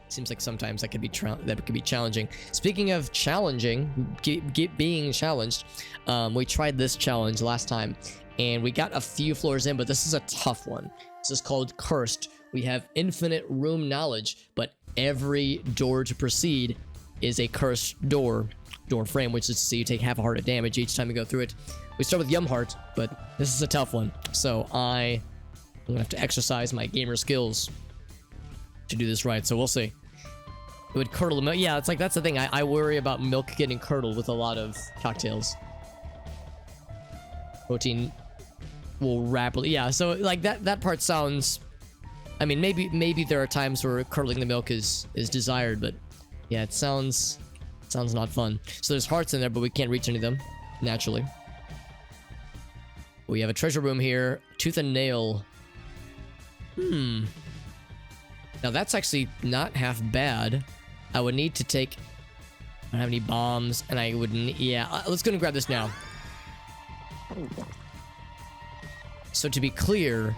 Seems like sometimes that could be challenging. Speaking of challenging, being challenged, we tried this challenge last time, and we got a few floors in, but this is a tough one. This is called Cursed. We have infinite room knowledge, but every door to proceed is a cursed door frame, which is to say you take half a heart of damage each time you go through it. We start with Yum Heart, but this is a tough one, so I'm gonna have to exercise my gamer skills to do this right, so we'll see. It would curdle the milk. Yeah, it's like, that's the thing. I worry about milk getting curdled with a lot of cocktails. Protein will rapidly... Yeah, so like that part sounds... I mean, maybe there are times where curdling the milk is desired, but yeah, it sounds not fun. So there's hearts in there, but we can't reach any of them, naturally. We have a treasure room here. Tooth and nail. Now that's actually not half bad. I would need to take... I don't have any bombs, and I would need... Yeah, let's go and grab this now. So to be clear...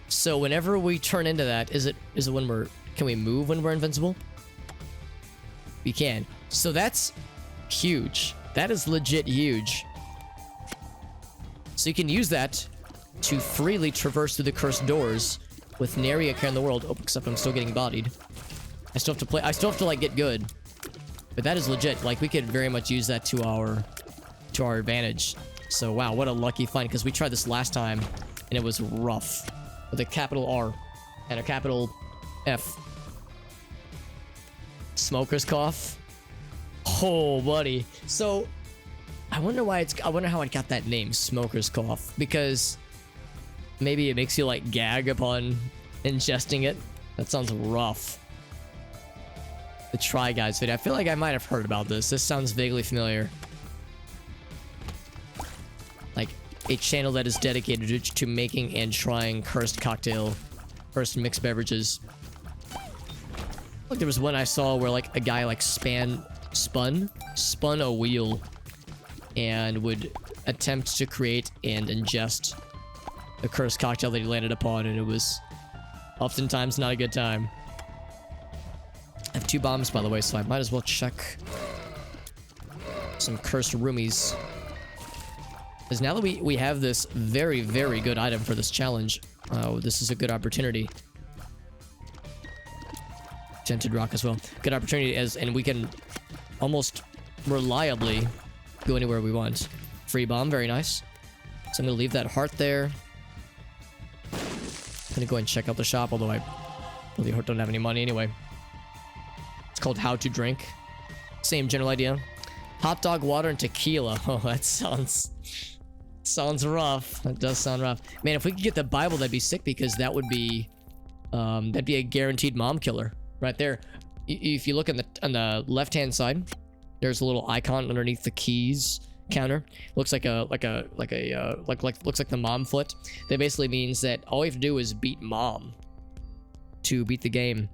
So whenever we turn into that, is it when we're... Can we move when we're invincible? We can. So that's huge. That is legit huge. So you can use that to freely traverse through the cursed doors with nary a care in the world. Oh, except I'm still getting bodied. I still have to like get good. But that is legit. Like, we could very much use that to our advantage. So wow, what a lucky find, because we tried this last time and it was rough. With a capital R and a capital F. Smoker's cough. Oh, buddy. So I wonder how it got that name, Smoker's cough, because maybe it makes you like gag upon ingesting it. That sounds rough. The Try Guys video. I feel like I might have heard about this. This sounds vaguely familiar. Like a channel that is dedicated to making and trying cursed mixed beverages. Look, there was one I saw where like a guy like spun a wheel and would attempt to create and ingest a cursed cocktail that he landed upon, and it was oftentimes not a good time. I have 2 bombs, by the way, so I might as well check some cursed roomies. Because now that we have this very, very good item for this challenge, this is a good opportunity. Tinted rock as well. Good opportunity, and we can almost reliably go anywhere we want. Free bomb, very nice. So I'm gonna leave that heart there. I'm gonna go and check out the shop, although I really don't have any money anyway. It's called How to Drink. Same general idea. Hot dog, water, and tequila. Oh, that sounds rough. That does sound rough. Man, if we could get the Bible, that'd be sick, because that'd be a guaranteed mom killer right there. If you look on the left-hand side, there's a little icon underneath the keys counter. Looks like looks like the mom foot. That basically means that all you have to do is beat mom to beat the game.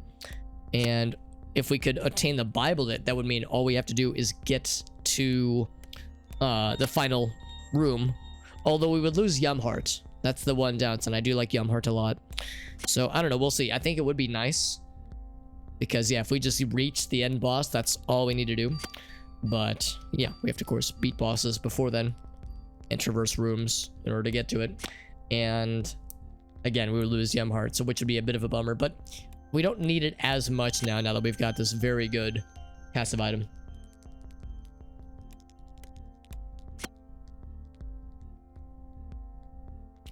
And if we could attain the Bible, that would mean all we have to do is get to the final room. Although we would lose Yum Heart. That's the one downside. I do like Yum Heart a lot. So I don't know, we'll see. I think it would be nice, because yeah, if we just reach the end boss, that's all we need to do. But yeah, we have to, of course, beat bosses before then and traverse rooms in order to get to it. And again, we would lose Yum Heart, so which would be a bit of a bummer, but we don't need it as much now that we've got this very good passive item.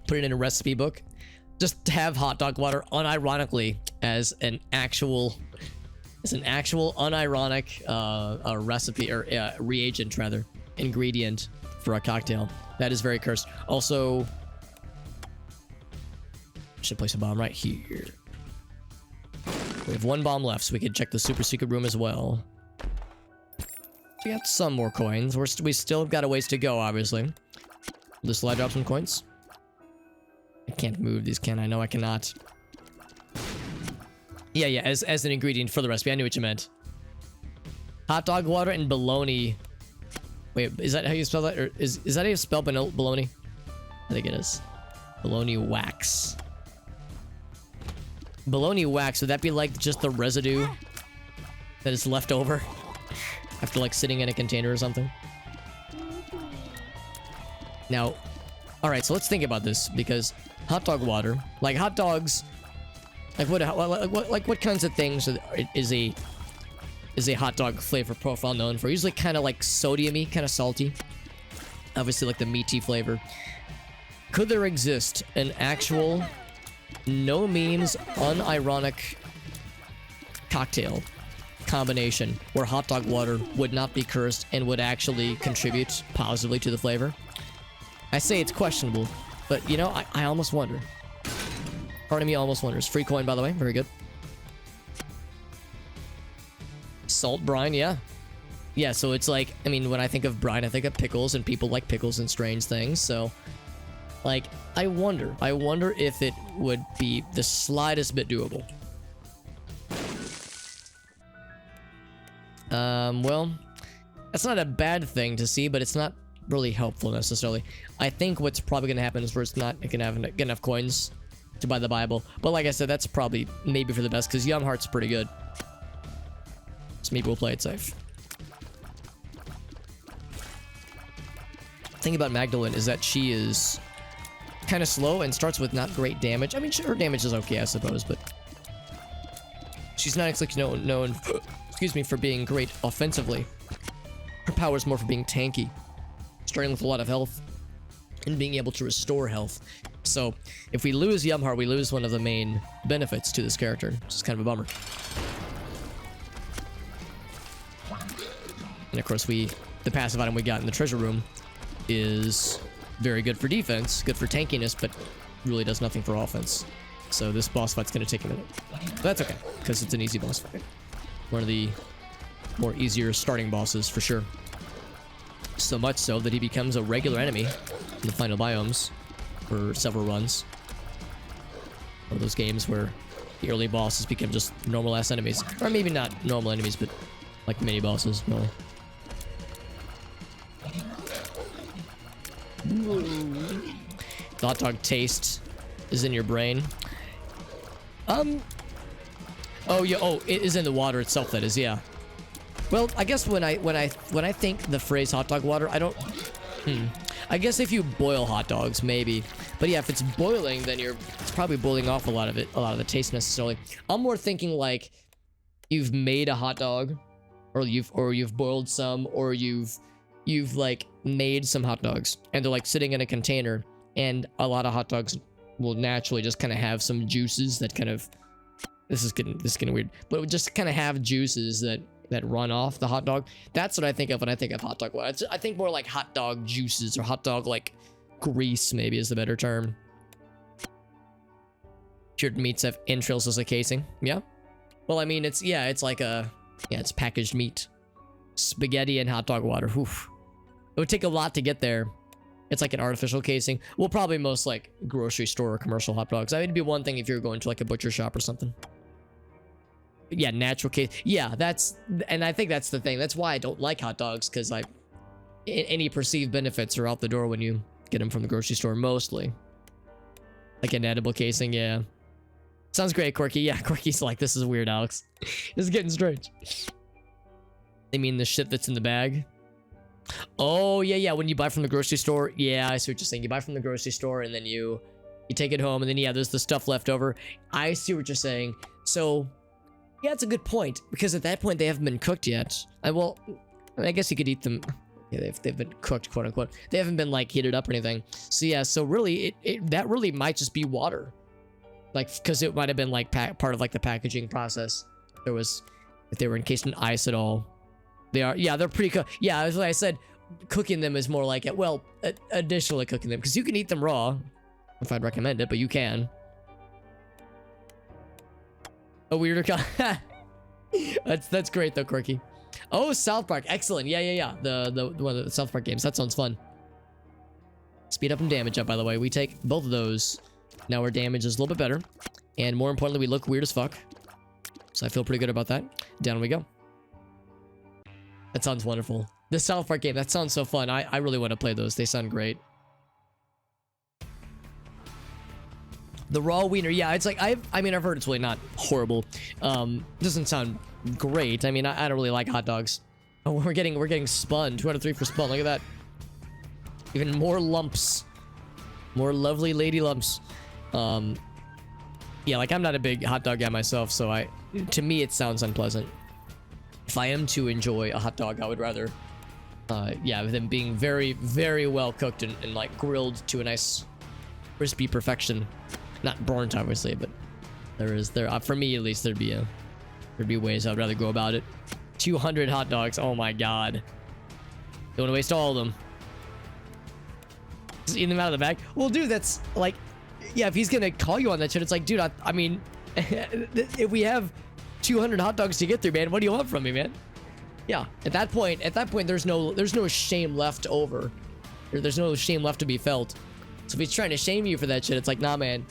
Put it in a recipe book. Just have hot dog water unironically as an actual unironic recipe, or reagent rather, ingredient for a cocktail. That is very cursed. Also, should place a bomb right here. We have 1 bomb left, so we can check the super secret room as well. We got some more coins. We still got a ways to go, obviously. Will this slide drop some coins? I can't move these, can I? No, I cannot. Yeah, as an ingredient for the recipe. I knew what you meant. Hot dog water and bologna. Wait, is that how you spell that? Or is that how you spell bologna? I think it is. Bologna wax. Bologna wax, would that be like just the residue that is left over after like sitting in a container or something? Now, alright, so let's think about this, because hot dog water, like hot dogs, like what kinds of things is a hot dog flavor profile known for? Usually kind of like sodium-y, kind of salty. Obviously like the meaty flavor. Could there exist an actual, no memes, unironic cocktail combination where hot dog water would not be cursed and would actually contribute positively to the flavor? I say it's questionable, but you know, I almost wonder. Part of me almost wonders. Free coin, by the way. Very good. Salt brine, yeah. Yeah, so it's like, I mean, when I think of brine, I think of pickles, and people like pickles and strange things, so... Like, I wonder if it would be the slightest bit doable. Well, that's not a bad thing to see, but it's not really helpful necessarily. I think what's probably gonna happen is we're just not gonna have enough coins to buy the Bible. But like I said, that's probably maybe for the best, because Yum Heart's pretty good. So maybe we'll play it safe. The thing about Magdalene is that she is kind of slow and starts with not great damage. I mean, her damage is okay, I suppose, but she's not actually known excuse me, for being great offensively. Her power is more for being tanky, starting with a lot of health and being able to restore health. So if we lose Yum Heart, we lose one of the main benefits to this character, which is kind of a bummer. And of course, the passive item we got in the treasure room is very good for defense, good for tankiness, but really does nothing for offense. So this boss fight's gonna take a minute. But that's okay, because it's an easy boss fight. One of the more easier starting bosses, for sure. So much so that he becomes a regular enemy in the final biomes for several runs. One of those games where the early bosses become just normal-ass enemies. Or maybe not normal enemies, but like mini-bosses, really. The hot dog taste is in your brain. Oh yeah. Oh, it is in the water itself. That is, yeah. Well, I guess when I think the phrase hot dog water, I don't. I guess if you boil hot dogs, maybe. But yeah, if it's boiling, then it's probably boiling off a lot of it, a lot of the taste necessarily. I'm more thinking like you've made a hot dog, or you've boiled some, or you've like made some hot dogs, and they're like sitting in a container, and a lot of hot dogs will naturally just kind of have some juices that kind of, this is getting weird, but it would just kind of have juices that run off the hot dog. That's what I think of when I think of hot dog water. I think more like hot dog juices, or hot dog like grease, maybe is the better term. Cured meats have entrails as a casing. Yeah. Well, I mean, it's packaged meat. Spaghetti and hot dog water. Oof. It would take a lot to get there. It's like an artificial casing. Well, probably most like grocery store or commercial hot dogs. I mean, it'd be one thing if you're going to like a butcher shop or something. But yeah, natural case. Yeah, and I think that's the thing. That's why I don't like hot dogs, because like any perceived benefits are out the door when you get them from the grocery store, mostly. Like an edible casing, yeah. Sounds great, Quirky. Yeah, Quirky's like, this is weird, Alex. This is getting strange. They mean the shit that's in the bag? Oh, yeah, when you buy from the grocery store. Yeah, I see what you're saying. You buy from the grocery store, and then you take it home, and then, yeah, there's the stuff left over. I see what you're saying. So, yeah, it's a good point, because at that point, they haven't been cooked yet. I guess you could eat them. Yeah, they've been cooked, quote unquote. They haven't been, like, heated up or anything. So, yeah, so really, that really might just be water. Like, because it might have been, like, part of, like, the packaging process. If they were encased in ice at all. They are, yeah, they're pretty cooked. Yeah, as I said, cooking them is more like it. Well, additionally cooking them, because you can eat them raw, if I'd recommend it, but you can. A weirder that's great though, Quirky. Oh, South Park, excellent. Yeah. The one of the South Park games. That sounds fun. Speed up and damage up, by the way. We take both of those. Now our damage is a little bit better, and more importantly, we look weird as fuck. So I feel pretty good about that. Down we go. That sounds wonderful. The South Park game, that sounds so fun. I really want to play those. They sound great. The raw wiener, yeah, it's like I mean I've heard it's really not horrible. Doesn't sound great. I mean I don't really like hot dogs. Oh, we're getting spun. 2 out of 3 for spun. Look at that. Even more lumps. More lovely lady lumps. Yeah, like I'm not a big hot dog guy myself, so to me it sounds unpleasant. If I am to enjoy a hot dog, I would rather yeah, them being very, very well cooked and like grilled to a nice crispy perfection. Not burnt, obviously, but for me at least, there'd be ways I'd rather go about it. 200 hot dogs. Oh my god. Don't want to waste all of them. Just eating them out of the bag. Well, dude, that's like, yeah, if he's gonna call you on that shit, it's like, dude, I mean, if we have 200 hot dogs to get through, man, what do you want from me, man? Yeah, at that point, there's no shame left over. There's no shame left to be felt. So if he's trying to shame you for that shit, it's like, nah, man.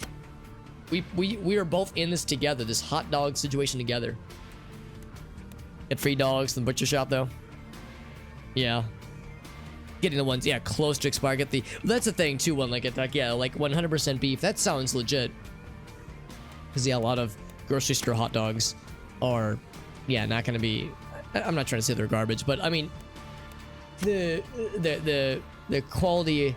We are both in this together, this hot dog situation together. Get free dogs in the butcher shop, though. Yeah. Getting the ones, yeah, close to expire. Get the, that's the thing, too, one like yeah, like 100% beef. That sounds legit. Because, yeah, a lot of grocery store hot dogs are, yeah, not going to be, I'm not trying to say they're garbage, but, I mean, the quality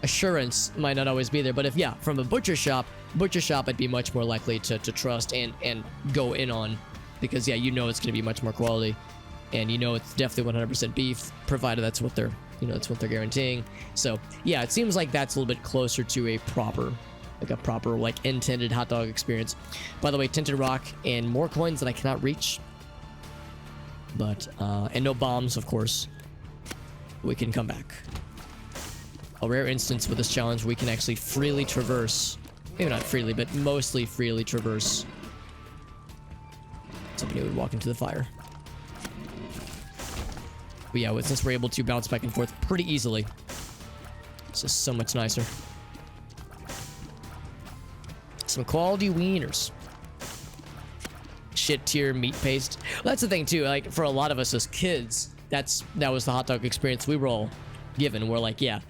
assurance might not always be there. But if, yeah, from a butcher shop, I'd be much more likely to trust and go in on. Because, yeah, you know it's going to be much more quality. And you know it's definitely 100% beef, provided that's what they're, that's what they're guaranteeing. So, yeah, it seems like that's a little bit closer to a proper, like, intended hot dog experience. By the way, Tinted Rock and more coins that I cannot reach. But, and no bombs, of course. We can come back. A rare instance with this challenge, we can actually freely traverse. Maybe not freely, but mostly freely traverse. Somebody would walk into the fire. But yeah, since we're able to bounce back and forth pretty easily, this is so much nicer. Some quality wieners. Shit tier meat paste. Well, that's the thing too, like for a lot of us as kids, that was the hot dog experience we were all given. We're like, yeah,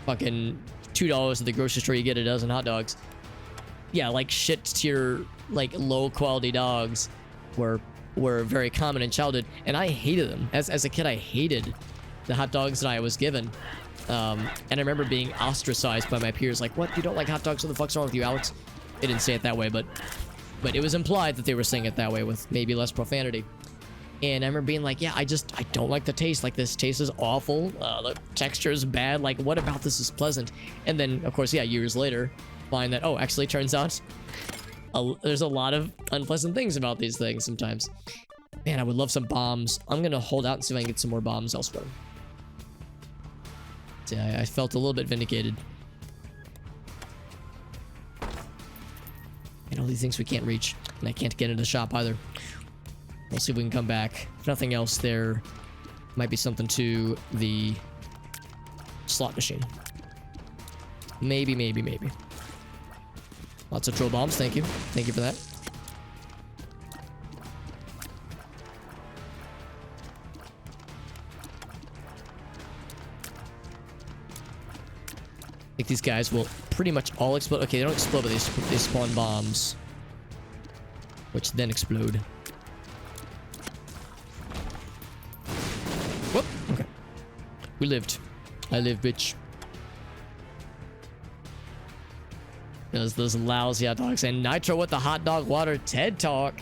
fucking $2 at the grocery store, you get a dozen hot dogs. Yeah, like shit tier, like low quality dogs were very common in childhood, and I hated them. As a kid, I hated the hot dogs that I was given. And I remember being ostracized by my peers, like, what, you don't like hot dogs? What the fuck's wrong with you, Alex? They didn't say it that way, but it was implied that they were saying it that way with maybe less profanity. And I remember being like, yeah, I don't like the taste. Like, this taste is awful. The texture is bad. Like, what about this is pleasant? And then, of course, yeah, years later, find that, oh, actually turns out there's a lot of unpleasant things about these things sometimes. Man, I would love some bombs. I'm gonna hold out and see if I can get some more bombs elsewhere. So yeah, I felt a little bit vindicated. And all these things we can't reach. And I can't get into the shop either. We'll see if we can come back. If nothing else, there might be something to the slot machine. Maybe. Lots of troll bombs, thank you. Thank you for that. I think these guys will pretty much all explode. Okay, they don't explode, but they spawn bombs. Which then explode. Whoop, okay. We lived. I lived, bitch. Those lousy hot dogs. And Nitro with the hot dog water TED Talk.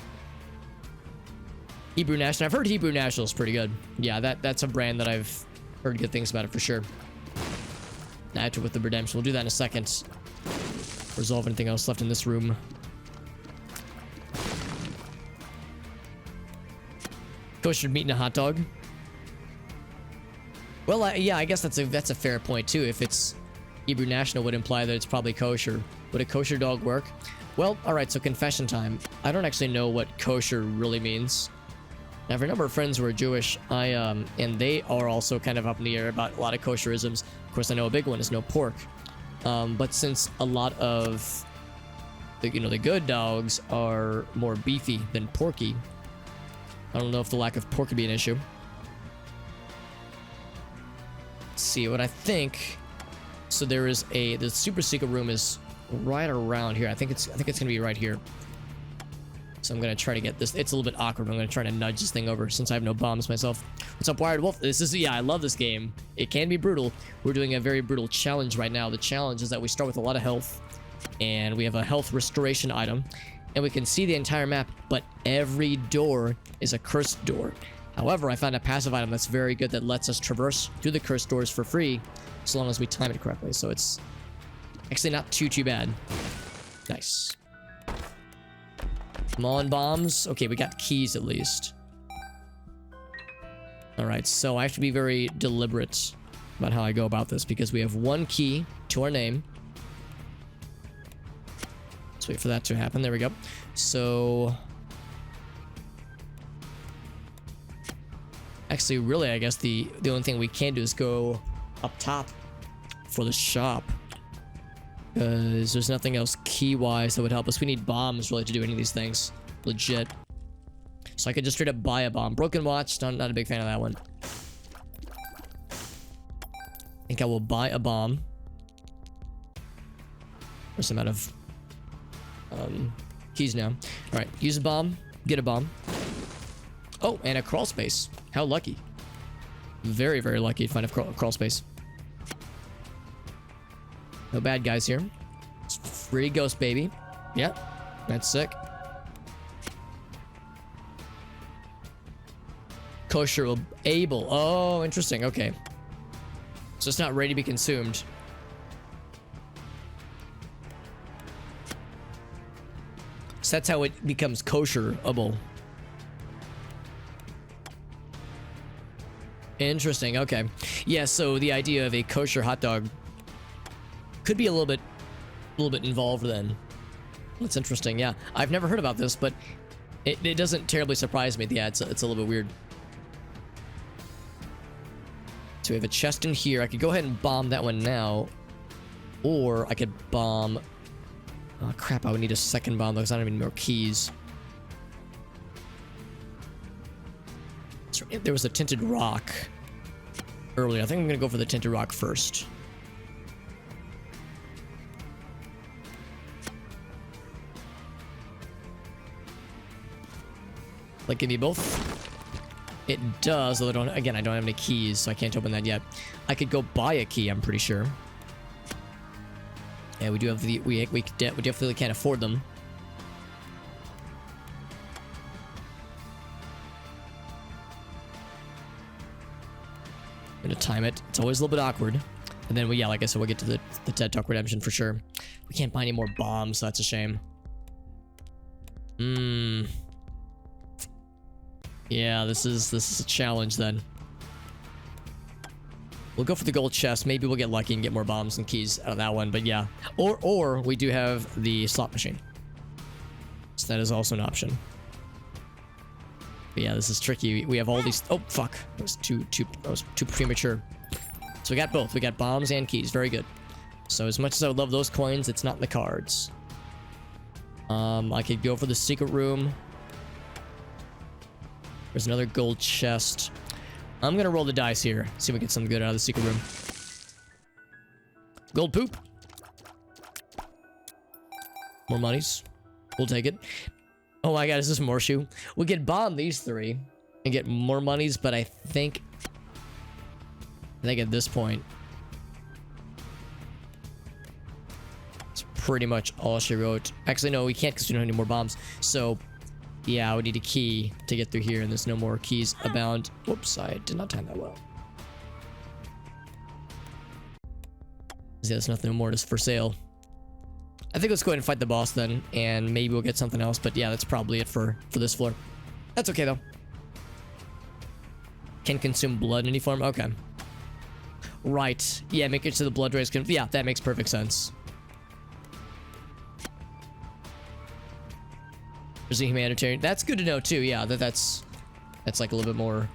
Hebrew National. I've heard Hebrew National is pretty good. Yeah, that's a brand that I've heard good things about it for sure. Nitro with the redemption. We'll do that in a second. Resolve anything else left in this room. Kosher meat and a hot dog. Well, yeah, I guess that's a fair point too. If it's Hebrew National, would imply that it's probably kosher. Would a kosher dog work? Well, alright, so confession time. I don't actually know what kosher really means. Now, I have a number of friends who are Jewish, and they are also kind of up in the air about a lot of kosherisms. Of course, I know a big one is no pork. But since a lot of the good dogs are more beefy than porky, I don't know if the lack of pork would be an issue. Let's see what I think. So there is the super secret room is right around here. I think it's gonna be right here. So I'm gonna try to get this. It's a little bit awkward, but I'm gonna try to nudge this thing over since I have no bombs myself. What's up, Wired Wolf? This is, yeah, I love this game. It can be brutal. We're doing a very brutal challenge right now. The challenge is that we start with a lot of health, and we have a health restoration item, and we can see the entire map, but every door is a cursed door. However, I found a passive item that's very good that lets us traverse through the cursed doors for free, as long as we time it correctly. So it's actually not too bad. Nice. Come on, bombs. Okay, we got keys at least. Alright, so I have to be very deliberate about how I go about this because we have one key to our name. Let's wait for that to happen. There we go. So... actually, really, I guess the only thing we can do is go up top for the shop. Because there's nothing else key-wise that would help us. We need bombs, really, to do any of these things. Legit. So I could just straight up buy a bomb. Broken watch, not a big fan of that one. I think I will buy a bomb. There's some out of keys now. Alright, use a bomb. Get a bomb. Oh, and a crawl space. How lucky. Very, very lucky to find a crawl space. No bad guys here. It's free ghost baby. Yep, that's sick. Kosher able. Oh, interesting. Okay. So it's not ready to be consumed. So that's how it becomes kosher-able. Interesting. Okay. Yeah, so the idea of a kosher hot dog could be a little bit involved then. That's interesting. Yeah, I've never heard about this, but it doesn't terribly surprise me. Yeah, it's a little bit weird. So we have a chest in here. I could go ahead and bomb that one now, or I could bomb. Oh crap! I would need a second bomb because I don't have any more keys. So there was a tinted rock earlier. I think I'm gonna go for the tinted rock first. Like, give me both. It does, although I don't have any keys, so I can't open that yet. I could go buy a key, I'm pretty sure. Yeah, we do have the we definitely can't afford them. I'm gonna time it. It's always a little bit awkward. And then yeah, like I said, we'll get to the TED Talk redemption for sure. We can't buy any more bombs, so that's a shame. Yeah, this is a challenge then. We'll go for the gold chest. Maybe we'll get lucky and get more bombs and keys out of that one, but yeah. Or we do have the slot machine. So that is also an option. But yeah, this is tricky. We have all these. Oh fuck. That was too premature. So we got both. We got bombs and keys. Very good. So as much as I would love those coins, it's not in the cards. I could go for the secret room. There's another gold chest. I'm gonna roll the dice here. See if we get something good out of the secret room. Gold poop. More monies. We'll take it. Oh my god, is this more shoe? We could bomb these three and get more monies, but I think at this point, it's pretty much all she wrote. Actually, no, we can't because we don't have any more bombs. So yeah, I would need a key to get through here, and there's no more keys abound. Whoops, I did not time that well. Yeah, there's nothing more just for sale. I think let's go ahead and fight the boss then, and maybe we'll get something else, but yeah, that's probably it for this floor. That's okay, though. Can consume blood in any form? Okay. Right. Yeah, make it so the blood rays can... yeah, that makes perfect sense. There's a humanitarian. That's good to know too. Yeah, that's like a little bit more.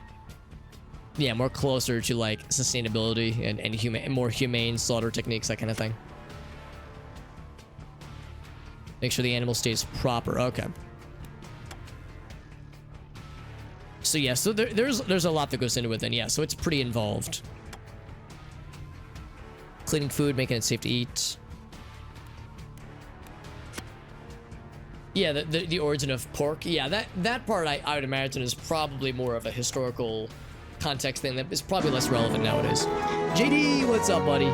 Yeah, more closer to like sustainability and more humane slaughter techniques, that kind of thing. Make sure the animal stays proper. Okay. So yeah, so there's a lot that goes into it then. Yeah, so it's pretty involved. Cleaning food, making it safe to eat. Yeah, the origin of pork. Yeah, that part I would imagine is probably more of a historical context thing that is probably less relevant nowadays. JD, what's up, buddy?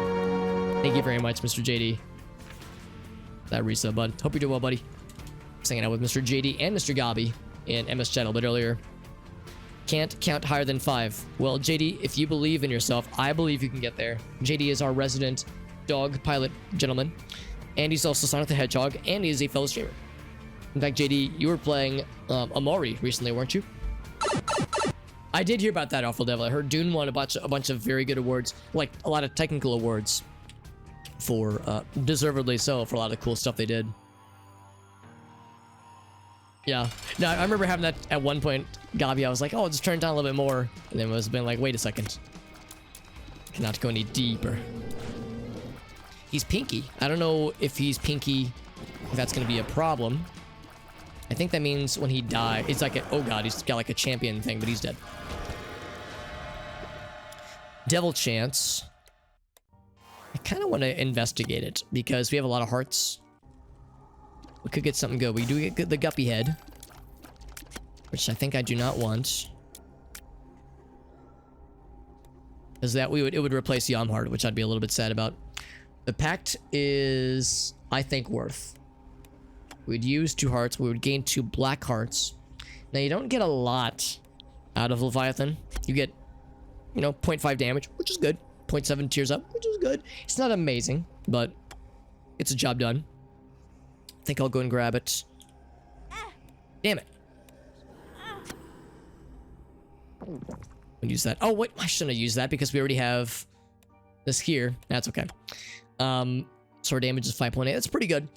Thank you very much, Mr. JD. That resub, bud. Hope you're doing well, buddy. I was hanging out with Mr. JD and Mr. Gabi in MS Chat a bit earlier. Can't count higher than 5. Well, JD, if you believe in yourself, I believe you can get there. JD is our resident dog pilot gentleman, and he's also Sonic the Hedgehog, and he's a fellow streamer. In fact, JD, you were playing Amori recently, weren't you? I did hear about that, Awful Devil. I heard Dune won a bunch of very good awards, like a lot of technical awards for, deservedly so, for a lot of the cool stuff they did. Yeah. No, I remember having that at one point, Gabi. I was like, oh, just turn it down a little bit more. And then it was been like, wait a second. Cannot go any deeper. He's pinky. I don't know if he's pinky, if that's going to be a problem. I think that means when he dies, it's like, oh god, he's got like a champion thing, but he's dead. Devil Chance. I kind of want to investigate it because we have a lot of hearts. We could get something good. We do get the guppy head, which I think I do not want. Because that it would replace Yam Heart, which I'd be a little bit sad about. The Pact is, I think, worth. We'd use 2 hearts. We would gain 2 black hearts. Now, you don't get a lot out of Leviathan. You get, you know, 0.5 damage, which is good. 0.7 tears up, which is good. It's not amazing, but it's a job done. I think I'll go and grab it. Damn it. I'll use that. Oh, wait, I shouldn't have used that because we already have this here. That's okay. Sword damage is 5.8. That's pretty good.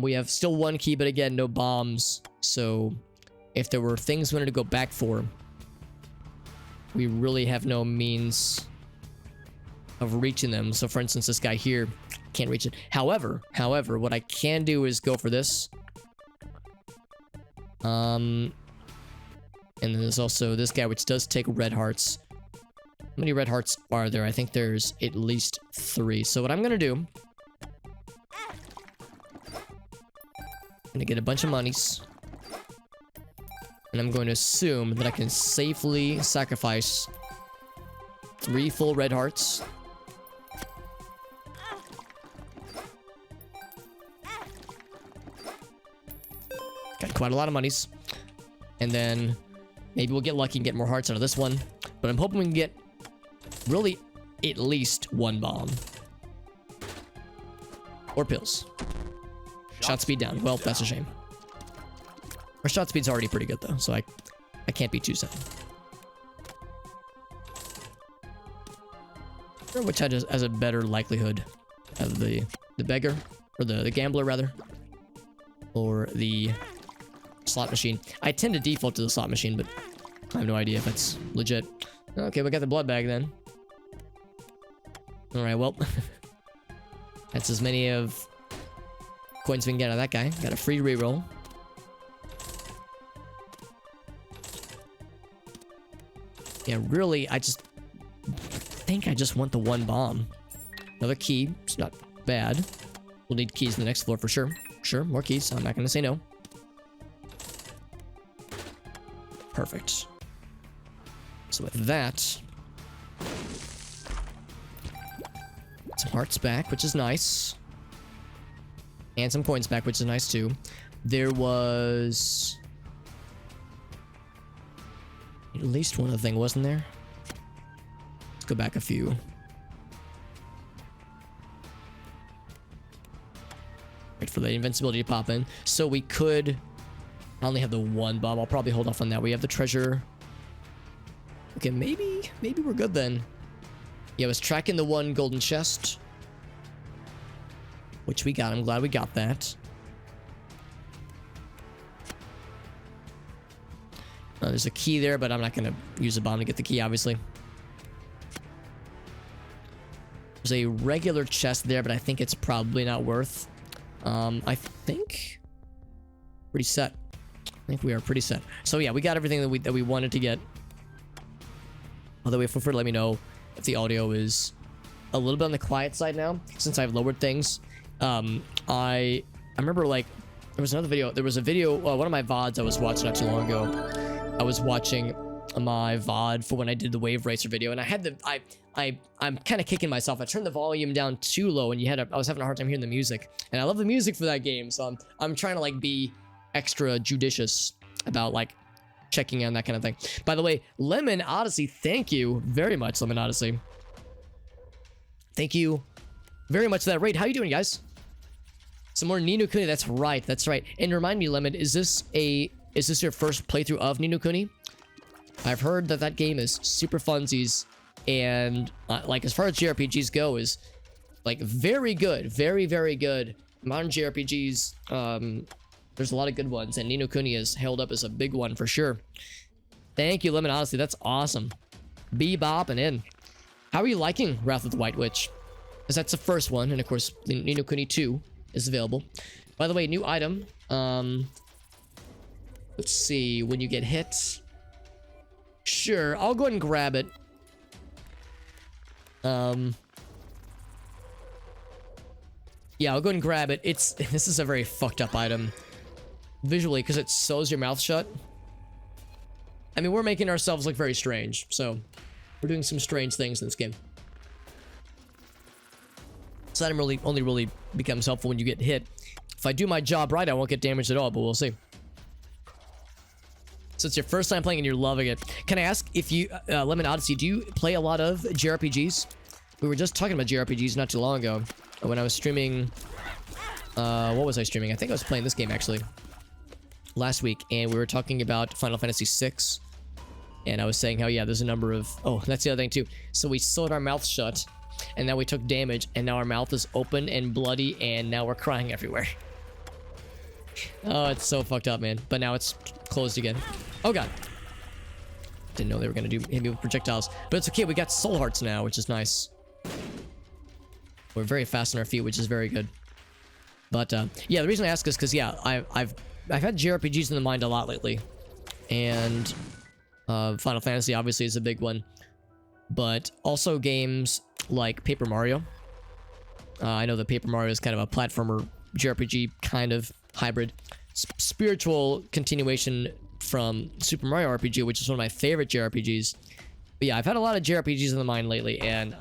We have still 1 key, but again, no bombs. So if there were things we wanted to go back for, we really have no means of reaching them. So for instance, this guy here can't reach it. However, what I can do is go for this. And then there's also this guy, which does take red hearts. How many red hearts are there? I think there's at least 3. So what I'm gonna do, I'm gonna get a bunch of monies, and I'm going to assume that I can safely sacrifice 3 full red hearts. Got quite a lot of monies. And then maybe we'll get lucky and get more hearts out of this one. But I'm hoping we can get really at least 1 bomb. Or pills. Shot speed down. Well, that's a shame. Our shot speed's already pretty good though, so I can't be too sad. Which has a better likelihood of the beggar, or the gambler rather, or the slot machine. I tend to default to the slot machine, but I have no idea if it's legit. Okay, we got the blood bag then. All right, well, that's as many of coins we can get out of that guy. Got a free reroll. Yeah, really, I think I just want the 1 bomb. Another key. It's not bad. We'll need keys to the next floor for sure. Sure, more keys. I'm not going to say no. Perfect. So with that, some hearts back, which is nice. And some coins back, which is nice too. There was at least one other thing, wasn't there? Let's go back a few. Wait for the invincibility to pop in. So we could... I only have the 1 bomb. I'll probably hold off on that. We have the treasure. Okay, maybe we're good then. Yeah, I was tracking the 1 golden chest, which we got. I'm glad we got that. There's a key there, but I'm not going to use a bomb to get the key, obviously. There's a regular chest there, but I think it's probably not worth. I think pretty set. I think we are pretty set. So yeah, we got everything that we wanted to get. Although feel free to let me know if the audio is a little bit on the quiet side now, since I've lowered things. I remember like There was another video. There was a video, one of my VODs I was watching not too long ago. I was watching my VOD for when I did the Wave Racer video, and I had the, I'm kind of kicking myself. I turned the volume down too low, and I was having a hard time hearing the music. And I love the music for that game, so I'm trying to like be extra judicious about like checking on that kind of thing. By the way, Lemon Odyssey, thank you very much, Lemon Odyssey. Thank you very much for that raid. How you doing, guys? Some more Ni no Kuni. That's right. That's right. And remind me, Lemon, is this your first playthrough of Ni no Kuni? I've heard that game is super funsies, and like as far as JRPGs go, is like very good, very very good. Modern JRPGs, there's a lot of good ones, and Ni no Kuni is held up as a big one for sure. Thank you, Lemon Odyssey. That's awesome. Bebop and in. How are you liking Wrath of the White Witch? Because that's the first one, and of course, Ni no Kuni 2 is available. By the way, new item. Let's see, when you get hit. Sure, I'll go ahead and grab it. Yeah, I'll go ahead and grab it. This is a very fucked up item. Visually, because it sews your mouth shut. I mean, we're making ourselves look very strange, so we're doing some strange things in this game. So that only really becomes helpful when you get hit. If I do my job right, I won't get damaged at all, but we'll see. So it's your first time playing and you're loving it. Can I ask if you, Lemon Odyssey, do you play a lot of JRPGs? We were just talking about JRPGs not too long ago when I was streaming. What was I streaming? I think I was playing this game actually last week, and we were talking about Final Fantasy VI. And I was saying how, yeah, there's a number of... Oh, that's the other thing too. So we sewed our mouth shut, and now we took damage, and now our mouth is open and bloody, and now we're crying everywhere. Oh, it's so fucked up, man. But now it's closed again. Oh god. Didn't know they were gonna hit me with projectiles. But it's okay, we got soul hearts now, which is nice. We're very fast on our feet, which is very good. But yeah, the reason I ask is because yeah, I've had JRPGs in the mind a lot lately. And Final Fantasy obviously is a big one. But also games like Paper Mario. I know that Paper Mario is kind of a platformer JRPG kind of hybrid. Spiritual continuation from Super Mario RPG, which is one of my favorite JRPGs. But yeah, I've had a lot of JRPGs in the mind lately, and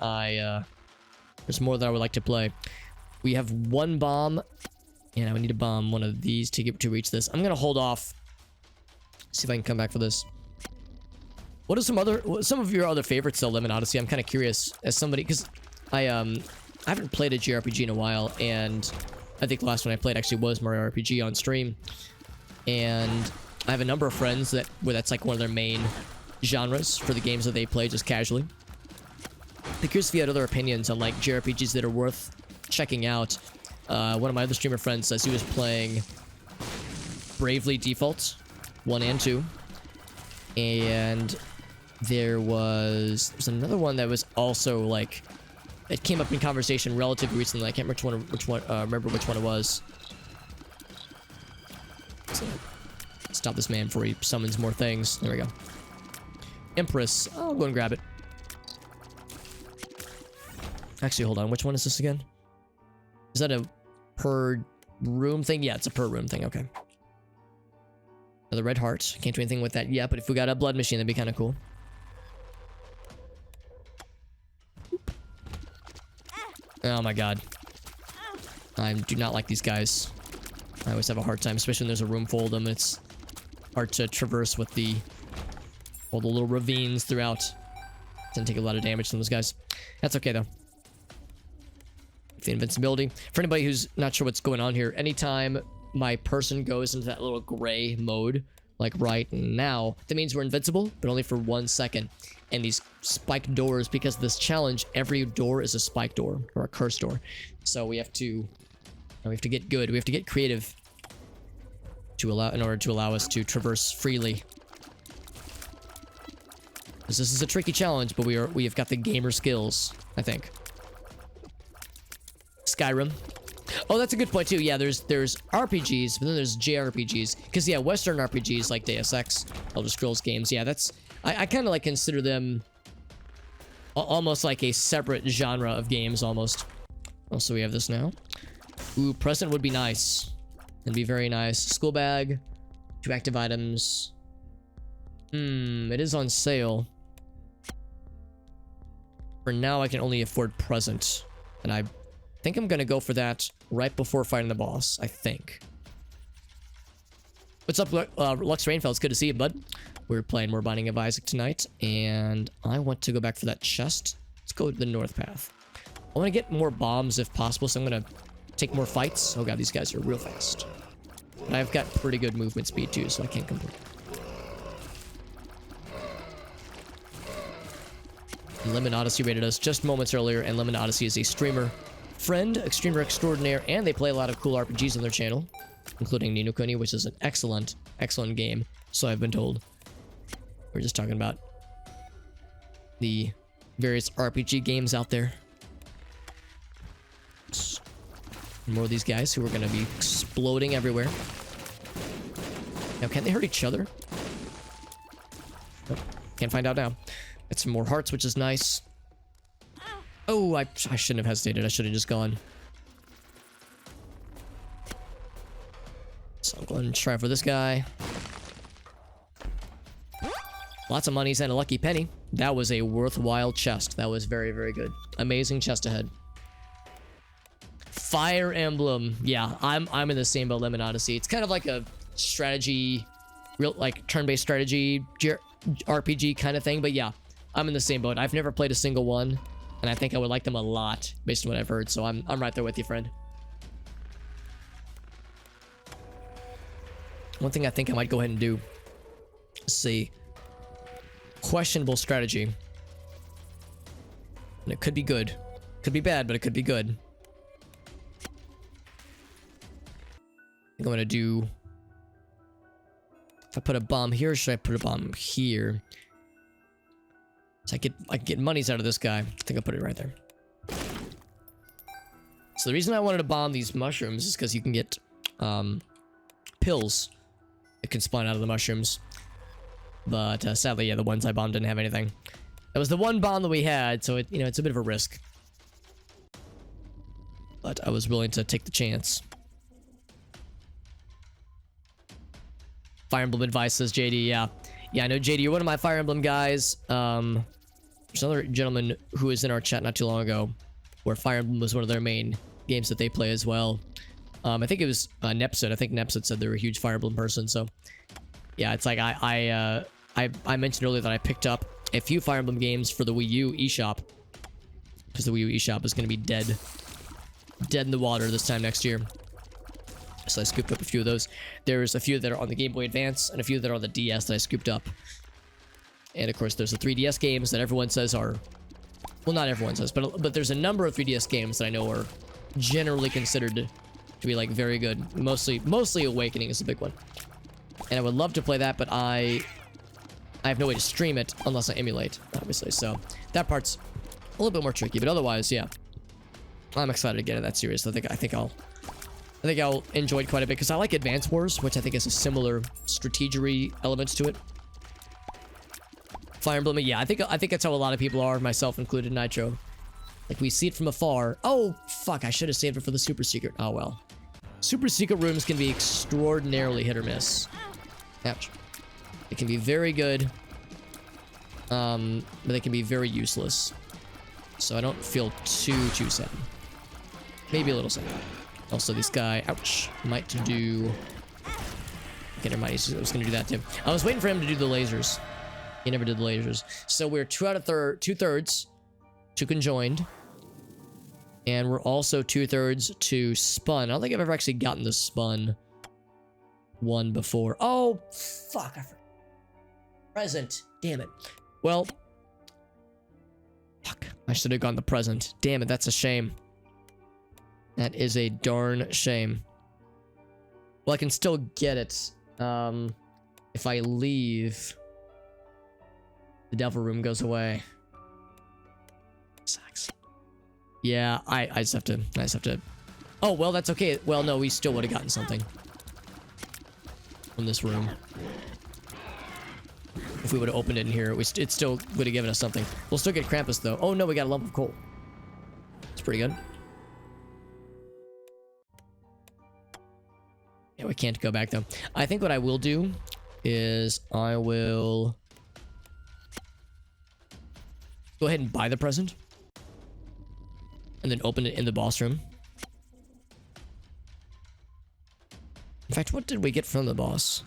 there's more that I would like to play. We have one bomb, and I would need to bomb one of these to reach this. I'm gonna hold off. See if I can come back for this. What are some of your other favorites though, Lemon Odyssey? I'm kind of curious as somebody, because I haven't played a JRPG in a while, and I think the last one I played actually was Mario RPG on stream. And I have a number of friends where that's like one of their main genres for the games that they play just casually. I'm curious if you had other opinions on like JRPGs that are worth checking out. One of my other streamer friends says he was playing Bravely Default 1 and 2. And there's another one that was also like, it came up in conversation relatively recently. I can't remember which one it was. So, stop this man before he summons more things. There we go. Empress. I'll go and grab it. Actually, hold on. Which one is this again? Is that a per room thing? Yeah, it's a per room thing. Okay. Another red heart. Can't do anything with that yet, but if we got a blood machine, that'd be kind of cool. Oh my god. I do not like these guys. I always have a hard time, especially when there's a room full of them. It's hard to traverse with all the little ravines throughout. Doesn't take a lot of damage from those guys. That's okay though. The invincibility. For anybody who's not sure what's going on here, anytime my person goes into that little gray mode, like right now, that means we're invincible, but only for 1 second. And these spiked doors, because of this challenge, every door is a spike door or a curse door. So we have to get good. We have to get creative in order to allow us to traverse freely. Because this is a tricky challenge, but we have got the gamer skills, I think. Skyrim. Oh, that's a good point too. Yeah, there's RPGs, but then there's JRPGs. Because yeah, Western RPGs like Deus Ex, Elder Scrolls games. Yeah, that's I kind of like consider them almost like a separate genre of games almost. Also, we have this now. Ooh, present would be nice. That'd be very nice. School bag. 2 active items. It is on sale. For now, I can only afford present. And I think I'm gonna go for that right before fighting the boss, I think. What's up, Lux Rainfeld? It's good to see you, bud. We're playing more Binding of Isaac tonight, and I want to go back for that chest. Let's go to the north path. I want to get more bombs if possible, so I'm gonna take more fights. Oh god, these guys are real fast. But I've got pretty good movement speed too, so I can't complain. Lemon Odyssey rated us just moments earlier, and Lemon Odyssey is a streamer friend, streamer extraordinaire, and they play a lot of cool RPGs on their channel, including Ni no Kuni, which is an excellent, excellent game, so I've been told. We're just talking about the various RPG games out there. More of these guys who are going to be exploding everywhere. Now, can they hurt each other? Nope. Can't find out now. Got some more hearts, which is nice. Oh, I shouldn't have hesitated. I should have just gone. So I'm going to try for this guy. Lots of monies and a lucky penny. That was a worthwhile chest. That was very, very good. Amazing chest ahead. Fire Emblem. Yeah, I'm in the same boat, Lemon Odyssey. It's kind of like a strategy, real like turn-based strategy RPG kind of thing. But yeah, I'm in the same boat. I've never played a single one, and I think I would like them a lot based on what I've heard. So I'm right there with you, friend. One thing I think I might go ahead and do. Let's see. Questionable strategy. And it could be good. Could be bad, but it could be good. I think I'm gonna do... If I put a bomb here, or should I put a bomb here? So I can get monies out of this guy. I think I'll put it right there. So the reason I wanted to bomb these mushrooms is because you can get pills that can spawn out of the mushrooms. But sadly, yeah, the ones I bombed didn't have anything. That was the one bomb that we had, so it, it's a bit of a risk. But I was willing to take the chance. Fire Emblem advice, says JD. Yeah, I know JD. You're one of my Fire Emblem guys. There's another gentleman who was in our chat not too long ago, where Fire Emblem was one of their main games that they play as well. I think it was Nepsid. I think Nepsid said they were a huge Fire Emblem person. So, yeah, it's like I mentioned earlier that I picked up a few Fire Emblem games for the Wii U eShop, because the Wii U eShop is going to be dead in the water this time next year. So I scooped up a few of those. There's a few that are on the Game Boy Advance and a few that are on the DS that I scooped up. And of course, there's the 3DS games that everyone says are, well, not everyone says, but there's a number of 3DS games that I know are generally considered to be like very good. Mostly Awakening is a big one. And I would love to play that, but I have no way to stream it unless I emulate, obviously. So that part's a little bit more tricky, but otherwise, yeah, I'm excited to get into that series. I think I'll enjoy it quite a bit because I like Advance Wars, which I think has a similar strategery elements to it. Fire Emblem, yeah, I think that's how a lot of people are, myself included, Nitro. Like, we see it from afar. Oh, fuck, I should have saved it for the super secret. Oh, well. Super secret rooms can be extraordinarily hit or miss. Ouch. It can be very good, but they can be very useless. So I don't feel too sad. Maybe a little sad. Also, this guy, ouch, might do... Okay, never mind, I was gonna do that too. I was waiting for him to do the lasers. He never did the lasers. So we're two-thirds to conjoined. And we're also 2/3 to spun. I don't think I've ever actually gotten the spun one before. Oh, fuck, I forgot. Present. Damn it. Well, fuck, I should have gone the present. Damn it, that's a shame. That is a darn shame. Well, I can still get it. If I leave, the devil room goes away. Sucks. Yeah, I just have to. Oh, well, that's okay. Well, no, we still would have gotten something from this room. If we would have opened it in here, it still would have given us something. We'll still get Krampus, though. Oh, no, we got a lump of coal. It's pretty good. we can't go back though. I think what I will do is I will go ahead and buy the present and then open it in the boss room. In fact, what did we get from the boss?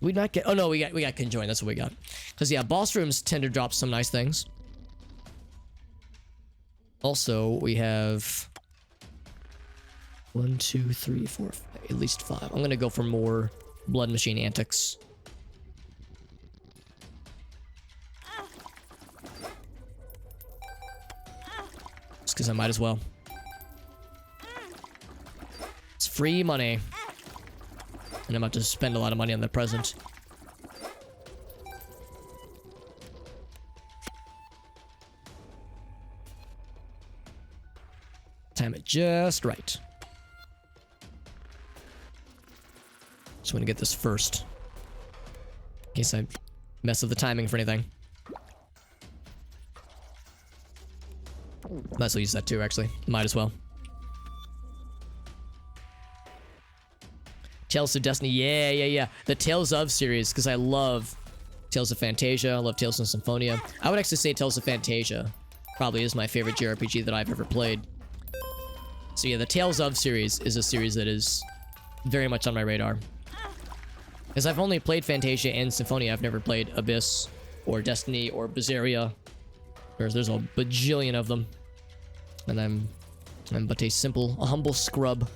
We not get, oh no, we got conjoined. That's what we got. Because yeah, boss rooms tend to drop some nice things. Also, we have 1, 2, 3, 4, 5, at least 5. I'm gonna go for more blood machine antics. Just because I might as well. It's free money. And I'm about to spend a lot of money on the present. Time it just right. Just want to get this first. In case I mess with the timing for anything. Might as well use that too, actually. Might as well. Tales of Destiny, yeah. The Tales of series, because I love Tales of Fantasia. I love Tales of Symphonia. I would actually say Tales of Fantasia probably is my favorite JRPG that I've ever played. So yeah, the Tales of series is a series that is very much on my radar. Because I've only played Fantasia and Symphonia. I've never played Abyss or Destiny or Berseria. There's a bajillion of them. And I'm but a humble scrub.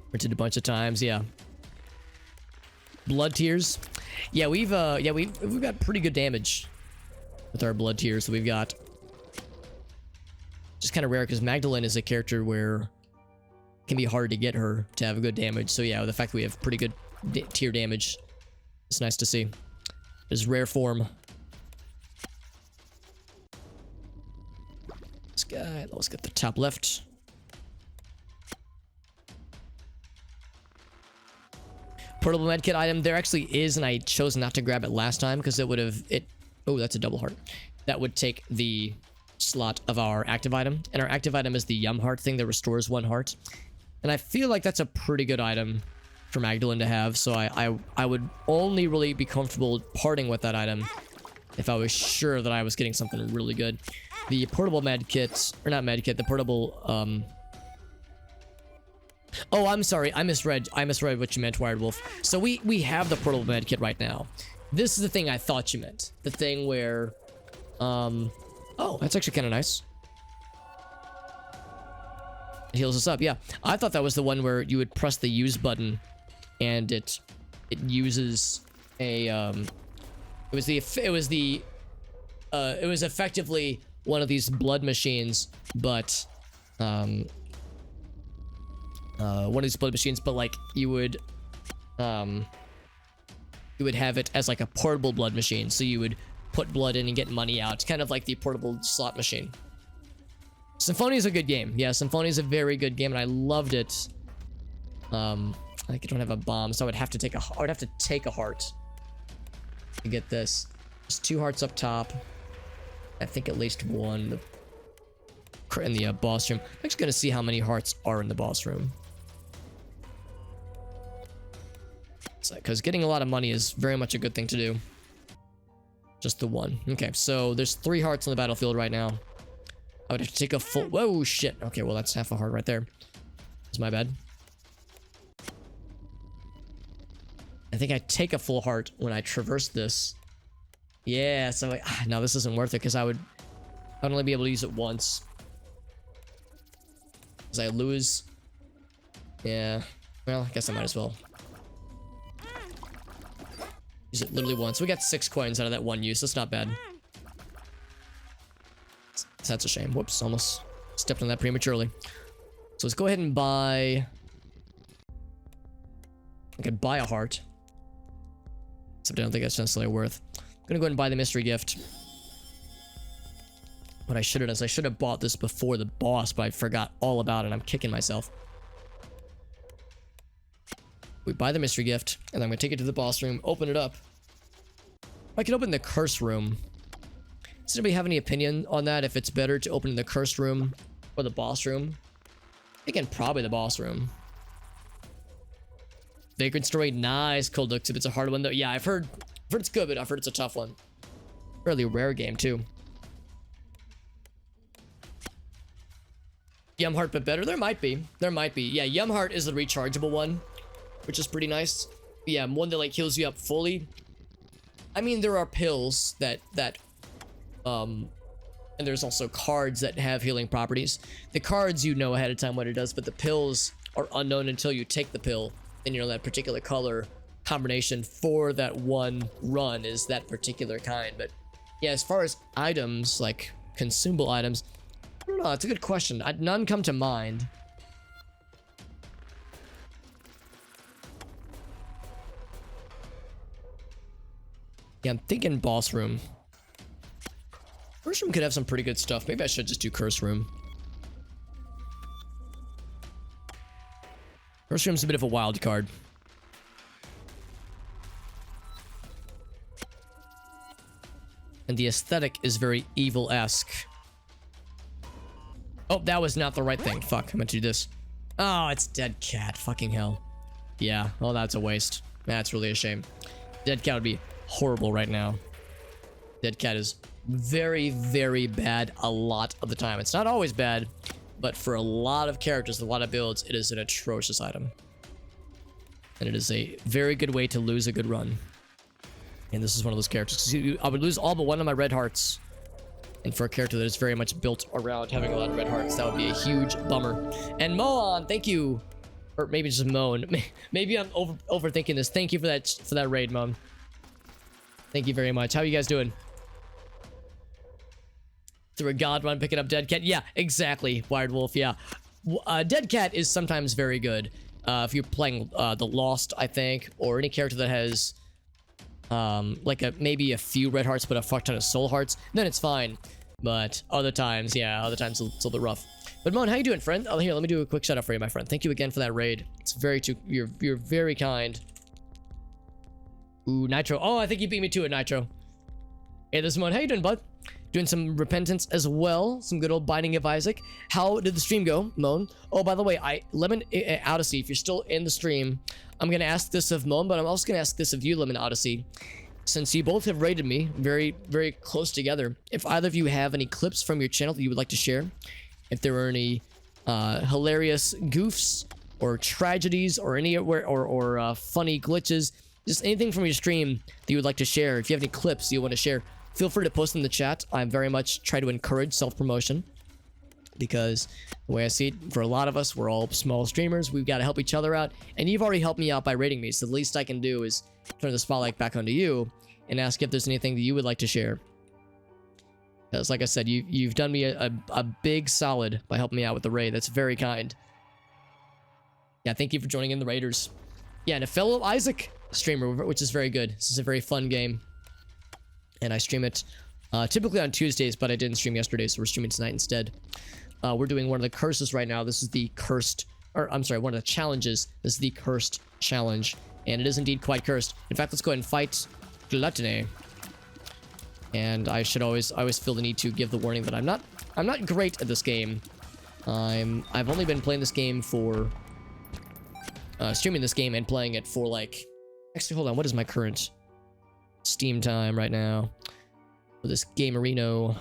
Printed a bunch of times, yeah. Blood tears. Yeah, we've got pretty good damage with our blood tears that we've got. Just kind of rare because Magdalene is a character where it can be hard to get her to have good damage. So yeah, the fact that we have pretty good tier damage, it's nice to see. There's rare form. This guy, let's get the top left. Portable medkit item, there actually is, and I chose not to grab it last time because it would have, oh, that's a double heart. That would take the slot of our active item, and our active item is the Yum Heart thing that restores 1 heart. And I feel like that's a pretty good item for Magdalene to have, so I would only really be comfortable parting with that item if I was sure that I was getting something really good. The portable medkit, or not medkit, the portable, oh, I'm sorry. I misread what you meant, Wired Wolf. So we have the portable med kit right now. This is the thing I thought you meant. The thing where, oh, that's actually kind of nice. It heals us up. Yeah, I thought that was the one where you would press the use button, and it uses a it was effectively one of these blood machines, but one of these blood machines, but like you would have it as like a portable blood machine, so you would put blood in and get money out. It's kind of like the portable slot machine. Symphonia is a good game. Yeah, Symphonia is a very good game, and I loved it. I think I don't have a bomb, so I would have to take a heart to get this. There's 2 hearts up top. I think at least 1 in the boss room. I'm just gonna see how many hearts are in the boss room. Because getting a lot of money is very much a good thing to do. Just the 1. Okay, so there's 3 hearts on the battlefield right now. I would have to take a full... Whoa, shit. Okay, well, that's half a heart right there. That's my bad. I think I take a full heart when I traverse this. Yeah, so now this isn't worth it because I'd only be able to use it once. Because I lose. Yeah. Well, I guess I might as well. Use it literally once. We got 6 coins out of that 1 use. That's not bad. So that's a shame. Whoops, almost stepped on that prematurely. So let's go ahead and buy... I could buy a heart. Except I don't think that's necessarily worth. I'm gonna go ahead and buy the mystery gift. What I should have done is I should have bought this before the boss, but I forgot all about it. I'm kicking myself. We buy the mystery gift, and I'm gonna take it to the boss room, open it up. I can open the curse room. Does anybody have any opinion on that? If it's better to open the curse room Or the boss room. Again, probably the boss room. Vagrant Story, nice. Cold Looks, if it's a hard one though. Yeah, I've heard it's good, but I've heard it's a tough one. Fairly rare game too. Yum Heart but better? There might be. There might be. Yeah, Yum Heart is the rechargeable one, which is pretty nice. Yeah, one that like heals you up fully. I mean, there are pills that and there's also cards that have healing properties. The cards you know ahead of time what it does, but the pills are unknown until you take the pill. And you know that particular color combination for that one run is that particular kind. But yeah, as far as items, like consumable items, I don't know, it's a good question. None come to mind. Yeah, I'm thinking boss room. Curse room could have some pretty good stuff. Maybe I should just do curse room. Curse room's a bit of a wild card. And the aesthetic is very evil-esque. Oh, that was not the right thing. Fuck, I meant to do this. Oh, it's Dead Cat. Fucking hell. Yeah, well, that's a waste. That's really a shame. Dead Cat would be horrible right now. Dead Cat is very, very bad a lot of the time. It's not always bad, but for a lot of characters, a lot of builds, it is an atrocious item. And it is a very good way to lose a good run. And this is one of those characters. I would lose all but one of my red hearts. And for a character that is very much built around having a lot of red hearts, that would be a huge bummer. And Moan, thank you. Or maybe just Moan. Maybe I'm overthinking this. Thank you for that raid, Moan. Thank you very much. How are you guys doing? Through a god run picking up Dead Cat? Yeah, exactly. Wired Wolf, yeah. Dead Cat is sometimes very good. If you're playing the Lost, I think, or any character that has like maybe a few red hearts but a fuck ton of soul hearts, then it's fine. But other times, yeah, other times it's a little bit rough. But Moan, how you doing, friend? Oh, here, let me do a quick shout out for you, my friend. Thank you again for that raid. It's you're very kind. Ooh, Nitro. Oh, I think you beat me to it, Nitro. Hey, this is Moan. How you doing, bud? Doing some repentance as well. Some good old Binding of Isaac. How did the stream go, Moan? Oh, by the way, Lemon Odyssey, if you're still in the stream, I'm going to ask this of Moan, but I'm also going to ask this of you, Lemon Odyssey. Since you both have rated me very, very close together, if either of you have any clips from your channel that you would like to share, if there were any hilarious goofs or tragedies or funny glitches, just anything from your stream that you would like to share, if you have any clips you want to share, feel free to post in the chat. I very much try to encourage self-promotion because the way I see it, for a lot of us, we're all small streamers. We've got to help each other out. And you've already helped me out by rating me. So the least I can do is turn the spotlight back onto you and ask if there's anything that you would like to share. Because like I said, you've done me a big solid by helping me out with the raid. That's very kind. Yeah, thank you for joining in the raiders. Yeah, and a fellow Isaac streamer, which is very good. This is a very fun game. And I stream it typically on Tuesdays, but I didn't stream yesterday, so we're streaming tonight instead. We're doing one of the curses right now. This is the cursed, or I'm sorry, one of the challenges. This is the cursed challenge, and it is indeed quite cursed. In fact, let's go ahead and fight Gluttony. And I always feel the need to give the warning that I'm not great at this game. I've only been playing this game for streaming this game and playing it for like, actually hold on, what is my current Steam time right now for this Gamerino?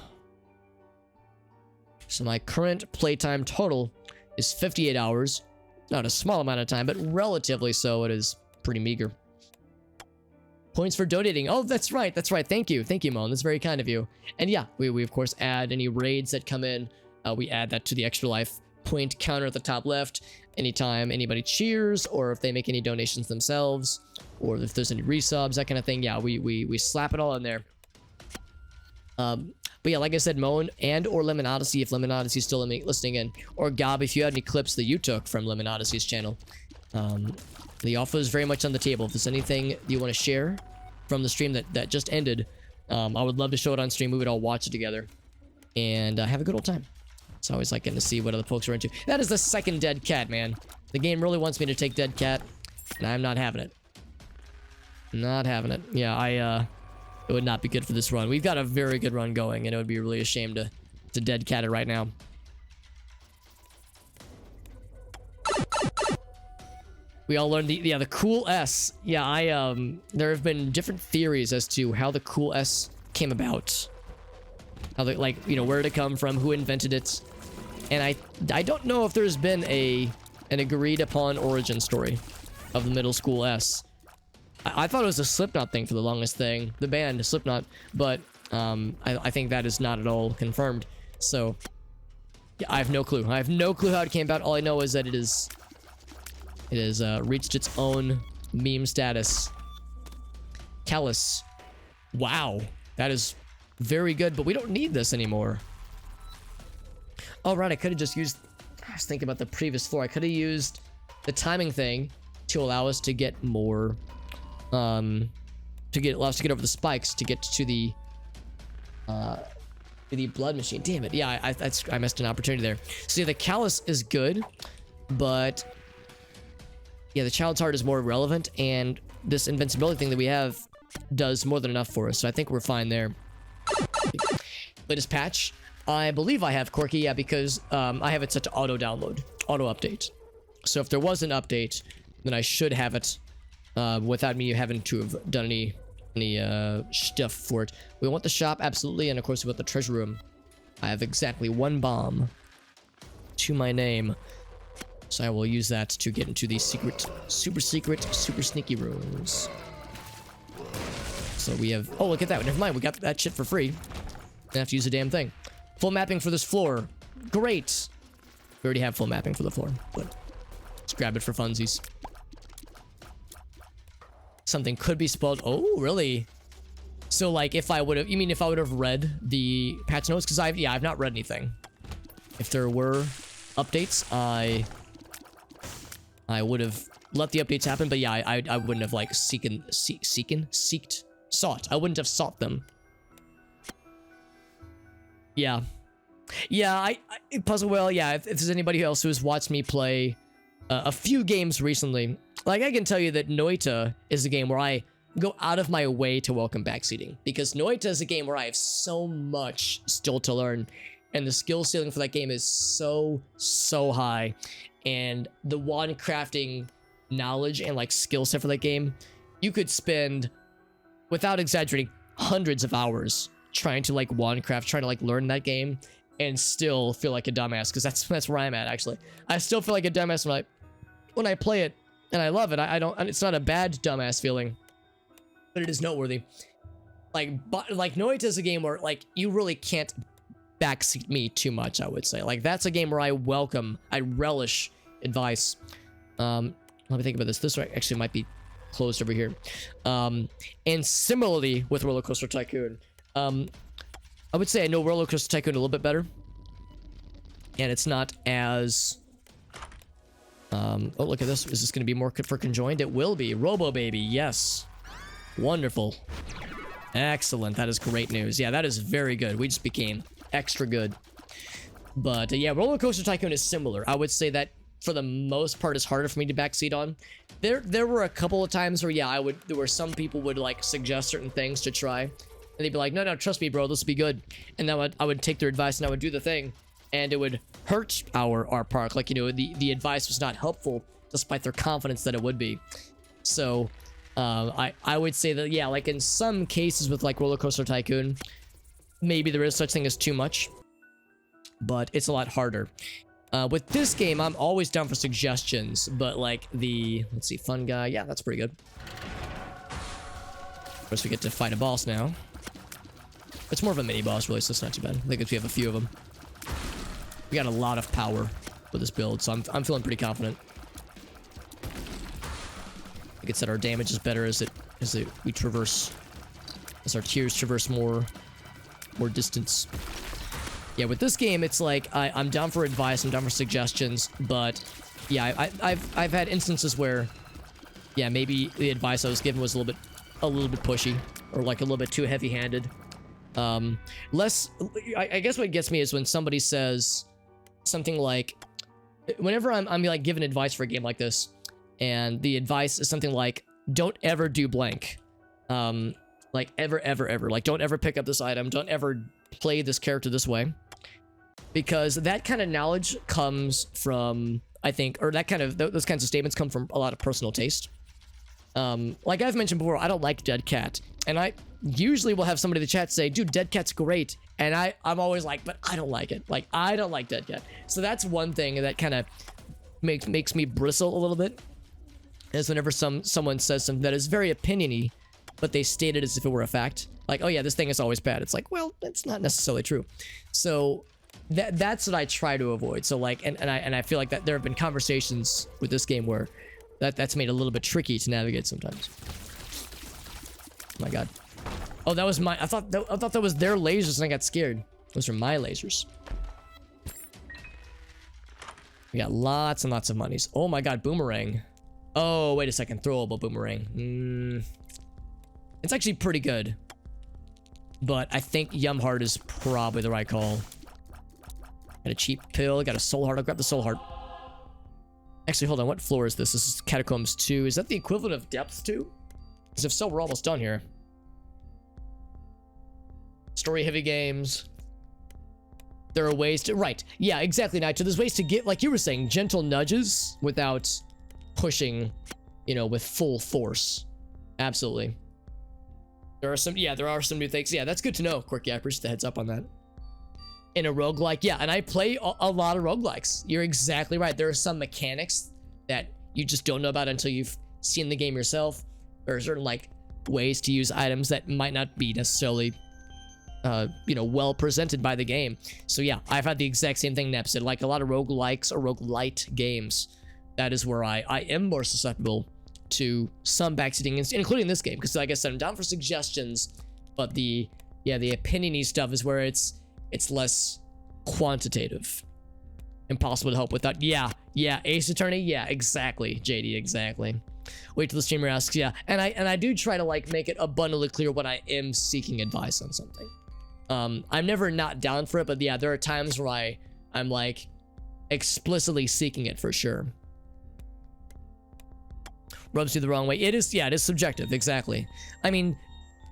So my current playtime total is 58 hours. Not a small amount of time, but relatively so. It is pretty meager. Points for donating. Oh, that's right. That's right. Thank you. Thank you, Moan. That's very kind of you. And yeah, we of course add any raids that come in. We add that to the extra life point counter at the top left. Anytime anybody cheers, or if they make any donations themselves, or if there's any resubs, that kind of thing. Yeah, we slap it all in there. But yeah, like I said, Moan and or Lemon Odyssey, if Lemon Odyssey's still listening in, or Gob, if you had any clips that you took from Lemon Odyssey's channel, the offer is very much on the table. If there's anything you want to share from the stream that just ended, I would love to show it on stream. We would all watch it together and have a good old time. It's always like getting to see what other folks are into. That is the second Dead Cat, man. The game really wants me to take Dead Cat, and I'm not having it. Not having it. Yeah, it would not be good for this run. We've got a very good run going, and it would be really a shame to Dead Cat it right now. We all learned the cool S. Yeah, there have been different theories as to how the cool S came about. How the, like, you know, where did it come from, who invented it. And I don't know if there's been an agreed upon origin story of the middle school S. I thought it was a Slipknot thing for the longest thing, the band Slipknot, but I think that is not at all confirmed. So yeah, I have no clue. I have no clue how it came about. All I know is that it has reached its own meme status. Callus. Wow, that is very good, but we don't need this anymore. All right, I could have just used, I was thinking about the previous floor. I could have used the timing thing to allow us to get more, allow us to get over the spikes to get to the blood machine. Damn it. Yeah, I missed an opportunity there. So yeah, the Callus is good, but yeah, the Child's Heart is more relevant, and this invincibility thing that we have does more than enough for us. So I think we're fine there. Latest patch. I believe I have Corky, yeah, because I have it set to auto download, auto update. So if there was an update, then I should have it without me having to have done any stuff for it. We want the shop, absolutely, and of course we want the treasure room. I have exactly 1 bomb to my name, so I will use that to get into the secret, super sneaky rooms. So we have, oh, look at that, never mind, we got that shit for free. Don't have to use a damn thing. Full mapping for this floor. Great. We already have full mapping for the floor, but let's grab it for funsies. Something could be spoiled. Oh, really? So, like, if I would have, you mean if I would have read the patch notes? Because I've not read anything. If there were updates, I would have let the updates happen, but yeah, I wouldn't have, like, sought. I wouldn't have sought them. Yeah. Yeah, Puzzle Well, yeah, if there's anybody else who has watched me play a few games recently, like, I can tell you that Noita is a game where I go out of my way to welcome backseating, because Noita is a game where I have so much still to learn, and the skill ceiling for that game is so high, and the wand crafting knowledge and, like, skill set for that game, you could spend, without exaggerating, hundreds of hours trying to, like, wandcraft, trying to, like, learn that game, and still feel like a dumbass, because that's where I'm at, actually. I still feel like a dumbass when I play it, and I love it. I don't, it's not a bad dumbass feeling, but it is noteworthy. Like Noita is a game where, like, you really can't backseat me too much, I would say. Like, that's a game where I relish advice. Let me think about this. This actually might be closed over here. And similarly with Roller Coaster Tycoon, I would say I know Roller Coaster Tycoon a little bit better, and it's not as oh, look at this. Is this going to be more for conjoined? It will be. Robo Baby, yes. Wonderful. Excellent. That is great news. Yeah, that is very good. We just became extra good. But yeah, Roller Coaster Tycoon is similar. I would say that for the most part it's harder for me to backseat on. There were a couple of times where, yeah, there were some people would, like, suggest certain things to try, and they'd be like, no, trust me, bro, this will be good. And then I would take their advice and I would do the thing, and it would hurt our park. Like, you know, the advice was not helpful despite their confidence that it would be. So I would say that, yeah, like, in some cases with, like, Roller Coaster Tycoon, maybe there is such thing as too much, but it's a lot harder. With this game, I'm always down for suggestions, but, like, let's see, fun guy, yeah, that's pretty good. Of course, we get to fight a boss now. It's more of a mini boss, really, so it's not too bad. I think we have a few of them. We got a lot of power with this build, so I'm feeling pretty confident. Like I said, our damage is better as we traverse, as our tiers traverse more distance. Yeah, with this game, it's like I'm down for advice, I'm down for suggestions, but yeah, I've had instances where, yeah, maybe the advice I was given was a little bit pushy, or, like, a little bit too heavy-handed. I guess what gets me is when somebody says something like, whenever I'm like given advice for a game like this, and the advice is something like, don't ever do blank, like, ever, like, don't ever pick up this item, don't ever play this character this way, because that kind of knowledge comes from I think, or that kind of, those kinds of statements come from a lot of personal taste. Like I've mentioned before, I don't like Dead Cat, and I usually will have somebody in the chat say, dude, Dead Cat's great, and I'm always like, but I don't like it. Like, I don't like Dead Cat. So that's one thing that kind of makes me bristle a little bit, is whenever someone says something that is very opiniony, but they state it as if it were a fact. Like, oh yeah, this thing is always bad. It's like, well, that's not necessarily true. So that's what I try to avoid. So like, and I feel like that there have been conversations with this game where that's made it a little bit tricky to navigate sometimes. Oh my god. Oh, that was my, I thought that was their lasers and I got scared. Those are my lasers. We got lots and lots of monies. Oh my god, boomerang. Oh, wait a second, throwable boomerang. It's actually pretty good. But I think Yum Heart is probably the right call. Got a cheap pill, got a soul heart. I'll grab the soul heart. Actually, hold on, what floor is this? This is Catacombs 2. Is that the equivalent of Depth 2? Because if so, we're almost done here. Story heavy games. There are ways to, right, yeah, exactly, Nacho. There's ways to get, like you were saying, gentle nudges without pushing, you know, with full force. Absolutely. There are some new things. Yeah, that's good to know, Quirky. I appreciate the heads up on that. In a roguelike, yeah, and I play a lot of roguelikes. You're exactly right. There are some mechanics that you just don't know about until you've seen the game yourself. There are certain, like, ways to use items that might not be necessarily you know, well presented by the game. So yeah, I've had the exact same thing Nep said. Like a lot of roguelikes or roguelite games, that is where I am more susceptible to some backseating, including this game, because like I said, I'm down for suggestions, but the opiniony stuff is where it's less quantitative. Impossible to help with that. Yeah, Ace Attorney, yeah, exactly, JD, exactly. Wait till the streamer asks, yeah, and I do try to like make it abundantly clear when I am seeking advice on something. I'm never not down for it, but yeah, there are times where I'm like explicitly seeking it for sure. Rubs you the wrong way. It is subjective, exactly. I mean,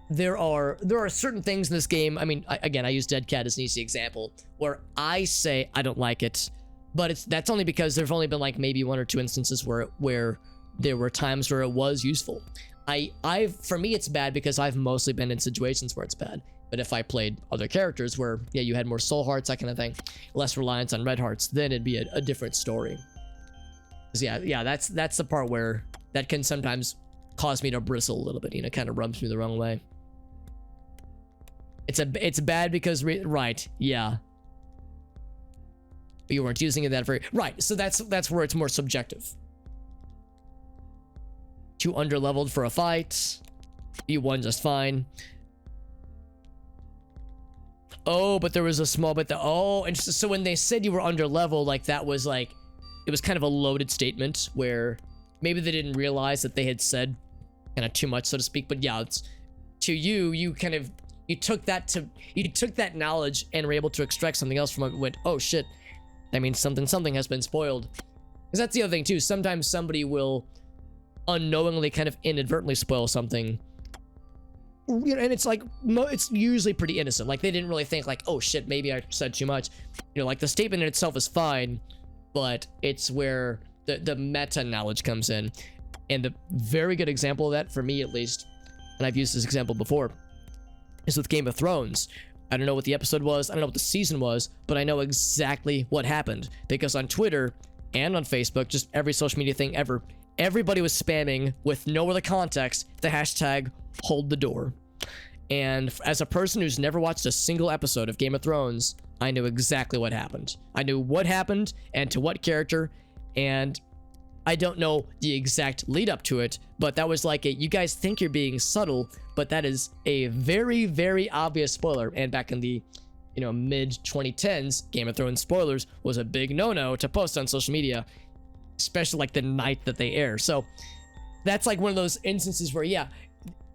there are certain things in this game. I mean, again, I use Dead Cat as an easy example where I say I don't like it, but that's only because there've only been like maybe 1 or 2 instances where there were times where it was useful. For me, it's bad because I've mostly been in situations where it's bad. But if I played other characters where, yeah, you had more soul hearts, that kind of thing, less reliance on red hearts, then it'd be a different story. 'Cause yeah, that's the part where that can sometimes cause me to bristle a little bit, you know, kind of rubs me the wrong way. It's bad because, right, yeah. But you weren't using it that very, right, so that's where it's more subjective. Too underleveled for a fight. You won just fine. Oh, but there was a small bit that, oh, and so when they said you were underleveled, like that was like, it was kind of a loaded statement where maybe they didn't realize that they had said kind of too much, so to speak. But yeah, it's to you took that knowledge and were able to extract something else from it and went, oh shit, that means something has been spoiled. Because that's the other thing too. Sometimes somebody will unknowingly kind of inadvertently spoil something, you know, and it's like it's usually pretty innocent. Like they didn't really think like, oh shit, maybe I said too much. You know, like the statement in itself is fine, but it's where the meta knowledge comes in. And the very good example of that, for me at least, and I've used this example before, is with Game of Thrones. I don't know what the episode was, I don't know what the season was, but I know exactly what happened because on Twitter and on Facebook, just every social media thing ever, everybody was spamming with no other context the hashtag hold the door. And as a person who's never watched a single episode of Game of Thrones, I knew exactly what happened. I knew what happened and to what character, and I don't know the exact lead up to it, but that was like you guys think you're being subtle, but that is a very, very obvious spoiler. And back in the, you know, mid 2010s, Game of Thrones spoilers was a big no-no to post on social media, especially like the night that they air. So that's like one of those instances where, yeah,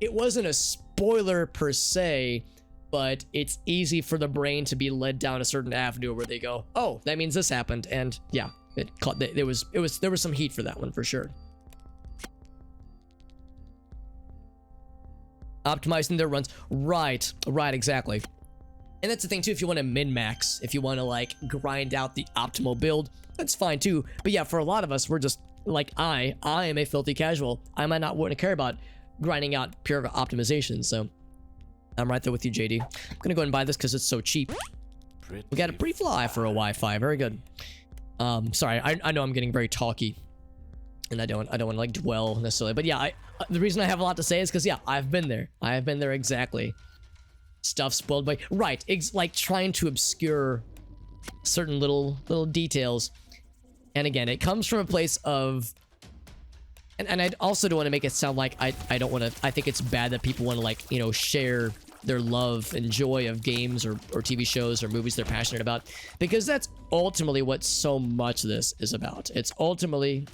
it wasn't a spoiler per se, but it's easy for the brain to be led down a certain avenue where they go, oh, that means this happened. And yeah, there was some heat for that one for sure. Optimizing their runs. Right, exactly. And that's the thing too, if you want to min-max, if you want to like grind out the optimal build, that's fine too. But yeah, for a lot of us, we're just like, I am a filthy casual. I might not want to care about grinding out pure optimization. So I'm right there with you, JD. I'm gonna go ahead and buy this because it's so cheap. We got a pretty fly for a Wi-Fi. Very good. Sorry, I know I'm getting very talky, and I don't want to like dwell necessarily. But yeah, the reason I have a lot to say is because yeah, I've been there. I have been there exactly. Stuff spoiled by right, like trying to obscure certain little details. And again, it comes from a place of, and I also don't want to make it sound like I don't want to. I think it's bad that people want to like, you know, share their love and joy of games or TV shows or movies they're passionate about, because that's ultimately what so much of this is about. It's ultimately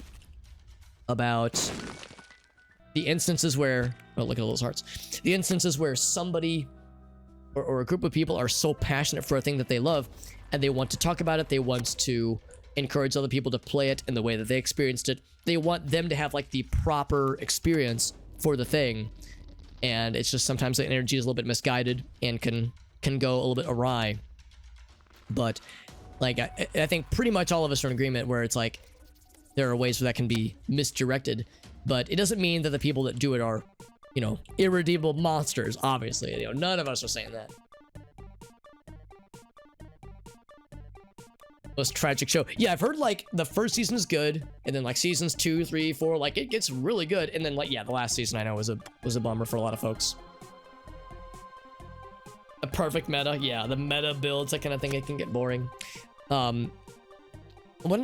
about the instances where, oh, look at all those hearts. The instances where somebody or a group of people are so passionate for a thing that they love, and they want to talk about it. They want to encourage other people to play it in the way that they experienced it. They want them to have like the proper experience for the thing. And it's just sometimes the energy is a little bit misguided and can go a little bit awry. But like I think pretty much all of us are in agreement where it's like there are ways where that can be misdirected, but it doesn't mean that the people that do it are, you know, irredeemable monsters. Obviously, you know, none of us are saying that. Most tragic show. Yeah, I've heard like the first season is good, and then like seasons 2, 3, 4, like it gets really good, and then like yeah, the last season I know was a bummer for a lot of folks. A perfect meta, yeah, the meta builds, that kind of thing, it can get boring. When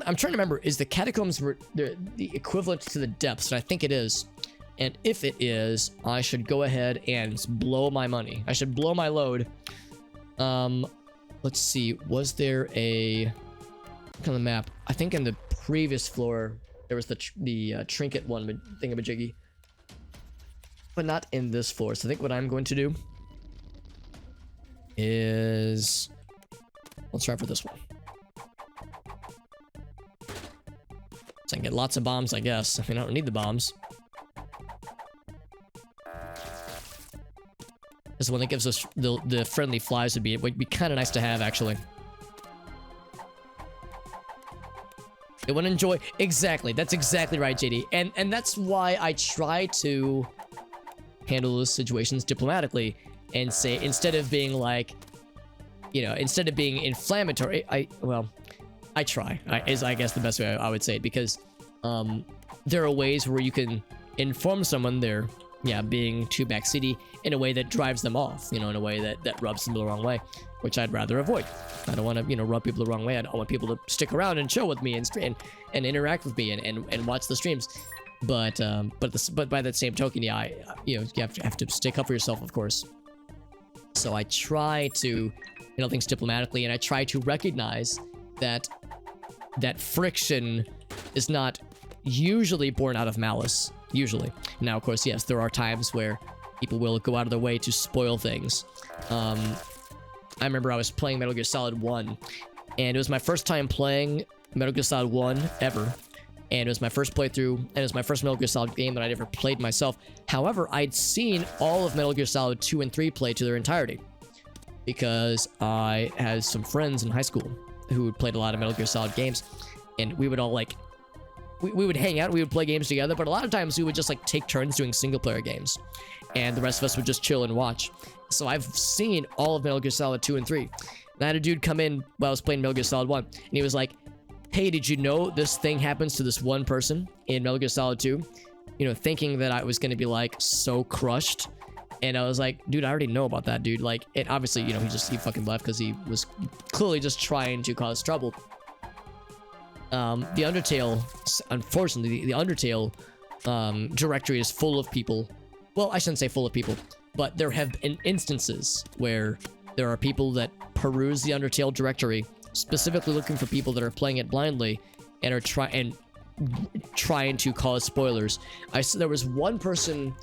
I'm trying to remember, is the catacombs the equivalent to the depths? And I think it is. And if it is, I should go ahead and blow my money. I should blow my load. Let's see, was there a on the map? I think in the previous floor there was the trinket one thingamajiggy, but not in this floor. So I think what I'm going to do is let's try for this one. So I can get lots of bombs, I guess. I mean, I don't need the bombs. This one that gives us the friendly flies would be kind of nice to have, actually. They want to enjoy. Exactly. That's exactly right, JD. And that's why I try to handle those situations diplomatically and say, instead of being like, you know, instead of being inflammatory, I try, is I guess the best way I would say it, because there are ways where you can inform someone they're, yeah, being too backseaty in a way that drives them off, you know, in a way that rubs them the wrong way, which I'd rather avoid. I don't want to, you know, rub people the wrong way. I don't want people to stick around and chill with me and interact with me and watch the streams. But by that same token, yeah, you know, you have to stick up for yourself, of course. So I try to handle things diplomatically, and I try to recognize that friction is not usually born out of malice. Usually. Now, of course, yes, there are times where people will go out of their way to spoil things. I remember I was playing Metal Gear Solid 1, and it was my first time playing Metal Gear Solid 1 ever, and it was my first playthrough, and it was my first Metal Gear Solid game that I'd ever played myself. However, I'd seen all of Metal Gear Solid 2 and 3 play to their entirety, because I had some friends in high school who had played a lot of Metal Gear Solid games, and we would all like, we would hang out, we would play games together, but a lot of times we would just like take turns doing single player games, and the rest of us would just chill and watch. So I've seen all of Metal Gear Solid 2 and 3. And I had a dude come in while I was playing Metal Gear Solid 1, and he was like, hey, did you know this thing happens to this one person in Metal Gear Solid 2? You know, thinking that I was going to be like so crushed. And I was like, dude, I already know about that, dude. Like, it obviously, you know, he fucking left because he was clearly just trying to cause trouble. The Undertale, unfortunately, the Undertale directory is full of people. Well, I shouldn't say full of people, but there have been instances where there are people that peruse the Undertale directory, specifically looking for people that are playing it blindly and are trying to cause spoilers. There was one person.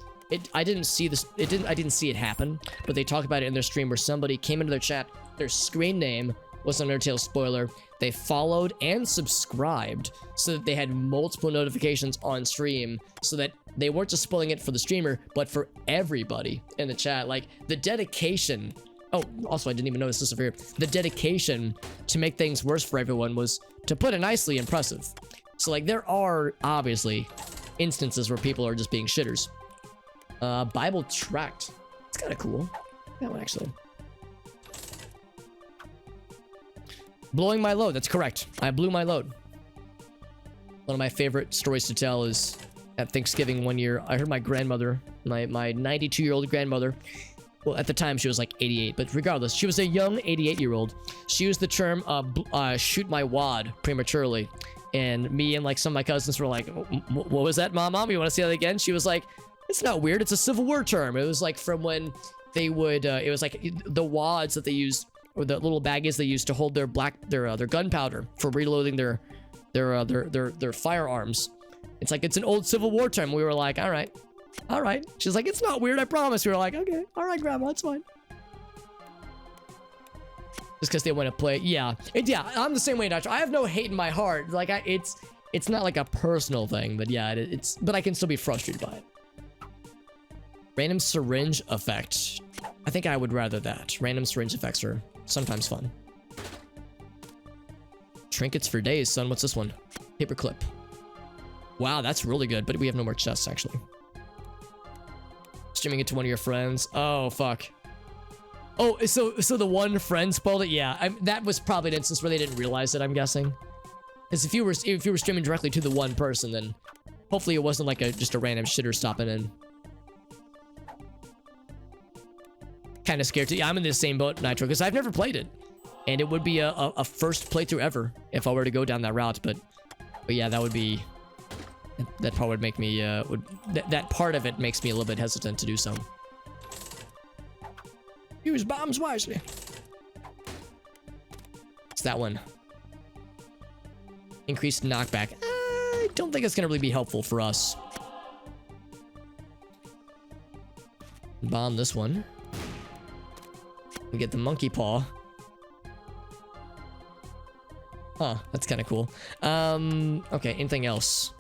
I didn't see this. I didn't see it happen, but they talked about it in their stream where somebody came into their chat. Their screen name was an Undertale spoiler. They followed and subscribed so that they had multiple notifications on stream, so that they weren't just spoiling it for the streamer, but for everybody in the chat. Like, the dedication Oh, also, I didn't even notice this over here. The dedication to make things worse for everyone was, to put it nicely, impressive. So, like, there are, obviously, instances where people are just being shitters. Bible tract. It's kind of cool. That one, actually. Blowing my load. That's correct. I blew my load. One of my favorite stories to tell is at Thanksgiving one year, I heard my grandmother, my 92-year-old grandmother, well, at the time she was like 88, but regardless, she was a young 88-year-old. She used the term, shoot my wad prematurely. And me and like some of my cousins were like, what was that, Mom? You want to say that again? She was like, it's not weird. It's a Civil War term. It was like from when they would, it was like the wads that they used, or the little baggies they used to hold their gunpowder for reloading their firearms. It's like, it's an old Civil War term. We were like, all right. She's like, it's not weird, I promise. We were like, okay, all right, Grandma, it's fine. Just because they want to play. Yeah, I'm the same way, Doctor. I have no hate in my heart. Like, it's not like a personal thing, but yeah, but I can still be frustrated by it. Random syringe effect. I think I would rather that. Random syringe effects are sometimes fun. Trinkets for days, son. What's this one? Paperclip. Wow, that's really good, but we have no more chests, actually. Streaming it to one of your friends. Oh, fuck. Oh, so the one friend spoiled it? Yeah, that was probably an instance where they didn't realize it, I'm guessing. Because if you were streaming directly to the one person, then hopefully it wasn't like just a random shitter stopping in. Kind of scared to. Yeah, I'm in the same boat, Nitro, because I've never played it, and it would be a first playthrough ever if I were to go down that route. But yeah, that would be. That part would make me. That part of it makes me a little bit hesitant to do so. Use bombs wisely. It's that one. Increased knockback. I don't think it's gonna really be helpful for us. Bomb this one. We get the monkey paw. Huh, that's kind of cool. Okay, anything else?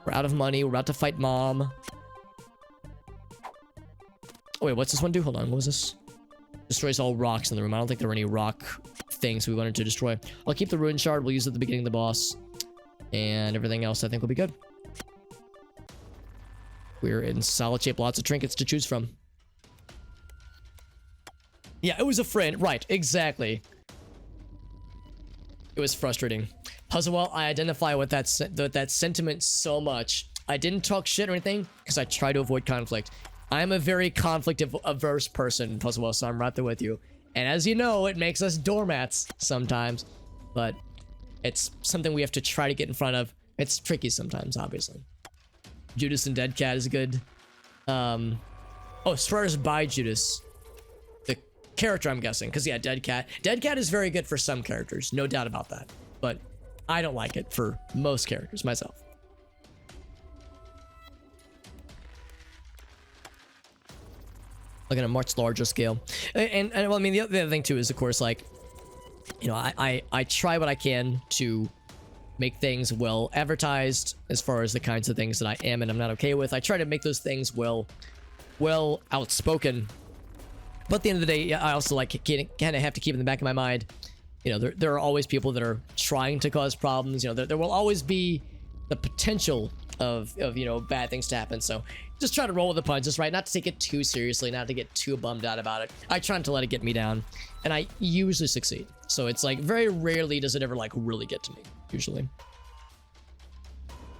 We're out of money. We're about to fight Mom. Oh, wait, what's this one do? Hold on, what was this? Destroys all rocks in the room. I don't think there were any rock things we wanted to destroy. I'll keep the ruin shard. We'll use it at the beginning of the boss. And everything else I think will be good. We're in solid shape. Lots of trinkets to choose from. Yeah, it was a friend. Right, exactly. It was frustrating. Puzzlewell, I identify with that sentiment so much. I didn't talk shit or anything because I try to avoid conflict. I'm a very conflict-averse person, Puzzlewell, so I'm right there with you. And as you know, it makes us doormats sometimes. But it's something we have to try to get in front of. It's tricky sometimes, obviously. Judas and Dead Cat is good. Oh, Swears by Judas. The character, I'm guessing. Because, yeah, Dead Cat. Dead Cat is very good for some characters. No doubt about that. But I don't like it for most characters, myself. Like on a much larger scale. And well, I mean, the other thing, too, is, of course, like, you know, I try what I can to make things well advertised as far as the kinds of things that I am and I'm not okay with. I try to make those things well outspoken. But at the end of the day, I also like kind of have to keep in the back of my mind, you know, there are always people that are trying to cause problems. You know, there will always be the potential of you know, bad things to happen. So just try to roll with the punches, right? Not to take it too seriously, not to get too bummed out about it. I try not to let it get me down, and I usually succeed. So it's like very rarely does it ever like really get to me, usually.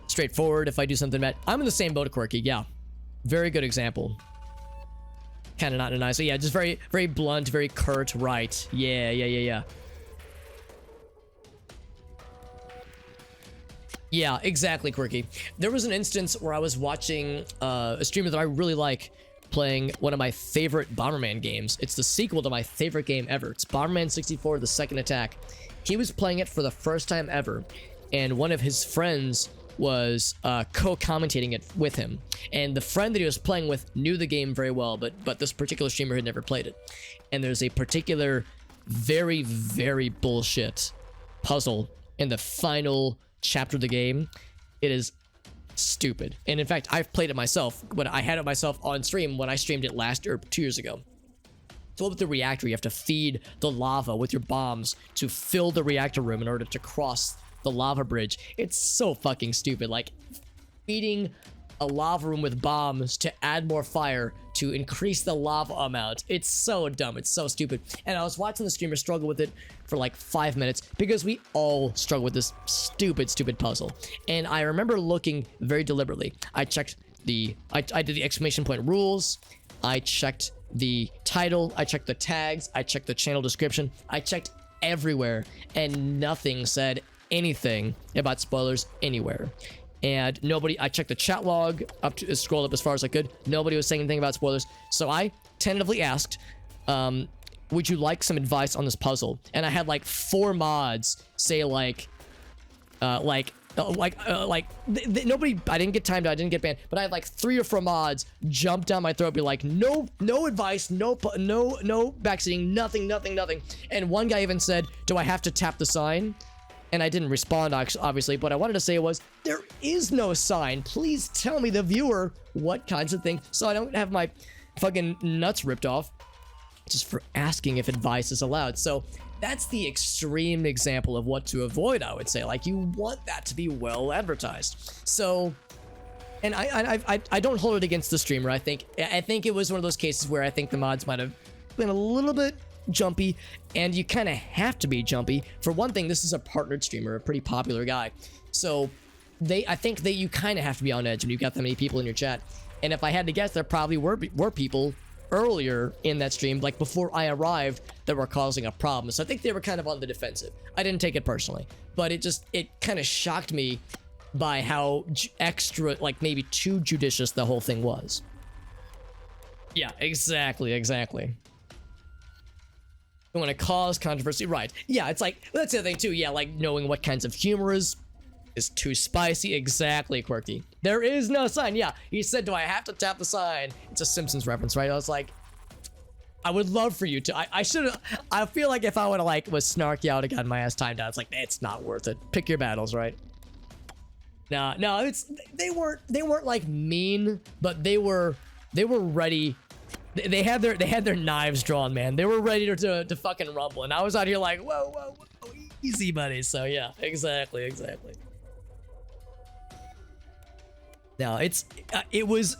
Straightforward. If I do something bad, I'm in the same boat, Quirky. Yeah, very good example. Kind of not in a nice way. Yeah, just very blunt, very curt. Right. Yeah. Yeah, exactly, Quirky. There was an instance where I was watching a streamer that I really like playing one of my favorite Bomberman games. It's the sequel to my favorite game ever. It's Bomberman 64, The Second Attack. He was playing it for the first time ever, and one of his friends was co-commentating it with him. And the friend that he was playing with knew the game very well, but this particular streamer had never played it. And there's a particular very bullshit puzzle in the final chapter of the game. It is stupid. And in fact, I've played it myself, but I had it myself on stream when I streamed it last or 2 years ago. So with the reactor, you have to feed the lava with your bombs to fill the reactor room in order to cross the lava bridge. It's so fucking stupid. Like, feeding a lava room with bombs to add more fire to increase the lava amount. It's so dumb. It's so stupid. And I was watching the streamer struggle with it for like 5 minutes because we all struggle with this stupid puzzle. And I remember looking very deliberately. I checked I did the exclamation point rules. I checked the title. I checked the tags. I checked the channel description. I checked everywhere, and nothing said anything about spoilers anywhere. And nobody, I checked the chat log scrolled up as far as I could. Nobody was saying anything about spoilers. So I tentatively asked, would you like some advice on this puzzle? And I had like 4 mods say nobody, I didn't get timed out, I didn't get banned, but I had like 3 or 4 mods jump down my throat, be like, no advice, no backseating, nothing. And one guy even said, do I have to tap the sign? And I didn't respond, obviously, but I wanted to say was, there is no sign. Please tell me, the viewer, what kinds of things, so I don't have my fucking nuts ripped off just for asking if advice is allowed. So that's the extreme example of what to avoid, I would say. Like, you want that to be well advertised. So, and I don't hold it against the streamer. I think it was one of those cases where I think the mods might have been a little bit jumpy, and you kind of have to be jumpy. For one thing, this is a partnered streamer, a pretty popular guy, so I think that you kind of have to be on edge when you've got that many people in your chat. And if I had to guess, there probably were people earlier in that stream, like before I arrived, that were causing a problem. So I think they were kind of on the defensive. I didn't take it personally, but it kind of shocked me by how extra, like maybe too judicious the whole thing was. Yeah, exactly. Don't want to cause controversy, right? Yeah, it's like, that's the other thing too. Yeah, like knowing what kinds of humor is too spicy. Exactly, Quirky. There is no sign. Yeah, he said, do I have to tap the sign? It's a Simpsons reference, right? I was like, I would love for you to. I should have. I feel like if I would have like was snarky, I would have gotten my ass timed out. It's like, it's not worth it. Pick your battles, right? No, they weren't like mean, but they were ready. They had their knives drawn, man. They were ready to fucking rumble, and I was out here like, whoa, easy, buddy. So yeah, exactly. No, it was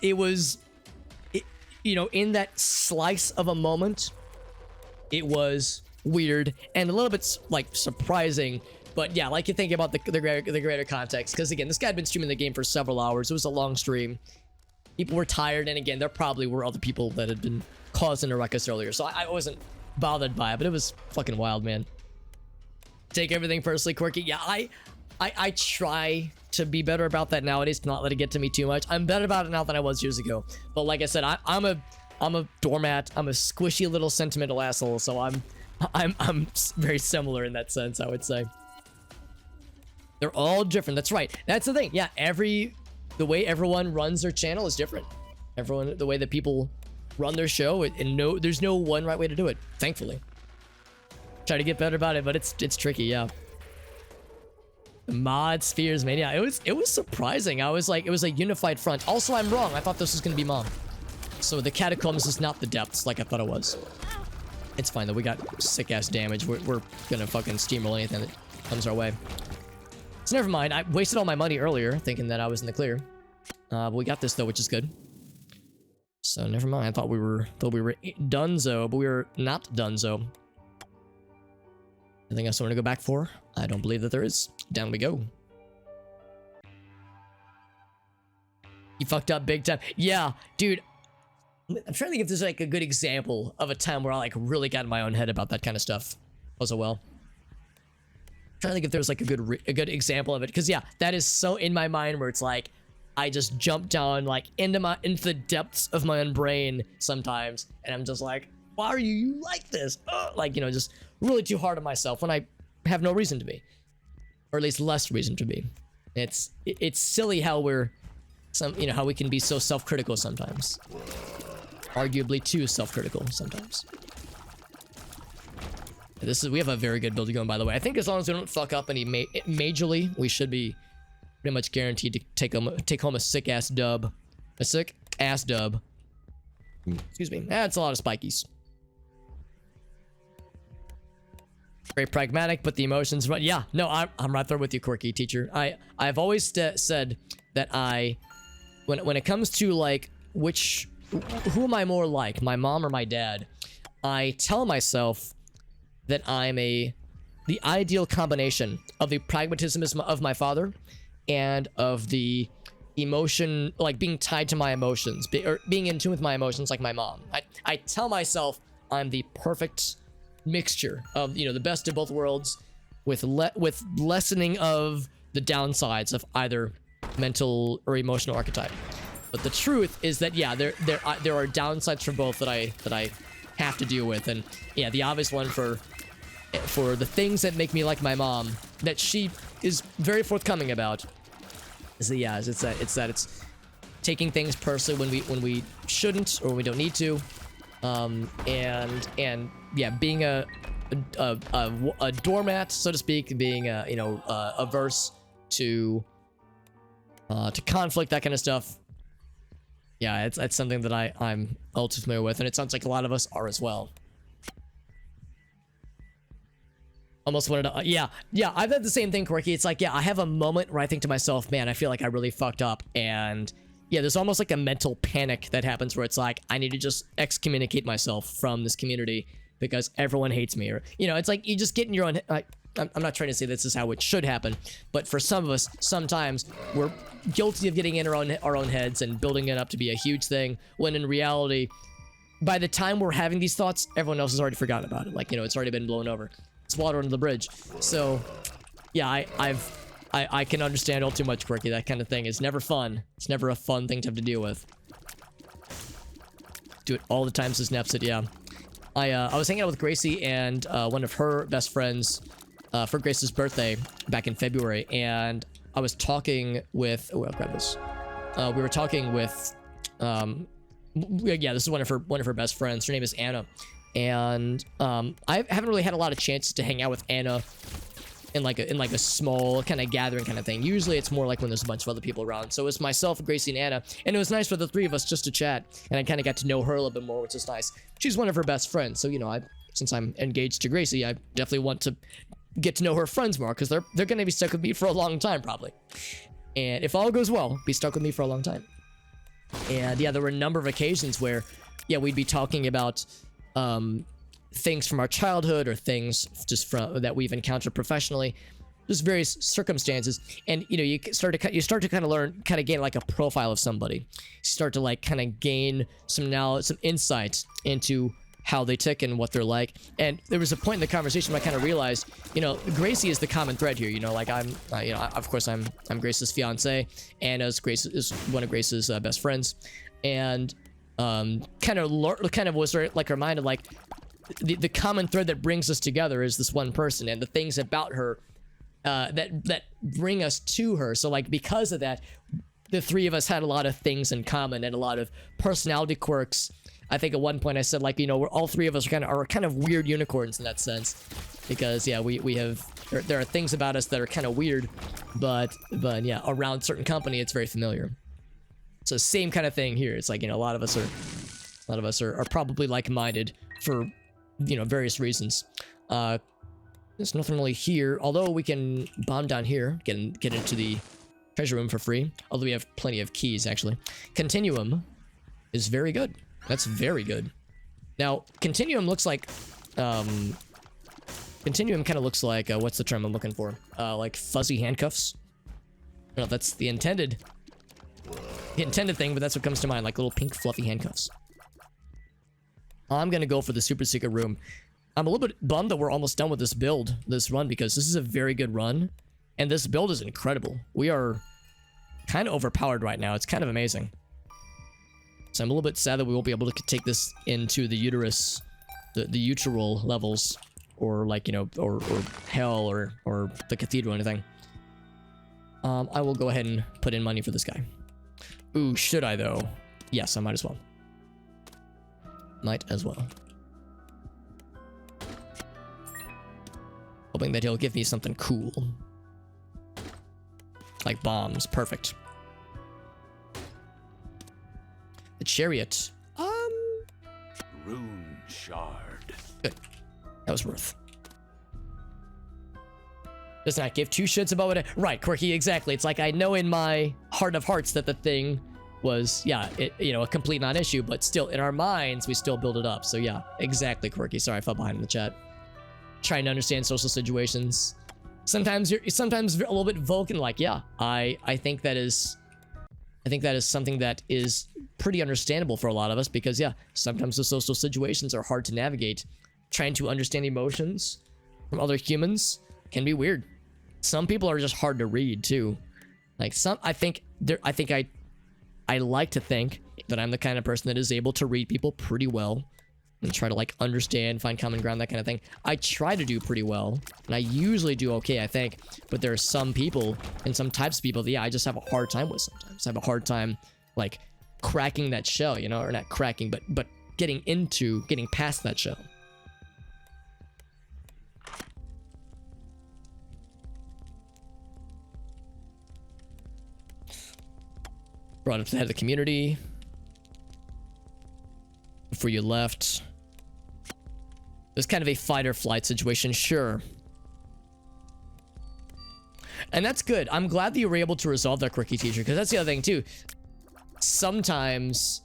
you know, in that slice of a moment, it was weird and a little bit like surprising. But yeah, like you think about the greater context, because again, this guy had been streaming the game for several hours. It was a long stream. People were tired, and again, there probably were other people that had been causing a ruckus earlier, so I wasn't bothered by it, but it was fucking wild, man. Take everything personally, Quirky. Yeah, I try to be better about that nowadays, to not let it get to me too much. I'm better about it now than I was years ago, but like I said, I'm a doormat. I'm a squishy little sentimental asshole, so I'm very similar in that sense, I would say. They're all different. That's right. That's the thing. Yeah, the way everyone runs their channel is different. The way that people run their show, and there's no one right way to do it, thankfully. Try to get better about it, but it's tricky, yeah. The mod spheres, man, yeah, it was surprising. I was like, it was a unified front. Also, I'm wrong. I thought this was gonna be Mom. So the catacombs is not the depths like I thought it was. It's fine though. We got sick ass damage. We're gonna fucking steamroll anything that comes our way. So never mind. I wasted all my money earlier thinking that I was in the clear. But we got this though, which is good. So never mind. I thought we were donezo, but we were not donezo. Anything else I want to go back for? I don't believe that there is. Down we go. You fucked up big time. Yeah, dude. I'm trying to think if there's like a good example of a time where I like really got in my own head about that kind of stuff. Also, well. Trying to think if there's like a good example of it, because yeah, that is so in my mind where it's like I just jump down like into the depths of my own brain sometimes, and I'm just like, why are you like this? Like, you know, just really too hard on myself when I have no reason to be, or at least less reason to be. It's silly how how we can be so self-critical sometimes, arguably too self-critical sometimes. We have a very good build going, by the way. I think as long as we don't fuck up any majorly, we should be pretty much guaranteed to take home a sick ass dub. A sick ass dub. Excuse me. That's a lot of spikies. Very pragmatic, but the emotions. But yeah, no, I'm right there with you, quirky teacher. I've always said that when it comes to like who am I more like, my mom or my dad? I tell myself that I'm the ideal combination of the pragmatism of my father and of the emotion, like being tied to my emotions, or being in tune with my emotions like my mom. I tell myself I'm the perfect mixture of, the best of both worlds with lessening of the downsides of either mental or emotional archetype. But the truth is that, yeah, there are downsides for both that I have to deal with. And yeah, the obvious one for the things that make me like my mom, that she is very forthcoming about, is that, yeah, it's taking things personally when we shouldn't or when we don't need to, and yeah, being a doormat, so to speak, being averse to conflict, that kind of stuff. Yeah, it's something that I'm ultra familiar with, and it sounds like a lot of us are as well. Almost wanted to, yeah, I've had the same thing, Quirky. It's like, yeah, I have a moment where I think to myself, man, I feel like I really fucked up, and yeah, there's almost like a mental panic that happens where it's like, I need to just excommunicate myself from this community because everyone hates me, or, it's like you just get in your own, I'm not trying to say this is how it should happen, but for some of us, sometimes we're guilty of getting in our own heads and building it up to be a huge thing, when in reality, by the time we're having these thoughts, everyone else has already forgotten about it. Like, it's already been blown over. It's water under the bridge. So, yeah, I can understand all too much, Quirky. That kind of thing is never fun. It's never a fun thing to have to deal with. Do it all the time, says Nepsit, yeah. I was hanging out with Gracie and one of her best friends for Grace's birthday back in February, and I was talking with, I'll grab this. We were talking with, yeah, this is one of her best friends. Her name is Anna, and I haven't really had a lot of chances to hang out with Anna in like a small kind of gathering kind of thing. Usually it's more like when there's a bunch of other people around. So it was myself, Gracie, and Anna, and it was nice for the three of us just to chat, and I kind of got to know her a little bit more, which is nice. She's one of her best friends, so since I'm engaged to Gracie, I definitely want to get to know her friends more, because they're gonna be stuck with me for a long time probably, and if all goes well, be stuck with me for a long time. And yeah, there were a number of occasions where, yeah, we'd be talking about things from our childhood, or things just from that we've encountered professionally, just various circumstances, and you start to kind of gain like a profile of somebody. You start to like kind of gain some knowledge, some insight into how they tick and what they're like. And there was a point in the conversation where I kind of realized, Gracie is the common thread here. Like of course I'm Grace's fiance, and Grace is one of Grace's best friends, and kind of was like reminded, like the common thread that brings us together is this one person, and the things about her that bring us to her. So like, because of that, the three of us had a lot of things in common and a lot of personality quirks. I think at one point I said, like, we're all three of us are kind of weird unicorns in that sense, because yeah, we have there are things about us that are kind of weird, but yeah, around certain company it's very familiar. So same kind of thing here. It's like, a lot of us are probably like-minded for various reasons. There's nothing really here, although we can bomb down here, get into the treasure room for free, although we have plenty of keys actually. Continuum is very good. That's very good. Now, Continuum looks like, Continuum kind of looks like, what's the term I'm looking for? Like fuzzy handcuffs? No, that's the intended thing, but that's what comes to mind, like little pink fluffy handcuffs. I'm gonna go for the super secret room. I'm a little bit bummed that we're almost done with this run, because this is a very good run, and this build is incredible. We are kind of overpowered right now. It's kind of amazing. So I'm a little bit sad that we won't be able to take this into the uterus, the uteral levels, or like, or hell, or the cathedral or anything. I will go ahead and put in money for this guy. Ooh, should I though? Yes, I might as well. Might as well. Hoping that he'll give me something cool. Like bombs. Perfect. The chariot. Rune shard. Good. That was worth. Does not give two shits about what right, quirky, exactly. It's like I know in my heart of hearts that the thing was, yeah, a complete non-issue, but still in our minds we still build it up. So yeah, exactly, quirky. Sorry, I fell behind in the chat. Trying to understand social situations. Sometimes you're a little bit Vulcan like, yeah, I think that is something that is pretty understandable for a lot of us because yeah, sometimes the social situations are hard to navigate. Trying to understand emotions from other humans can be weird. Some people are just hard to read too. Like I like to think that I'm the kind of person that is able to read people pretty well and try to like understand, find common ground, that kind of thing. I try to do pretty well, and I usually do okay, I think. But there are some people and some types of people that, yeah, I just have a hard time with sometimes. I have a hard time like cracking that shell, you know, or not cracking, but getting past that shell. Brought up to the head of the community before you left. It was kind of a fight or flight situation, sure. And that's good. I'm glad that you were able to resolve that, quirky teacher, because that's the other thing too. Sometimes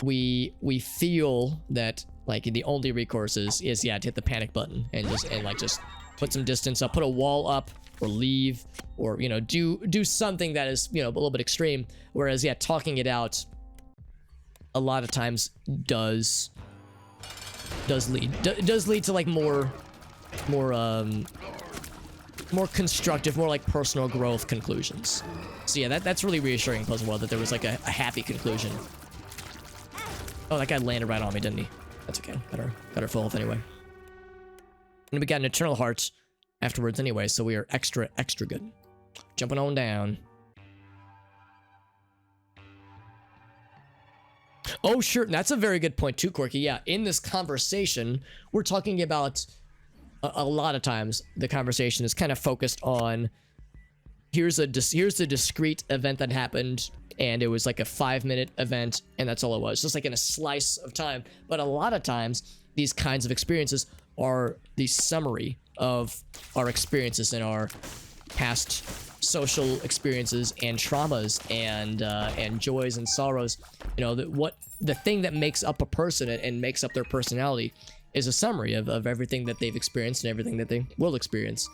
we feel that like the only recourse is yeah, to hit the panic button and just put some distance up, put a wall up, or leave, or, you know, do something that is, you know, a little bit extreme. Whereas, yeah, talking it out a lot of times does lead to like more constructive, more like personal growth conclusions. So yeah, that's really reassuring, Puzzle World, that there was like a happy conclusion. Oh, that guy landed right on me, didn't he? That's okay. Got her full health anyway. And we got an Eternal Heart afterwards anyway, so we are extra good. Jumping on down. Oh, sure. That's a very good point too, Quirky. Yeah, in this conversation, we're talking about a lot of times the conversation is kind of focused on here's the discrete event that happened, and it was like a 5-minute event, and that's all it was, just like in a slice of time. But a lot of times, these kinds of experiences are the summary of our experiences in our past social experiences and traumas and joys and sorrows. You know, the thing that makes up a person and makes up their personality is a summary of everything that they've experienced and everything that they will experience.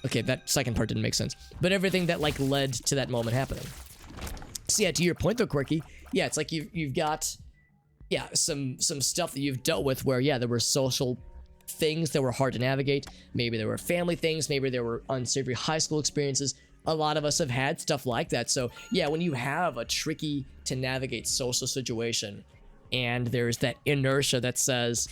Okay, that second part didn't make sense, but everything that like led to that moment happening. So yeah, to your point though, Quirky, yeah, it's like you've got, yeah, some stuff that you've dealt with where, yeah, there were social things that were hard to navigate. Maybe there were family things, maybe there were unsavory high school experiences. A lot of us have had stuff like that. So yeah, when you have a tricky to navigate social situation and there's that inertia that says,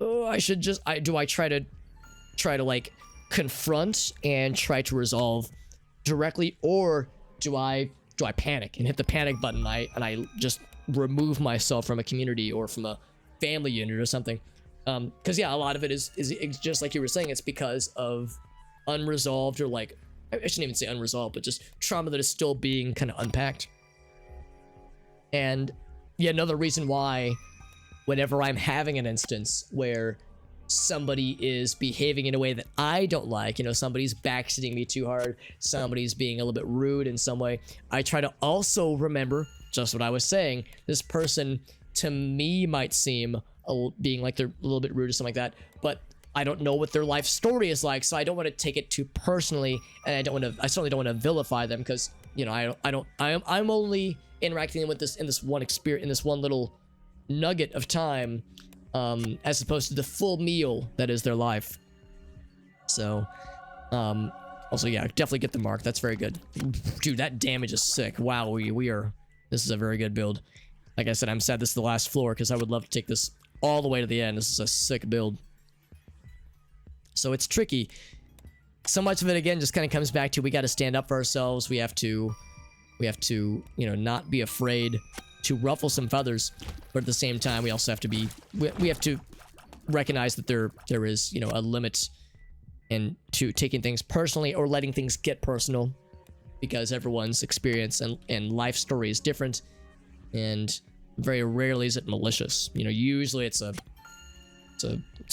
oh, I try to like confront and try to resolve directly, or do I panic and hit the panic button and I just remove myself from a community or from a family unit or something? Because yeah, a lot of it is just like you were saying, it's because of unresolved, or like, I shouldn't even say unresolved, but just trauma that is still being kind of unpacked. And yeah, another reason why whenever I'm having an instance where somebody is behaving in a way that I don't like, you know, somebody's backseating me too hard, somebody's being a little bit rude in some way, I try to also remember just what I was saying. This person to me might seem being like they're a little bit rude or something like that, but I don't know what their life story is like, so I don't want to take it too personally, and I certainly don't want to vilify them, because, you know, I'm only interacting with this in this one experience, in this one little nugget of time, as opposed to the full meal that is their life. So, also, yeah, definitely get the mark. That's very good. Dude, that damage is sick. Wow, this is a very good build. Like I said, I'm sad this is the last floor, because I would love to take this all the way to the end. This is a sick build. So it's tricky. So much of it, again, just kind of comes back to, we got to stand up for ourselves. We have to, you know, not be afraid to ruffle some feathers, but at the same time, we also have to be, we have to recognize that there is, you know, a limit and to taking things personally or letting things get personal. because everyone's experience and life story is different, and very rarely is it malicious. You know, usually it's a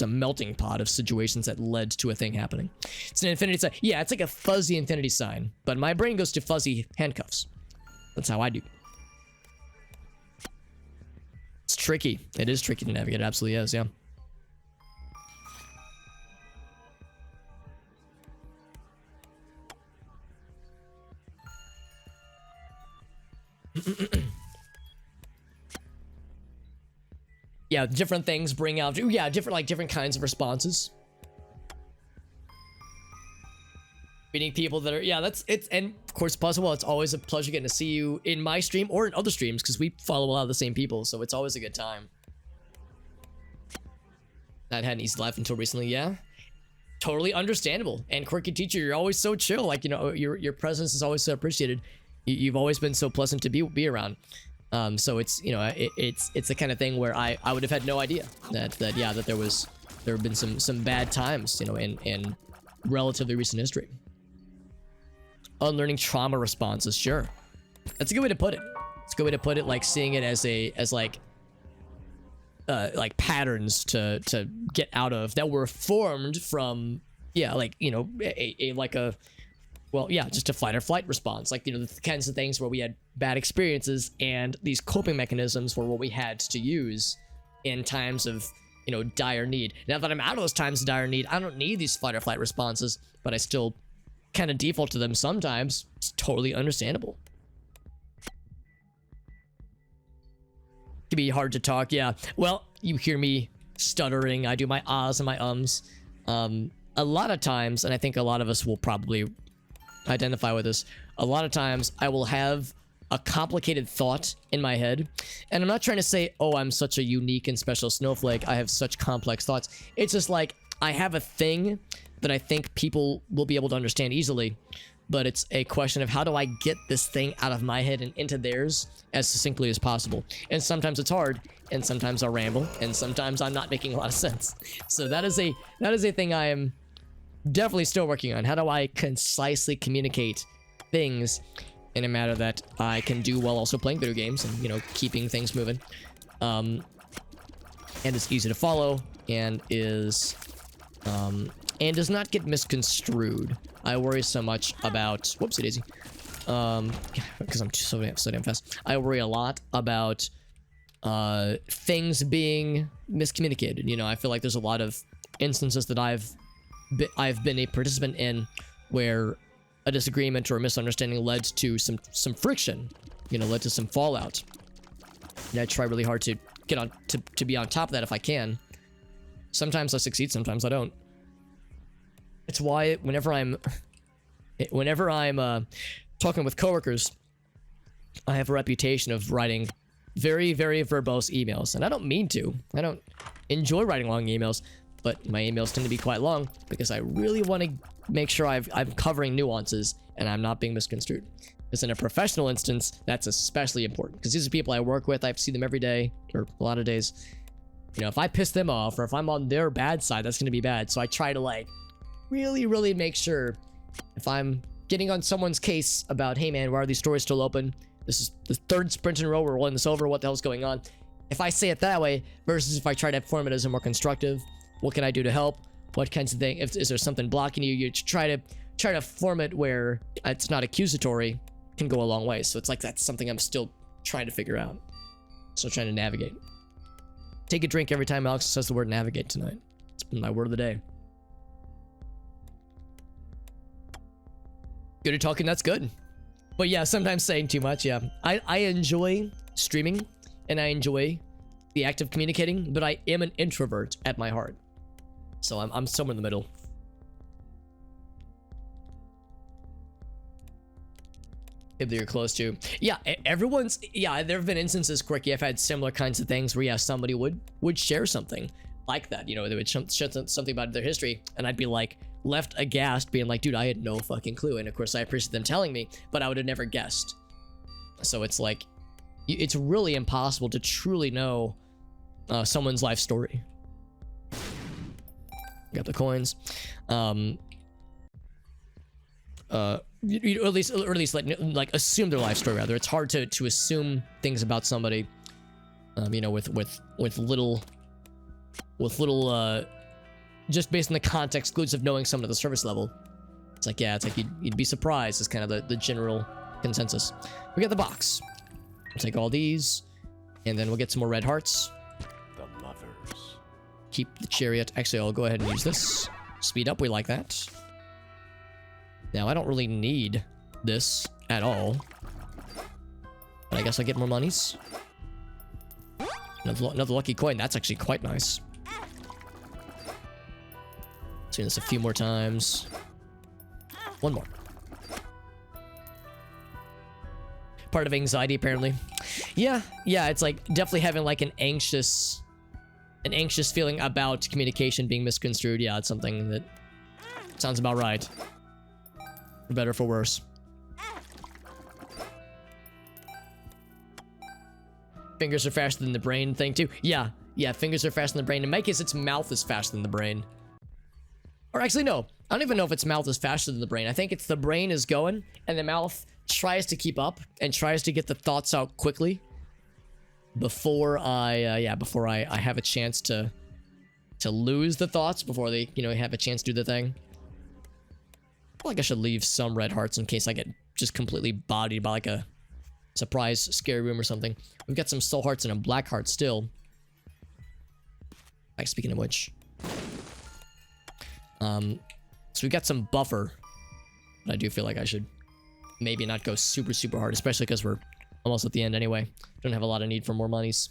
melting pot of situations that led to a thing happening. It's an infinity sign. Yeah, it's like a fuzzy infinity sign, but my brain goes to fuzzy handcuffs. That's how I do. It's tricky. It is tricky to navigate. It absolutely is, yeah. Yeah, different things bring out, yeah, different kinds of responses. Meeting people that are, yeah, and of course, possible. It's always a pleasure getting to see you in my stream or in other streams, because we follow a lot of the same people, so it's always a good time. I had an easy life until recently, yeah. Totally understandable. And Quirky Teacher, you're always so chill. Like, you know, your presence is always so appreciated. You've always been so pleasant to be around. So it's, you know, it's the kind of thing where I would have had no idea that there have been some bad times, you know, in relatively recent history. Unlearning trauma responses, sure. That's a good way to put it. It's a good way to put it, like seeing it as like patterns to get out of that were formed from, yeah, like, you know, well, yeah, just a fight or flight response. Like, you know, the kinds of things where we had bad experiences, and these coping mechanisms were what we had to use in times of, you know, dire need. Now that I'm out of those times of dire need, I don't need these fight or flight responses, but I still kind of default to them sometimes. It's totally understandable. It can be hard to talk, yeah. Well, you hear me stuttering. I do my ahs and my ums. A lot of times, and I think a lot of us will probably identify with this, a lot of times I will have a complicated thought in my head, and I'm not trying to say, oh, I'm such a unique and special snowflake, I have such complex thoughts. It's just like I have a thing that I think people will be able to understand easily, but it's a question of how do I get this thing out of my head and into theirs as succinctly as possible. And sometimes it's hard, and sometimes I'll ramble, and sometimes I'm not making a lot of sense. So that is a thing I am definitely still working on. How do I concisely communicate things in a manner that I can do while also playing video games and, you know, keeping things moving. And it's easy to follow, and is and does not get misconstrued. I worry so much about, whoopsie daisy, because I'm so damn fast. I worry a lot about things being miscommunicated. You know, I feel like there's a lot of instances that I've been a participant in where a disagreement or a misunderstanding led to some friction, you know, led to some fallout. And I try really hard to get on to be on top of that if I can. Sometimes I succeed, sometimes I don't. It's why whenever I'm talking with coworkers, I have a reputation of writing very, very verbose emails, and I don't mean to. I don't enjoy writing long emails, but my emails tend to be quite long because I really want to make sure I'm covering nuances and I'm not being misconstrued. Because in a professional instance, that's especially important, because these are people I work with. I see them every day, or a lot of days. You know, if I piss them off, or if I'm on their bad side, that's going to be bad. So I try to, like, really, really make sure if I'm getting on someone's case about, hey man, why are these stores still open? This is the third sprint in a row, we're rolling this over, what the hell's going on? If I say it that way, versus if I try to form it as a more constructive, what can I do to help? What kinds of things, is there something blocking you? You try to form it where it's not accusatory, can go a long way. So it's like, that's something I'm still trying to figure out. Still trying to navigate. Take a drink every time Alex says the word navigate tonight. It's been my word of the day. Good at talking, that's good. But yeah, sometimes saying too much, yeah. I enjoy streaming, and I enjoy the act of communicating, but I am an introvert at my heart. So I'm somewhere in the middle. If you're close to. Yeah, everyone's, yeah, there have been instances, Quirky, I've had similar kinds of things where, yeah, somebody would share something like that. You know, they would share something about their history, and I'd be like, left aghast, being like, dude, I had no fucking clue. And of course, I appreciate them telling me, but I would have never guessed. So it's like, it's really impossible to truly know someone's life story. Got the coins. or at least like assume their life story rather. It's hard to assume things about somebody, you know, with little just based on the context clues of knowing someone at the surface level. It's like, yeah, it's like you'd be surprised is kind of the general consensus. We got the box. We'll take all these, and then we'll get some more red hearts. The lovers. Keep the chariot. Actually, I'll go ahead and use this. Speed up, we like that. Now, I don't really need this at all. But I guess I get more monies. Another lucky coin. That's actually quite nice. Doing this a few more times. One more. Part of anxiety, apparently. Yeah, it's like definitely having like an anxious feeling about communication being misconstrued. Yeah, it's something that sounds about right. For better or for worse. Fingers are faster than the brain thing too. Yeah, fingers are faster than the brain. In my case, its mouth is faster than the brain. Or actually, no. I don't even know if its mouth is faster than the brain. I think it's the brain is going, and the mouth tries to keep up and tries to get the thoughts out quickly before I have a chance to lose the thoughts before they, you know, have a chance to do the thing. I feel like I should leave some red hearts in case I get just completely bodied by like a surprise scary room or something. We've got some soul hearts and a black heart still. Like, speaking of which. So we've got some buffer. But I do feel like I should maybe not go super hard, especially because we're almost at the end anyway. Don't have a lot of need for more monies.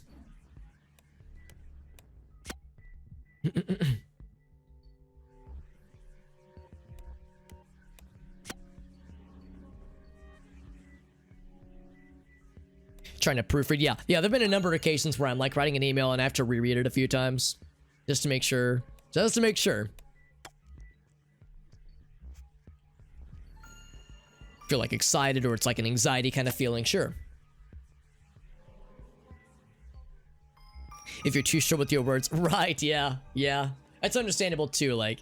Trying to proofread. Yeah, there've been a number of occasions where I'm like writing an email and I have to reread it a few times just to make sure. Feel like excited, or it's like an anxiety kind of feeling. Sure. If you're too sure with your words. Right, yeah. That's understandable too. Like,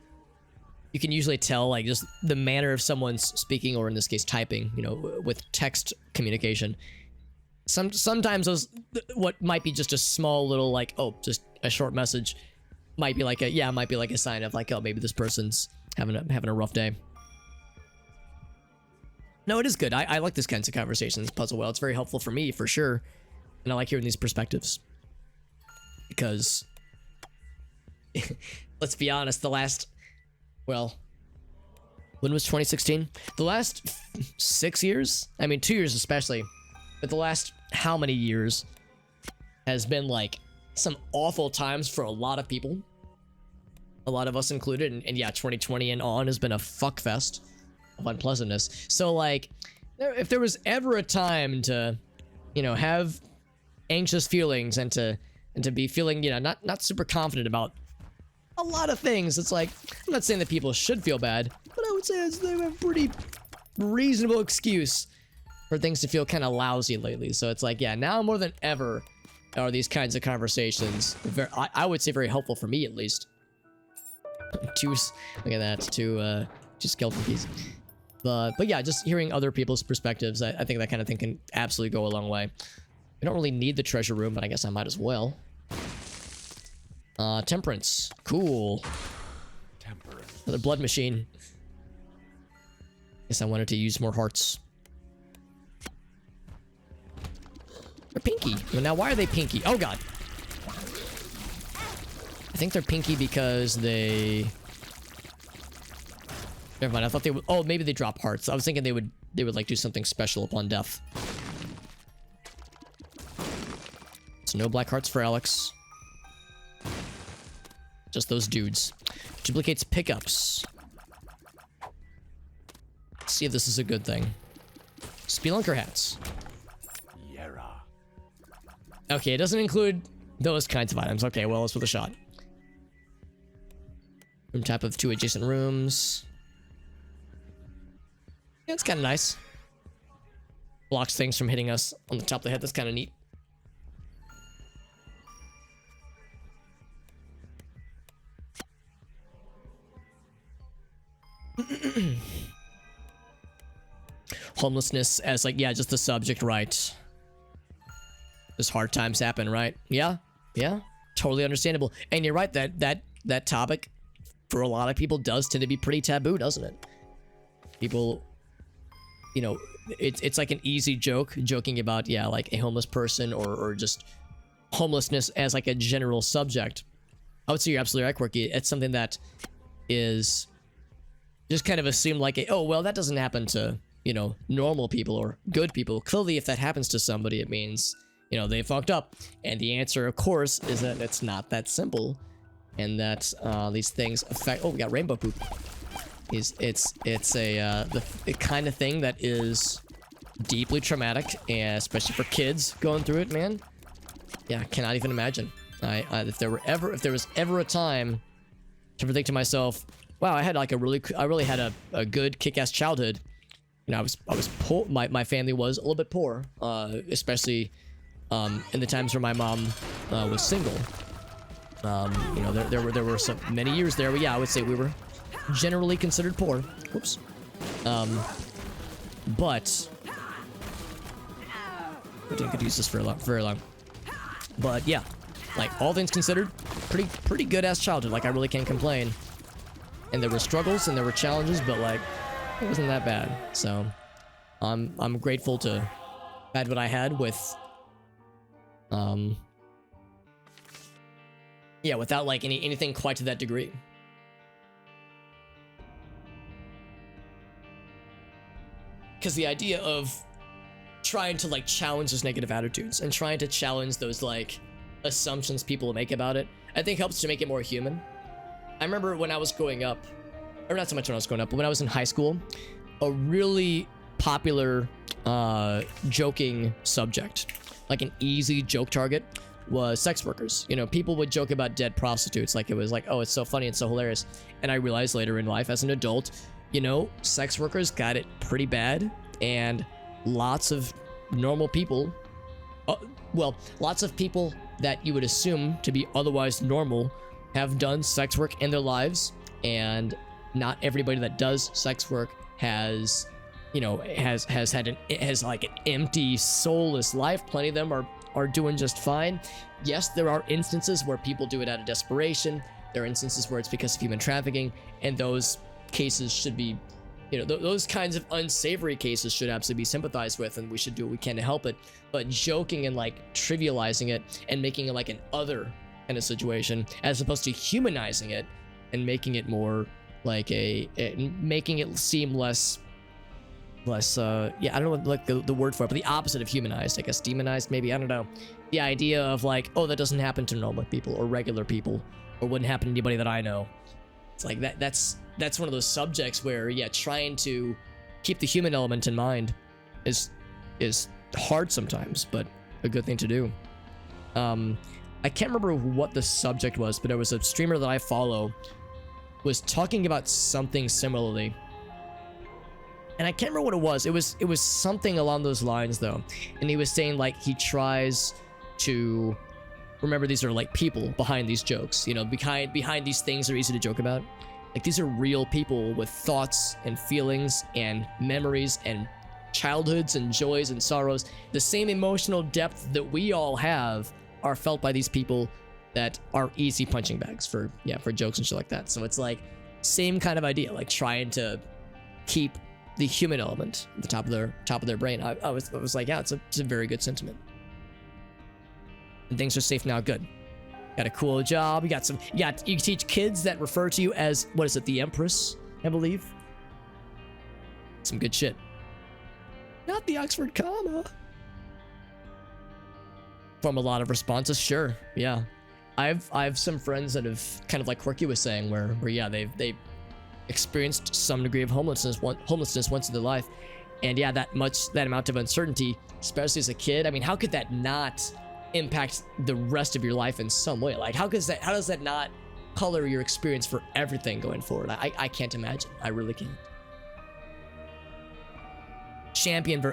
you can usually tell like just the manner of someone's speaking, or in this case typing, you know, with text communication. Sometimes those, what might be just a small little like, oh, just a short message might be like a sign of like, oh, maybe this person's having a rough day. No, it is good. I like this kinds of conversations, Puzzle Well. It's very helpful for me, for sure. And I like hearing these perspectives. Because, let's be honest, when was 2016? The last 6 years? I mean, 2 years especially. But the last how many years has been like some awful times for a lot of people. A lot of us included. And yeah, 2020 and on has been a fuckfest of unpleasantness. So like, if there was ever a time to, you know, have anxious feelings and to be feeling, you know, not super confident about a lot of things, it's like, I'm not saying that people should feel bad, but I would say it's a pretty reasonable excuse for things to feel kind of lousy lately. So it's like, yeah, now more than ever are these kinds of conversations I would say very helpful for me, at least. Look at that, two skeleton keys. But yeah, just hearing other people's perspectives, I think that kind of thing can absolutely go a long way. I don't really need the treasure room, but I guess I might as well. Temperance. Cool. Temperance. Another blood machine. Guess I wanted to use more hearts. They're pinky. Well, now, why are they pinky? Oh, God. I think they're pinky because they... Never mind, I thought they would... Oh, maybe they drop hearts. I was thinking they would like do something special upon death. So no black hearts for Alex. Just those dudes. Duplicates pickups. Let's see if this is a good thing. Spelunker hats. Okay, it doesn't include those kinds of items. Okay, well, it's worth a shot. Room type of 2 adjacent rooms. Yeah, it's kind of nice. Blocks things from hitting us on the top of the head. That's kind of neat. homelessness as like, yeah, just the subject, right? Just hard times happen, right? Yeah, totally understandable. And you're right, that topic for a lot of people does tend to be pretty taboo, doesn't it? People, you know, it's like an easy joking about, yeah, like a homeless person or just homelessness as like a general subject. I would say you're absolutely right, Quirky. It's something that is just kind of assumed like, oh, well, that doesn't happen to, you know, normal people or good people. Clearly, if that happens to somebody, it means, you know, they fucked up. And the answer, of course, is that it's not that simple. And that these things affect... Oh, we got rainbow poop. It's the kind of thing that is deeply traumatic, and especially for kids going through it, man. Yeah, I cannot even imagine. If there was ever a time to think to myself, wow, I really had a good kick-ass childhood. You know, I was poor. My family was a little bit poor, especially in the times where my mom was single. You know, there were some many years there, but yeah, I would say we were generally considered poor. Whoops. But I didn't get to use this for very long. But yeah, like all things considered, pretty good ass childhood. Like I really can't complain. And there were struggles and there were challenges, but like it wasn't that bad. So I'm grateful to had what I had with yeah, without like anything quite to that degree. Because the idea of trying to like challenge those negative attitudes and trying to challenge those like assumptions people make about it, I think helps to make it more human. I remember when I was growing up, or not so much when I was growing up, but when I was in high school, a really popular joking subject, like an easy joke target, was sex workers. You know, people would joke about dead prostitutes like it was like, oh, it's so funny and so hilarious. And I realized later in life as an adult, you know, sex workers got it pretty bad, and lots of normal people, lots of people that you would assume to be otherwise normal have done sex work in their lives, and not everybody that does sex work has, you know, has like an empty, soulless life. Plenty of them are doing just fine. Yes, there are instances where people do it out of desperation. There are instances where it's because of human trafficking, and those cases should be, you know, those kinds of unsavory cases should absolutely be sympathized with, and we should do what we can to help it. But joking and like trivializing it and making it like an other kind of situation, as opposed to humanizing it and making it more like making it seem less yeah, I don't know what like the word for it, but the opposite of humanized, I guess, demonized maybe, I don't know. The idea of like, oh, that doesn't happen to normal people or regular people, or wouldn't happen to anybody that I know. It's like that's one of those subjects where, yeah, trying to keep the human element in mind is hard sometimes, but a good thing to do. I can't remember what the subject was, but there was a streamer that I follow was talking about something similarly, and I can't remember what it was. It was something along those lines though, and he was saying like he tries to remember these are like people behind these jokes, you know, behind these things that are easy to joke about. Like these are real people with thoughts and feelings and memories and childhoods and joys and sorrows. The same emotional depth that we all have are felt by these people that are easy punching bags for jokes and shit like that. So it's like same kind of idea, like trying to keep the human element at the top of their brain. I was like, yeah, it's a very good sentiment. And things are safe now. Good. Got a cool job. You can teach kids that refer to you as, what is it, the Empress, I believe. Some good shit. Not the Oxford comma. From a lot of responses, sure, yeah. I've some friends that have kind of like Quirky was saying, where yeah, they've experienced some degree of homelessness once in their life, and yeah, that amount of uncertainty, especially as a kid. I mean, how could that not impact the rest of your life in some way? Like, how does that not color your experience for everything going forward? I can't imagine. I really can't.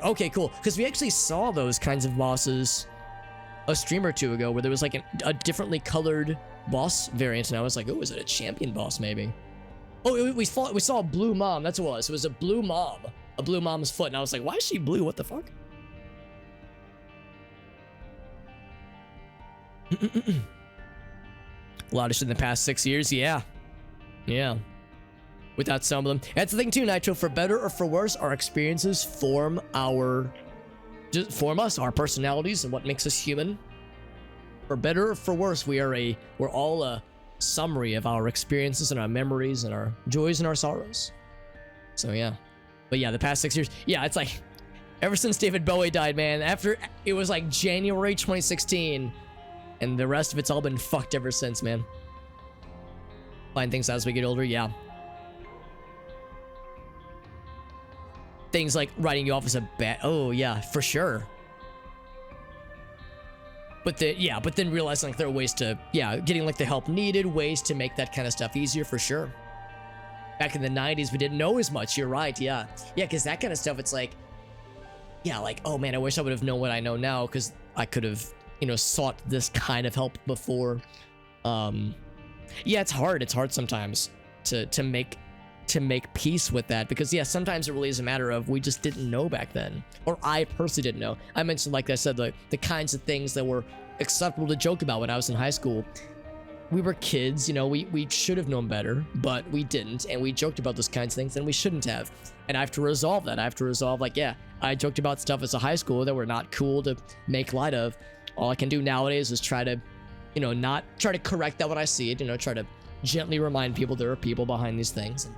Okay, cool. Because we actually saw those kinds of bosses a stream or two ago, where there was like a differently colored boss variant, and I was like, oh, is it a champion boss maybe? Oh, we saw a blue mom. That's what it was. It was a blue mom a blue mom's foot, and I was like, why is she blue? What the fuck? A lot of shit in the past 6 years, yeah. Without some of them. That's the thing too, Nitro. For better or for worse, our experiences form us, our personalities, and what makes us human. For better or for worse, we're all a summary of our experiences and our memories and our joys and our sorrows. So yeah. But yeah, the past 6 years, yeah, it's like ever since David Bowie died, man, after it was like January 2016, and the rest of it's all been fucked ever since, man. Find things as we get older, yeah. Things like writing you off as a bad, oh yeah, for sure. But then realizing like there are ways to, getting like the help needed, ways to make that kind of stuff easier, for sure. Back in the 90s, we didn't know as much, you're right, yeah. Yeah, because that kind of stuff, it's like, yeah, like, oh man, I wish I would have known what I know now, because I could have, sought this kind of help before. Yeah, it's hard sometimes to make peace with that, because yeah, sometimes it really is a matter of we just didn't know back then, or I personally didn't know. I mentioned, like I said, the kinds of things that were acceptable to joke about when I was in high school. We were kids, we should have known better, but we didn't, and we joked about those kinds of things, and we shouldn't have. And I have to resolve that. I have to resolve, like, yeah, I joked about stuff as a high schooler that were not cool to make light of. All I can do nowadays is try to, not try to correct that when I see it, try to gently remind people there are people behind these things, and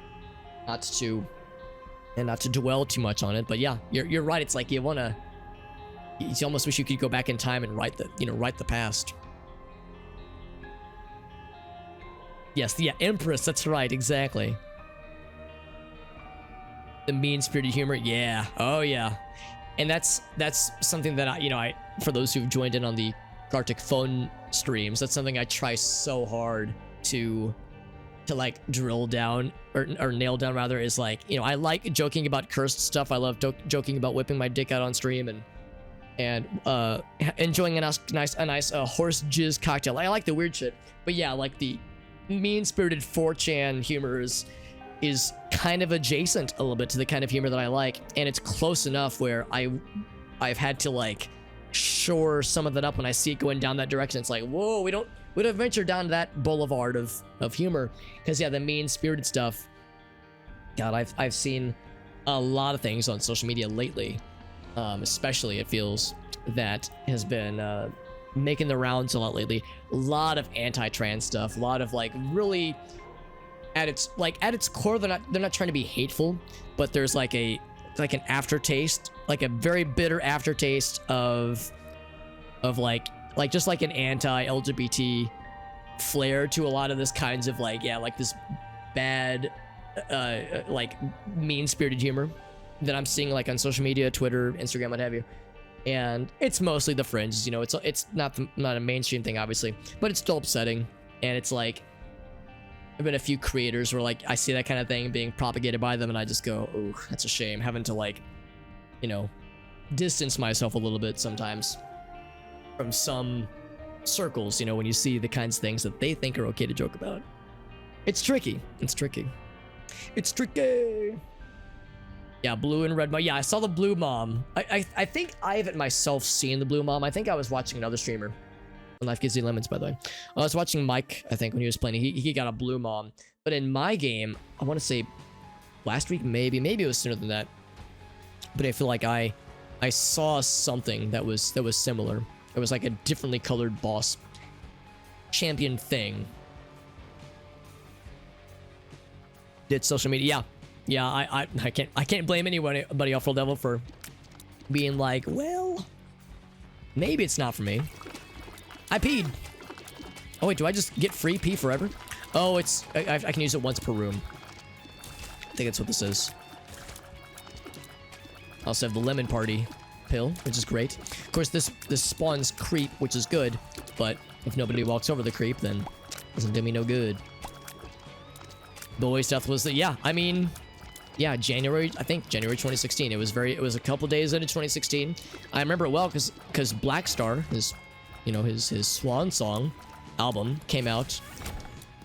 not to dwell too much on it. But yeah, you're right. It's like you almost wish you could go back in time and write the past. Yes, yeah, Empress, that's right, exactly. The mean-spirited humor, yeah, oh yeah. And that's something that I for those who've joined in on the Gartic phone streams, that's something I try so hard to like drill down or nail down rather, is like, I like joking about cursed stuff. I love joking about whipping my dick out on stream and enjoying a nice horse jizz cocktail. I like the weird shit, but yeah, like the mean-spirited 4chan humor is kind of adjacent a little bit to the kind of humor that I like, and it's close enough where I've had to like shore some of that up when I see it going down that direction. It's like, whoa, we don't venture down that boulevard of humor, because yeah, the mean-spirited stuff, God, I've seen a lot of things on social media lately, especially it feels that has been making the rounds a lot lately. A lot of anti-trans stuff, a lot of like really at its core, they're not trying to be hateful, but there's like an aftertaste, like a very bitter aftertaste of like just like an anti-LGBT flair to a lot of this kinds of like, yeah, like this bad like mean-spirited humor that I'm seeing like on social media, Twitter, Instagram, what have you. And it's mostly the fringes, it's not a mainstream thing, obviously, but it's still upsetting. And it's like, I've been a few creators where like I see that kind of thing being propagated by them, and I just go, oh, that's a shame, having to like, distance myself a little bit sometimes from some circles, when you see the kinds of things that they think are okay to joke about. It's tricky. Yeah, blue and red mom. Yeah, I saw the blue mom. I think I haven't myself seen the blue mom. I think I was watching another streamer. Life gives you lemons, by the way. I was watching Mike, I think, when he was playing. He got a blue mom. But in my game, I want to say last week, maybe it was sooner than that. But I feel like I saw something that was similar. It was like a differently colored boss champion thing. Did social media? Yeah, I can't blame anybody off Full Devil for being like, well, maybe it's not for me. I peed. Oh wait, do I just get free pee forever? Oh, it's I can use it once per room. I think that's what this is. I also have the lemon party pill, which is great. Of course, this spawns creep, which is good, but if nobody walks over the creep, then it doesn't do me no good. Boy stuff was yeah, January 2016. It was a couple days into 2016. I remember it well because Black Star, his Swan Song album came out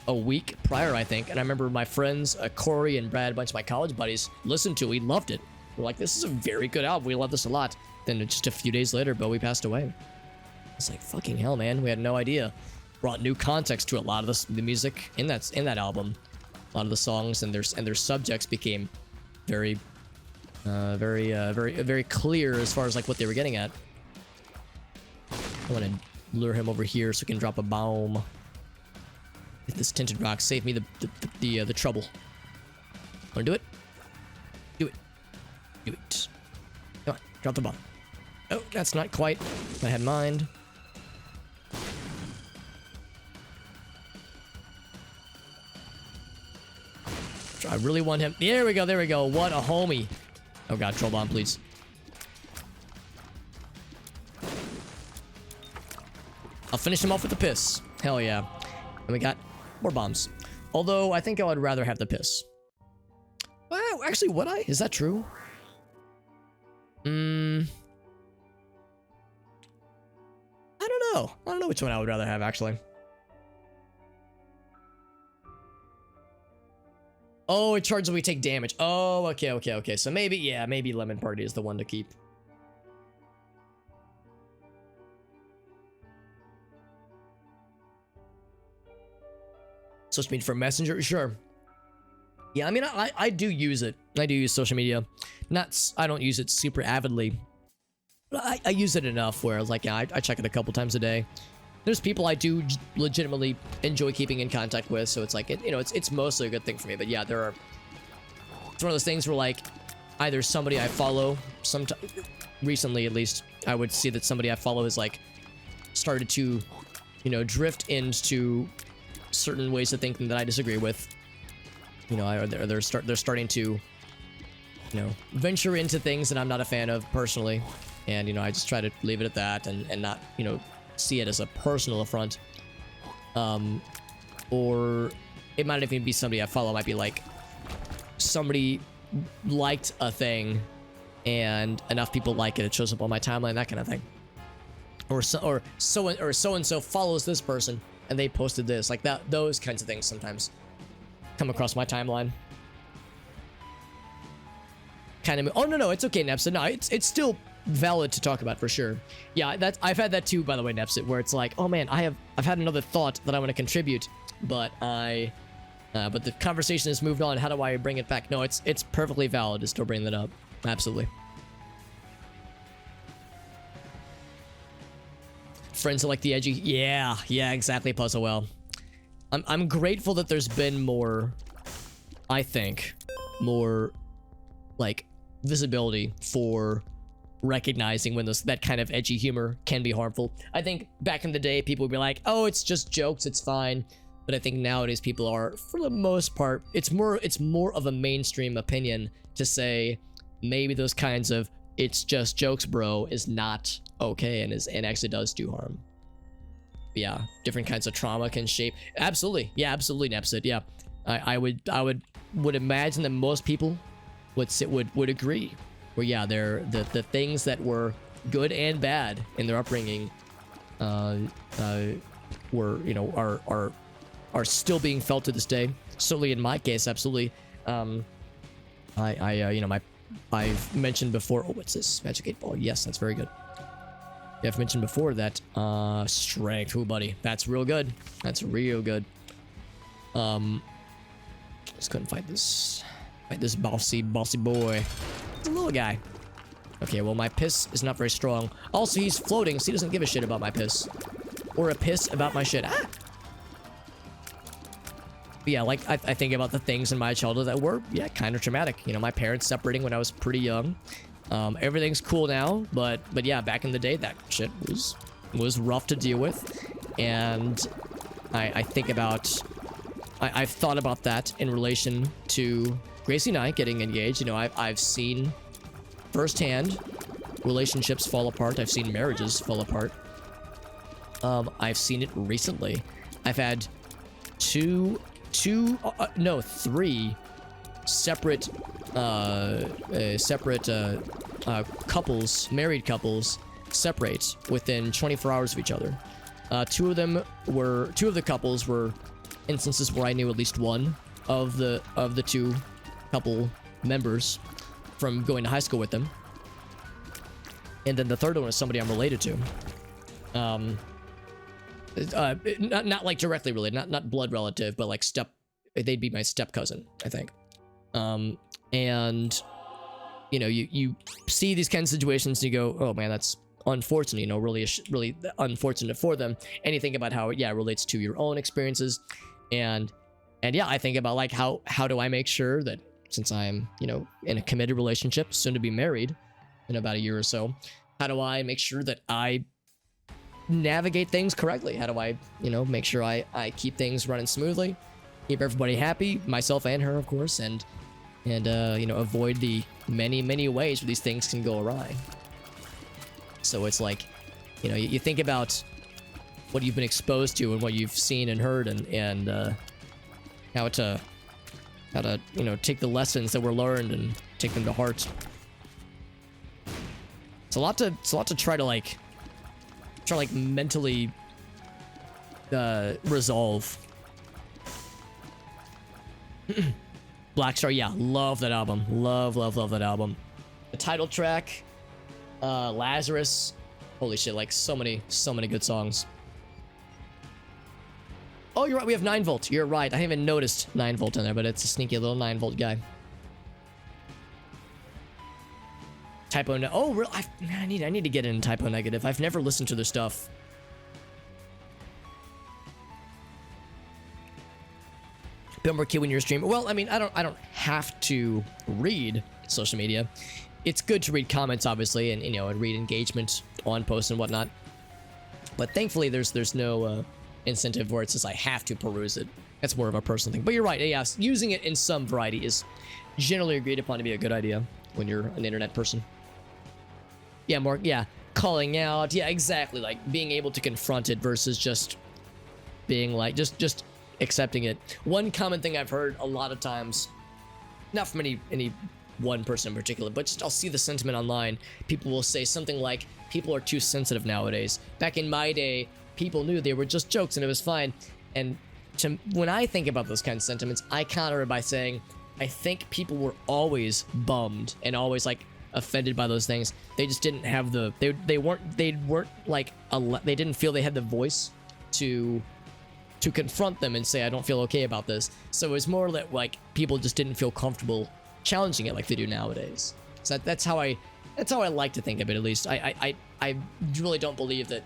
a week prior, I think, and I remember my friends Corey and Brad, a bunch of my college buddies, listened to it. We loved it. We're like, this is a very good album. We love this a lot. Then just a few days later, Bowie passed away. It's like, fucking hell, man. We had no idea. Brought new context to a lot of the music in that album. A lot of the songs and their subjects became very very clear as far as like what they were getting at. I want to lure him over here so we can drop a bomb. Hit this tinted rock. Save me the trouble. Want to do it? Do it. Do it. Come on, drop the bomb. Oh, that's not quite what I had in mind. I really want him. There we go. There we go. What a homie. Oh god, troll bomb, please. I'll finish him off with the piss. Hell yeah. And we got more bombs. Although, I think I would rather have the piss. Well, actually, would I? Is that true? I don't know. I don't know which one I would rather have, actually. Oh, it charges when we take damage. Oh, okay. So maybe, yeah, maybe Lemon Party is the one to keep. Social media for Messenger? Sure. Yeah, I mean, I do use it. I do use social media. I don't use it super avidly. But I use it enough where I was like, yeah, I check it a couple times a day. There's people I do legitimately enjoy keeping in contact with, so it's like, it's mostly a good thing for me. But yeah, it's one of those things where like, either somebody I follow, recently at least, I would see that somebody I follow has like started to, drift into certain ways of thinking that I disagree with. They're starting to, venture into things that I'm not a fan of personally, and I just try to leave it at that and not, see it as a personal affront. Or it might even be somebody I follow. It might be like somebody liked a thing and enough people like it shows up on my timeline, that kind of thing. Or so and so follows this person and they posted this, like that. Those kinds of things sometimes come across my timeline. Kind of. Oh no, it's okay, Nepsa. No, it's still valid to talk about for sure. Yeah, I've had that too, by the way, Nepsa, where it's like, oh man, I've had another thought that I want to contribute, but but the conversation has moved on. How do I bring it back? No, it's perfectly valid to still bring that up. Absolutely. Friends are like the edgy. Yeah, exactly, Puzzle Well. I'm grateful that there's been more, I think, more like visibility for recognizing when that kind of edgy humor can be harmful. I think back in the day, people would be like, oh, it's just jokes, it's fine. But I think nowadays people are, for the most part, it's more of a mainstream opinion to say maybe those kinds of it's just jokes, bro, is not okay and actually does do harm. Yeah, different kinds of trauma can shape. Absolutely. Yeah, absolutely, Nepsid. Yeah. I would imagine that most people would agree. Where yeah, the things that were good and bad in their upbringing were, are still being felt to this day. Certainly in my case, absolutely. I've mentioned before. Oh, what's this? Magic 8 Ball. Yes, that's very good. Yeah, I've mentioned before that strength. Ooh, buddy, that's real good. That's real good. Just couldn't fight this bossy boy. It's a little guy. Okay, well, my piss is not very strong. Also, he's floating, so he doesn't give a shit about my piss. Or a piss about my shit. Ah! But yeah, like, I think about the things in my childhood that were, yeah, kind of traumatic. My parents separating when I was pretty young. Everything's cool now, but yeah, back in the day, that shit was rough to deal with. And I think about... I've thought about that in relation to Gracie and I getting engaged. I've seen firsthand relationships fall apart. I've seen marriages fall apart. I've seen it recently. I've had three separate couples, married couples, separate within 24 hours of each other. Two of the couples were instances where I knew at least one of the two couple members. from going to high school with them. And then the third one is somebody I'm related to. Not like directly related, not blood relative, but like they'd be my step cousin, I think. And you know, you see these kinds of situations and you go, oh man, that's unfortunate, you know, really unfortunate for them. And you think about how it relates to your own experiences. And yeah, I think about like how do I make sure that, since I'm, you know, in a committed relationship, soon to be married in about a year or so, how do I make sure that I navigate things correctly? How do I, you know, make sure I keep things running smoothly, keep everybody happy, myself and her, of course, and you know, avoid the many ways where these things can go awry. So it's like, you know, you think about what you've been exposed to and what you've seen and heard, and how to you know, take the lessons that were learned and take them to heart. It's a lot to try to mentally resolve. Black Star, yeah, love that album. Love that album. The title track, Lazarus, holy shit, like so many good songs. Oh, you're right, we have 9 Volt. You're right, I haven't even noticed 9 Volt in there, but it's a sneaky little 9 Volt guy. Typo no. Oh, real? I need to get in Typo Negative. I've never listened to their stuff. Bit more key when you're streaming. Well, I mean, I don't have to read social media. It's good to read comments, obviously, and you know, and read engagement on posts and whatnot. But thankfully, there's no incentive where it says I have to peruse it. That's more of a personal thing. But you're right. Yeah, using it in some variety is generally agreed upon to be a good idea when you're an internet person. Yeah, more. Yeah, calling out. Yeah, exactly. Like being able to confront it versus just being like just accepting it. One common thing I've heard a lot of times, not from any one person in particular, but just I'll see the sentiment online. People will say something like, people are too sensitive nowadays. Back in my day, people knew they were just jokes and it was fine. And when I think about those kinds of sentiments, I counter it by saying, I think people were always bummed and always like offended by those things. They just didn't have the, they weren't like, they didn't feel they had the voice to confront them and say, I don't feel okay about this. So it was more like people just didn't feel comfortable challenging it like they do nowadays. So that's how I like to think of it, at least. I really don't believe that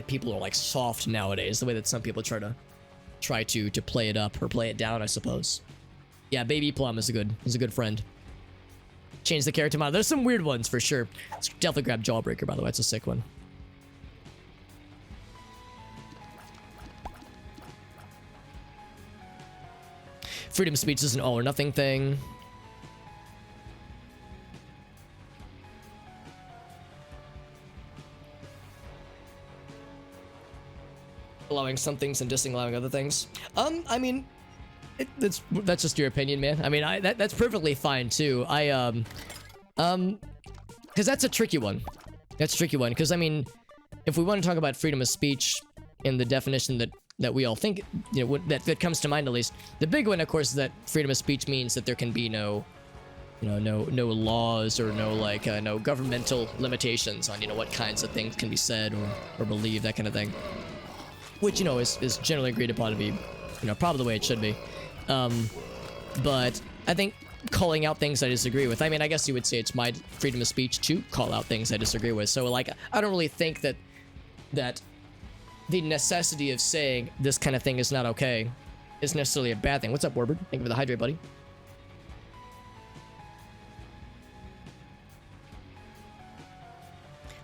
people are like soft nowadays, the way that some people try to play it up or play it down, I suppose. Yeah, Baby Plum is a good friend. Change the character model. There's some weird ones for sure. Let's definitely grab Jawbreaker, by the way. It's a sick one. Freedom of speech is an all or nothing thing. Allowing some things and disallowing other things. I mean, that's just your opinion, man. I mean, that's perfectly fine too. Because that's a tricky one. That's a tricky one. Because I mean, if we want to talk about freedom of speech in the definition that we all think, you know, that comes to mind at least, the big one, of course, is that freedom of speech means that there can be no laws or no governmental limitations on, you know, what kinds of things can be said or believed, that kind of thing. Which, you know, is generally agreed upon to be, you know, probably the way it should be. But I think calling out things I disagree with, I mean, I guess you would say it's my freedom of speech to call out things I disagree with. So, like, I don't really think that the necessity of saying this kind of thing is not okay is necessarily a bad thing. What's up, Warbird? Thank you for the hydrate, buddy.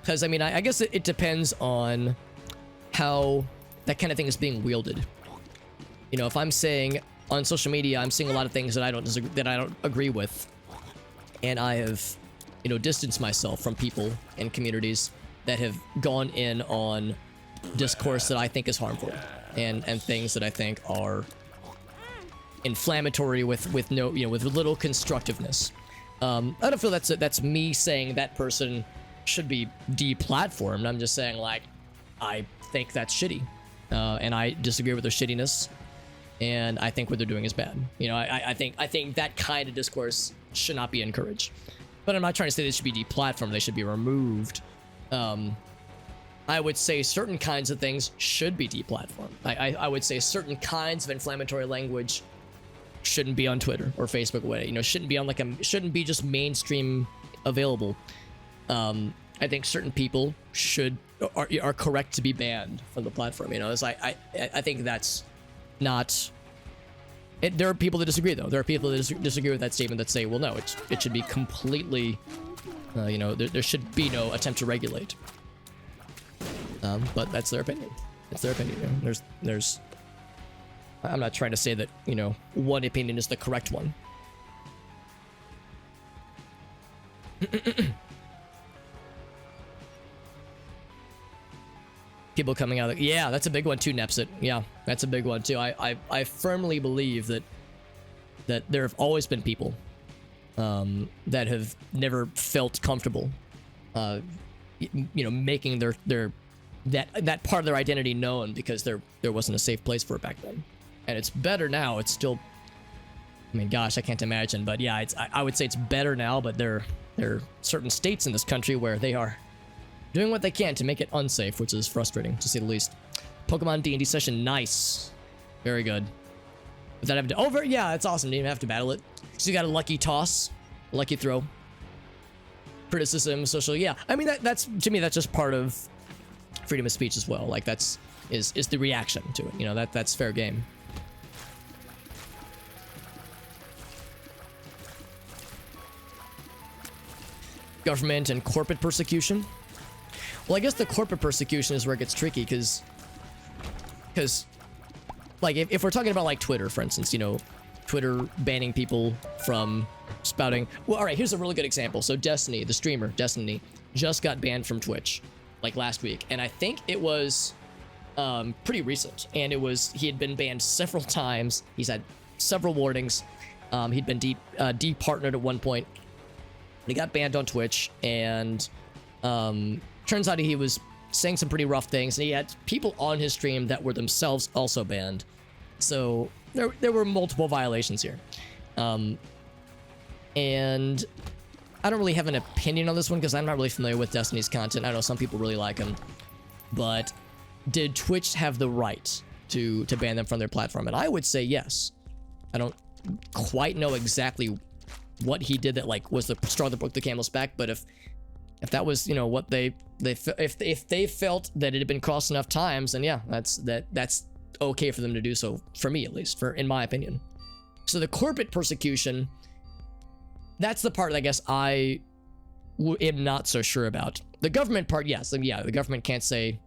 Because, I mean, I guess it depends on how that kind of thing is being wielded. You know, if I'm saying on social media, I'm seeing a lot of things that I don't agree with, and I have, you know, distanced myself from people and communities that have gone in on discourse that I think is harmful and things that I think are inflammatory with no, you know, with little constructiveness. I don't feel that's me saying that person should be deplatformed. I'm just saying, like, I think that's shitty, and I disagree with their shittiness, and I think what they're doing is bad. You know, I think that kind of discourse should not be encouraged. But I'm not trying to say they should be deplatformed. They should be removed. I would say certain kinds of things should be deplatformed. I would say certain kinds of inflammatory language shouldn't be on Twitter or Facebook. You know, shouldn't be on shouldn't be just mainstream available. I think certain people are correct to be banned from the platform. You know, it's I think that's not. There are people that disagree, though. There are people that disagree with that statement that say, well, no, it should be completely, you know, there should be no attempt to regulate. But that's their opinion. It's their opinion. You know? I'm not trying to say that, you know, one opinion is the correct one. People coming out, yeah, that's a big one too, Nepsit. Yeah, that's a big one too. I firmly believe that there have always been people that have never felt comfortable, you know, making that part of their identity known because there wasn't a safe place for it back then. And it's better now. It's still, I mean, gosh, I can't imagine, but yeah, I would say it's better now. But there are certain states in this country where they are doing what they can to make it unsafe, which is frustrating, to say the least. Pokemon D&D session, nice. Very good. Without having to over, yeah, it's awesome. You didn't even have to battle it. So you got a lucky toss, a lucky throw. Criticism, social, yeah. I mean, that's to me, that's just part of freedom of speech as well. Like is the reaction to it. You know, that's fair game. Government and corporate persecution. Well, I guess the corporate persecution is where it gets tricky, because like if we're talking about like Twitter, for instance, you know, Twitter banning people from spouting. Well, all right, here's a really good example. So Destiny, the streamer Destiny, just got banned from Twitch like last week, and I think it was pretty recent, and he had been banned several times. He's had several warnings. He'd been departnered at one point. He got banned on Twitch, and turns out he was saying some pretty rough things, and he had people on his stream that were themselves also banned. So there were multiple violations here. And I don't really have an opinion on this one because I'm not really familiar with Destiny's content. I know some people really like him. But did Twitch have the right to ban them from their platform? And I would say yes. I don't quite know exactly what he did that like was the straw that broke the camel's back, but if that was, you know, what if they felt that it had been crossed enough times, then yeah, that's okay for them to do so, for me at least, in my opinion. So the corporate persecution, that's the part that I guess I am not so sure about. The government part, yes, and yeah, the government can't say,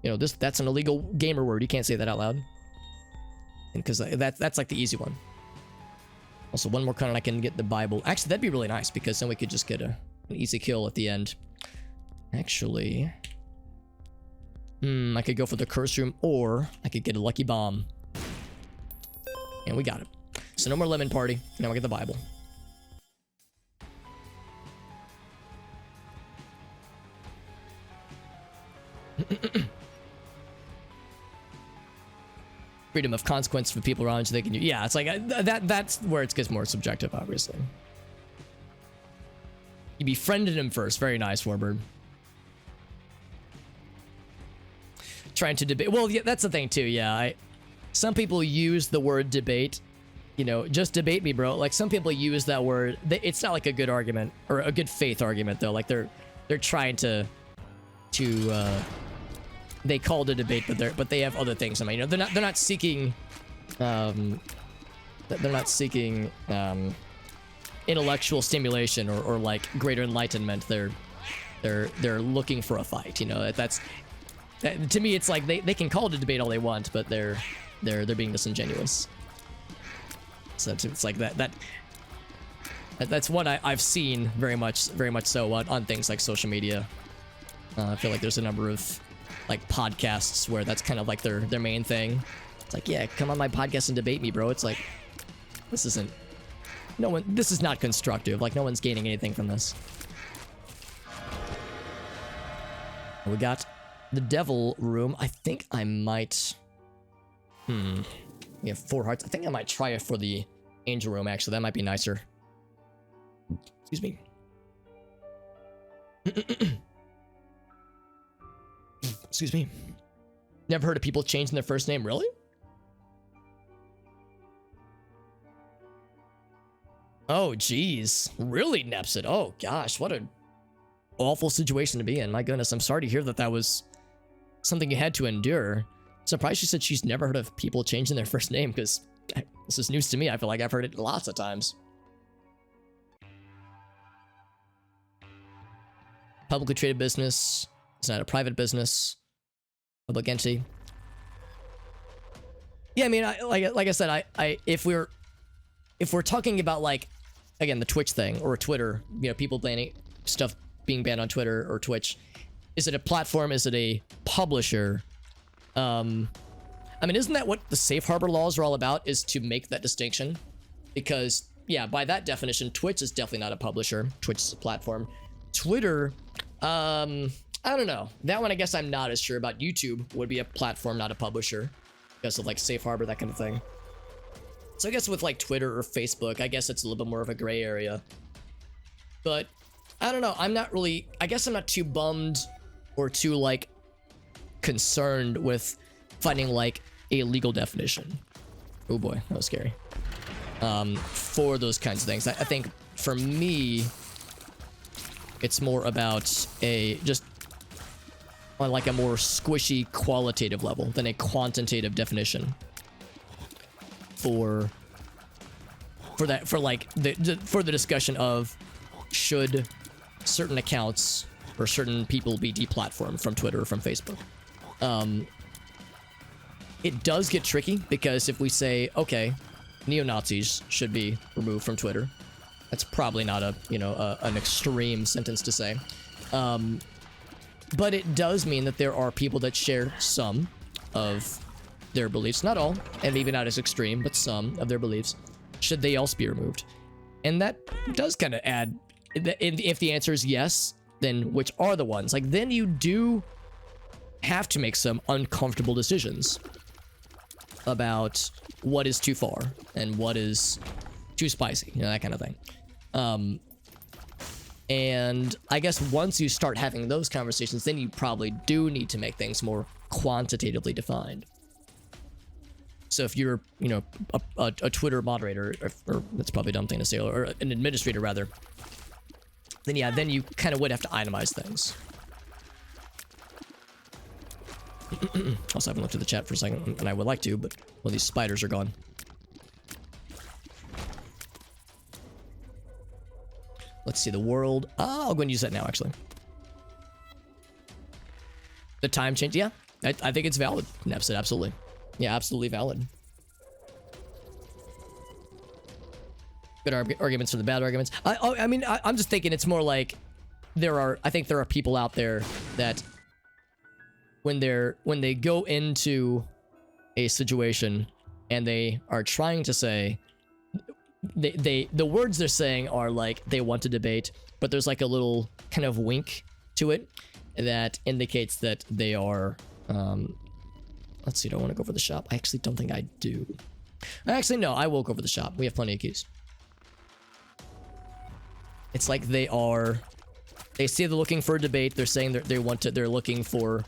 you know, that's an illegal gamer word. You can't say that out loud, because that's like the easy one. Also, one more con, I can get the Bible. Actually, that'd be really nice, because then we could just get an easy kill at the end. Actually, I could go for the curse room, or I could get a lucky bomb. And we got it. So no more lemon party. Now we get the Bible. Freedom of consequence for people around you. They can, yeah, it's like that's where it gets more subjective, obviously. You befriended him first. Very nice, Warbird. Trying to debate. Well, yeah, that's the thing too. Yeah, some people use the word debate. You know, just debate me, bro. Like some people use that word. It's not like a good argument or a good faith argument though. Like they're trying to they call it a debate, but they have other things. I mean, you know, they're not seeking intellectual stimulation or like greater enlightenment. They're looking for a fight. You know, to me, it's like they can call it a debate all they want, but they're being disingenuous. So it's like that's what I've seen very much so on things like social media. I feel like there's a number of like podcasts where that's kind of like their main thing. It's like, yeah, come on my podcast and debate me, bro. It's like, this is not constructive. Like no one's gaining anything from this. We got the devil room. I think I might we have 4 hearts. I think I might try it for the angel room, actually. That might be nicer. Excuse me. Excuse me. Never heard of people changing their first name, really? Oh, geez. Really, Nepsid? Oh, gosh, what an awful situation to be in. My goodness, I'm sorry to hear that that was something you had to endure. Surprised she said she's never heard of people changing their first name, because this is news to me. I feel like I've heard it lots of times. Publicly traded business. It's not a private business. Public entity. Yeah, I mean, like I said, if we're talking about, like, again, the Twitch thing or Twitter, you know, people banning stuff being banned on Twitter or Twitch, is it a platform? Is it a publisher? I mean, isn't that what the safe harbor laws are all about? Is to make that distinction? Because yeah, by that definition, Twitch is definitely not a publisher. Twitch is a platform. Twitter, I don't know. That one, I guess I'm not as sure about. YouTube would be a platform, not a publisher, because of like safe harbor, that kind of thing. So I guess with like Twitter or Facebook, I guess it's a little bit more of a gray area. But I don't know. I'm not really, I guess I'm not too bummed or too like concerned with finding like a legal definition. Oh boy, that was scary. For those kinds of things. I think for me, it's more about just on like a more squishy qualitative level than a quantitative definition for the discussion of should certain accounts or certain people be deplatformed from Twitter or from Facebook. It does get tricky because if we say, okay, neo-Nazis should be removed from Twitter, that's probably not an extreme sentence to say. But it does mean that there are people that share some of their beliefs, not all, and maybe not as extreme, but some of their beliefs. Should they also be removed? And that does kind of add, if the answer is yes, then which are the ones? Like, then you do have to make some uncomfortable decisions about what is too far and what is too spicy, that kind of thing. And I guess once you start having those conversations, then you probably do need to make things more quantitatively defined. So if you're, a Twitter moderator, or that's probably a dumb thing to say, or an administrator rather, then yeah, then you kind of would have to itemize things. Also, I haven't looked at the chat for a second, and I would like to, but well, these spiders are gone. Let's see, the world. Oh, I'll go and use that now, actually. The time change, yeah. I think it's valid. Nepsid, absolutely. Yeah, absolutely valid. Good arguments for the bad arguments. I mean, I'm just thinking it's more like I think there are people out there that when they go into a situation and they are trying to say, the words they're saying are like they want to debate, but there's like a little kind of wink to it that indicates that they are, let's see, do I want to go for the shop? I actually don't think I do. Actually, no, I will go for the shop. We have plenty of keys. It's like they say they're looking for a debate. They're saying they're looking for,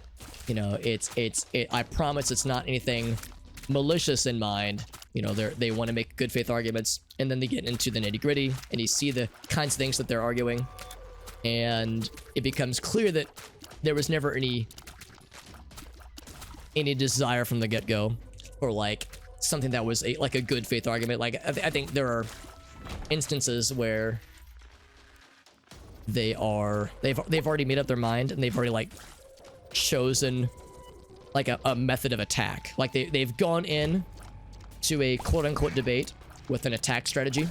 I promise it's not anything malicious in mind. They want to make good faith arguments, and then they get into the nitty gritty, and you see the kinds of things that they're arguing, and it becomes clear that there was never any desire from the get-go, or like something that was like a good faith argument. Like I think there are instances where they've already made up their mind, and they've already like chosen like a method of attack. Like they've gone in to a quote-unquote debate with an attack strategy,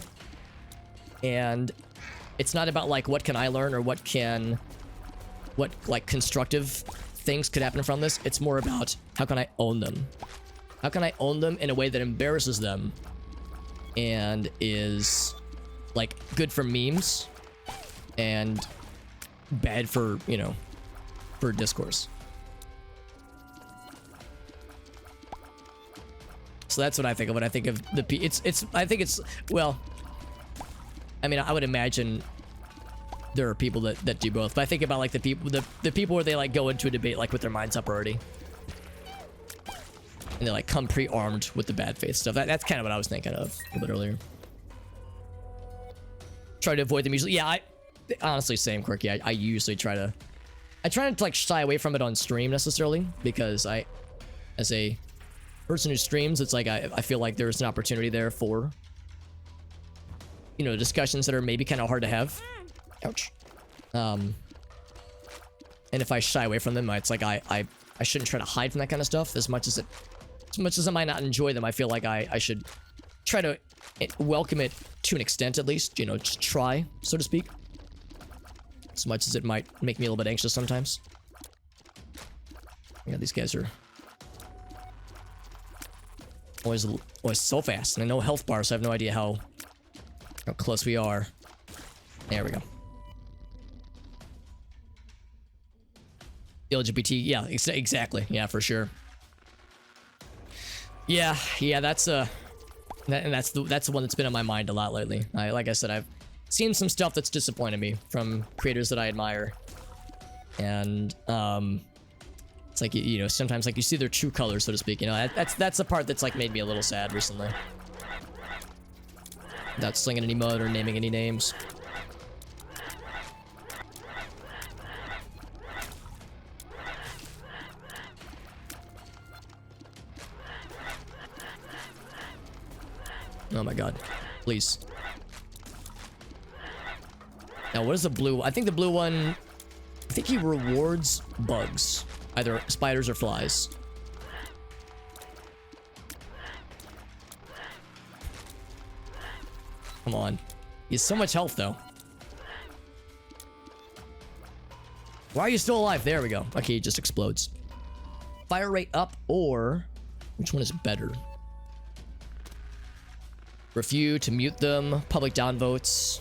and it's not about like what can I learn or what like constructive things could happen from this. It's more about how can I own them? How can I own them in a way that embarrasses them and is like good for memes and bad for for discourse. So that's what I think of when I think of I think it's, well, I mean, I would imagine there are people that do both. But I think about like the people where they like go into a debate like with their minds up already, and they like come pre-armed with the bad faith stuff. That's kind of what I was thinking of a bit earlier. Try to avoid them usually. Yeah, I honestly same quirky. I usually try to like shy away from it on stream necessarily, because as a person who streams, it's like I feel like there's an opportunity there for, you know, discussions that are maybe kind of hard to have. Ouch. And if I shy away from them, it's like I shouldn't try to hide from that kind of stuff as much as I might not enjoy them. I feel like I should try to welcome it to an extent, at least, you know, just try, so to speak, as much as it might make me a little bit anxious sometimes. Yeah, these guys are always so fast, and I know health bars, so I have no idea how close we are. There we go. The LGBT, yeah, exactly, yeah, for sure. Yeah, that's the one that's been on my mind a lot lately. Like I said, I've seen some stuff that's disappointed me from creators that I admire, and it's like, you know, sometimes like you see their true colors, so to speak. You know, that's the part that's like made me a little sad recently. Without slinging any mud or naming any names. Oh my god. Please. Now, what is the blue? I think the blue one, I think he rewards bugs. Either spiders or flies. Come on. He has so much health, though. Why are you still alive? There we go. Okay, he just explodes. Fire rate up, or which one is better? Refuse to mute them. Public downvotes.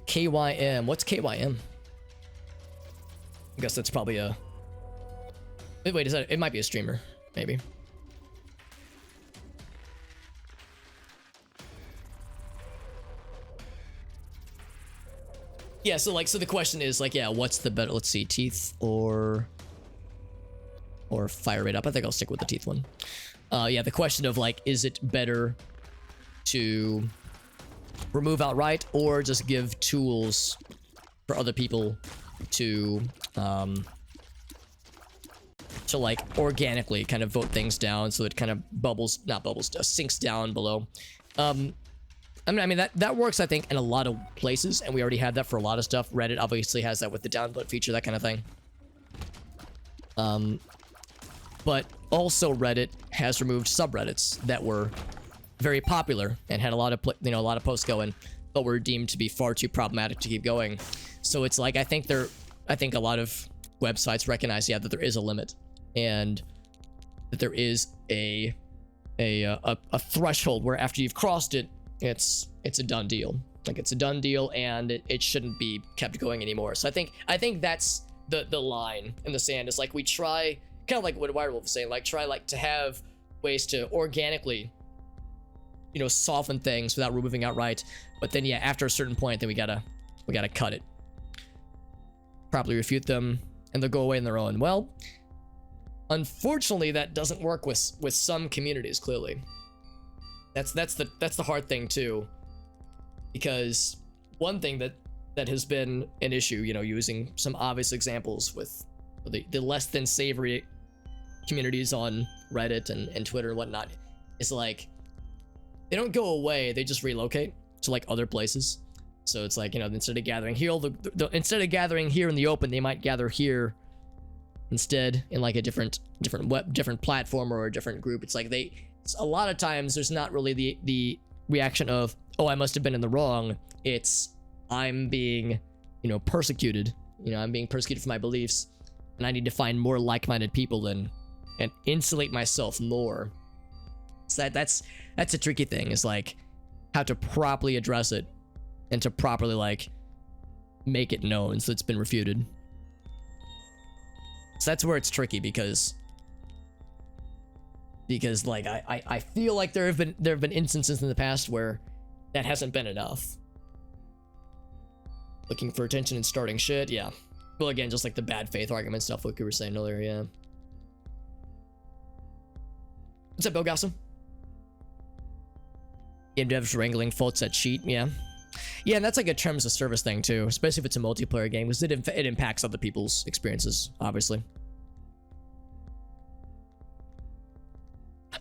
KYM. What's KYM? I guess that's probably a... Wait, is that... It might be a streamer. Maybe. Yeah, so the question is like, yeah, what's the better? Let's see, teeth or fire rate up. I think I'll stick with the teeth one. Yeah, the question of like, is it better to remove outright or just give tools for other people to like organically kind of vote things down so it kind of sinks down below. I mean that works, I think, in a lot of places, and we already have that for a lot of stuff. Reddit obviously has that with the downvote feature, that kind of thing. But also Reddit has removed subreddits that were very popular and had a lot of a lot of posts going, but were deemed to be far too problematic to keep going. So it's like I think a lot of websites recognize, yeah, that there is a limit, and that there is a threshold where after you've crossed it, it's a done deal. Like, it's a done deal, and it shouldn't be kept going anymore. So I think that's the line in the sand, is like we try, kind of like what Wirewolf was saying, like try like to have ways to organically, you know, soften things without removing outright. But then yeah, after a certain point, then we gotta cut it. Properly refute them, and they'll go away on their own. Well, unfortunately, that doesn't work with some communities. Clearly, that's the hard thing too, because one thing that has been an issue, you know, using some obvious examples with the less than savory communities on Reddit and Twitter and whatnot, is like they don't go away, they just relocate to like other places. So it's like, you know, instead of gathering here, instead of gathering here in the open, they might gather here instead in like a different platform or a different group. It's like a lot of times there's not really the reaction of, oh, I must have been in the wrong. It's, I'm being, you know, persecuted. You know, I'm being persecuted for my beliefs, and I need to find more like-minded people and insulate myself more. So that's a tricky thing, is like how to properly address it and to properly like make it known so it's been refuted. So that's where it's tricky, because like I feel like there have been instances in the past where that hasn't been enough. Looking for attention and starting shit, yeah. Well, again, just like the bad faith argument stuff like we were saying earlier, yeah. What's up, Bill Gossam? Game devs wrangling faults that cheat, yeah. Yeah, and that's like a terms of service thing too, especially if it's a multiplayer game, because it impacts other people's experiences, obviously.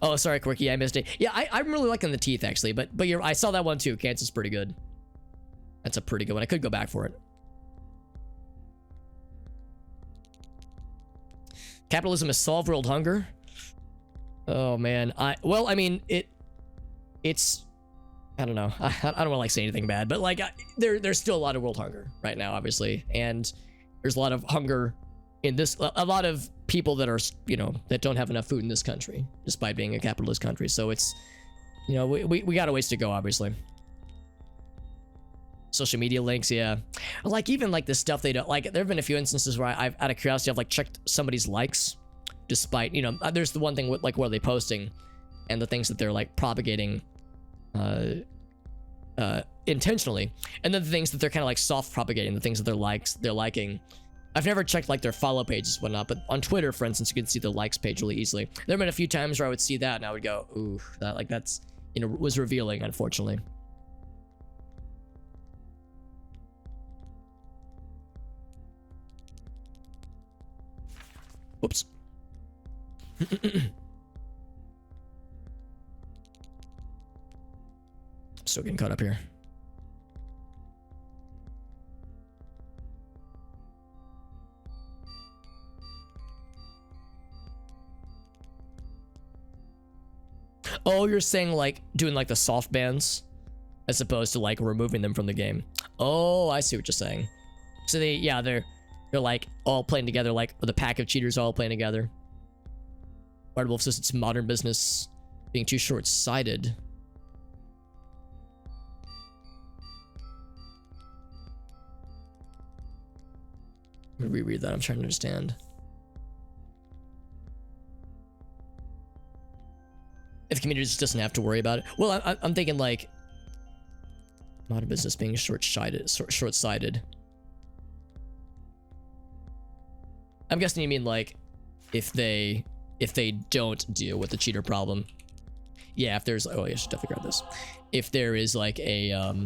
Oh, sorry, Quirky, I missed it. Yeah, I'm really liking the teeth actually, but I saw that one too. Kansas pretty good. That's a pretty good one. I could go back for it. Capitalism has solved world hunger. Oh man, well, I mean, it's. I don't know. I don't want to like say anything bad, but like there's still a lot of world hunger right now, obviously, and there's a lot of hunger in this. A lot of people that are, you know, that don't have enough food in this country, despite being a capitalist country. So it's, you know, we got a ways to go, obviously. Social media links, yeah. Like even like the stuff they don't like. There have been a few instances where I've, out of curiosity, I've like checked somebody's likes, despite, you know, there's the one thing with like what are they posting, and the things that they're like propagating. Intentionally, and then the things that they're kind of like soft propagating, the things that they're liking. I've never checked like their follow pages and whatnot, but on Twitter, for instance, you can see the likes page really easily. There have been a few times where I would see that and I would go, ooh, that like that's, you know, was revealing, unfortunately. Whoops. Still getting caught up here. Oh, you're saying like doing like the soft bans as opposed to like removing them from the game. Oh, I see what you're saying. So they're like all playing together, like the pack of cheaters all playing together. Red Wolf says it's modern business being too short-sighted. Let me reread that. I'm trying to understand. If the community just doesn't have to worry about it. Well, I'm thinking like modern business being short-sighted. I'm guessing you mean like if they don't deal with the cheater problem. Yeah, if there's, oh, I should definitely grab this. If there is like a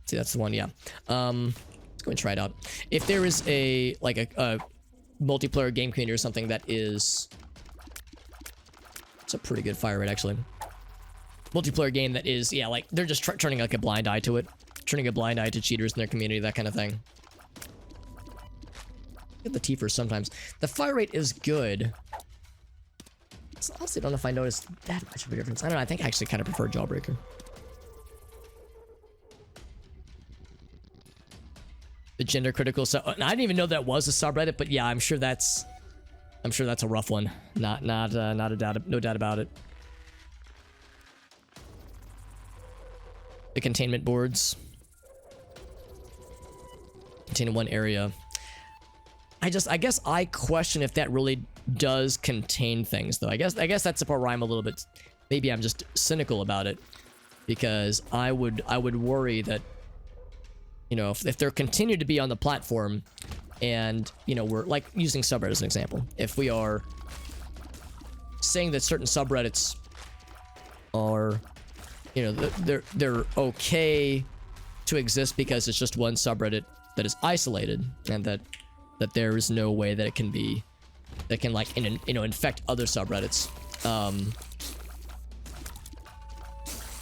see, that's the one, yeah. Let's go and try it out. If there is a multiplayer game community or something that is, it's a pretty good fire rate actually. Multiplayer game that is, yeah, like they're just turning like a blind eye to it, turning a blind eye to cheaters in their community, that kind of thing. Get the T first sometimes. The fire rate is good. I honestly don't know if I noticed that much of a difference. I don't know. I think I actually kind of prefer Jawbreaker. The gender critical sub. I didn't even know that was a subreddit, but yeah, I'm sure that's a rough one. Not a doubt, no doubt about it. The containment boards contain one area. I guess I question if that really does contain things, though. I guess that's the part where I'm a little bit, maybe I'm just cynical about it, because I would worry that, you know, if they're continued to be on the platform, and, you know, we're like using subreddit as an example, if we are saying that certain subreddits are, you know, they're okay to exist because it's just one subreddit that is isolated, and that there is no way that it can be, that can like infect other subreddits.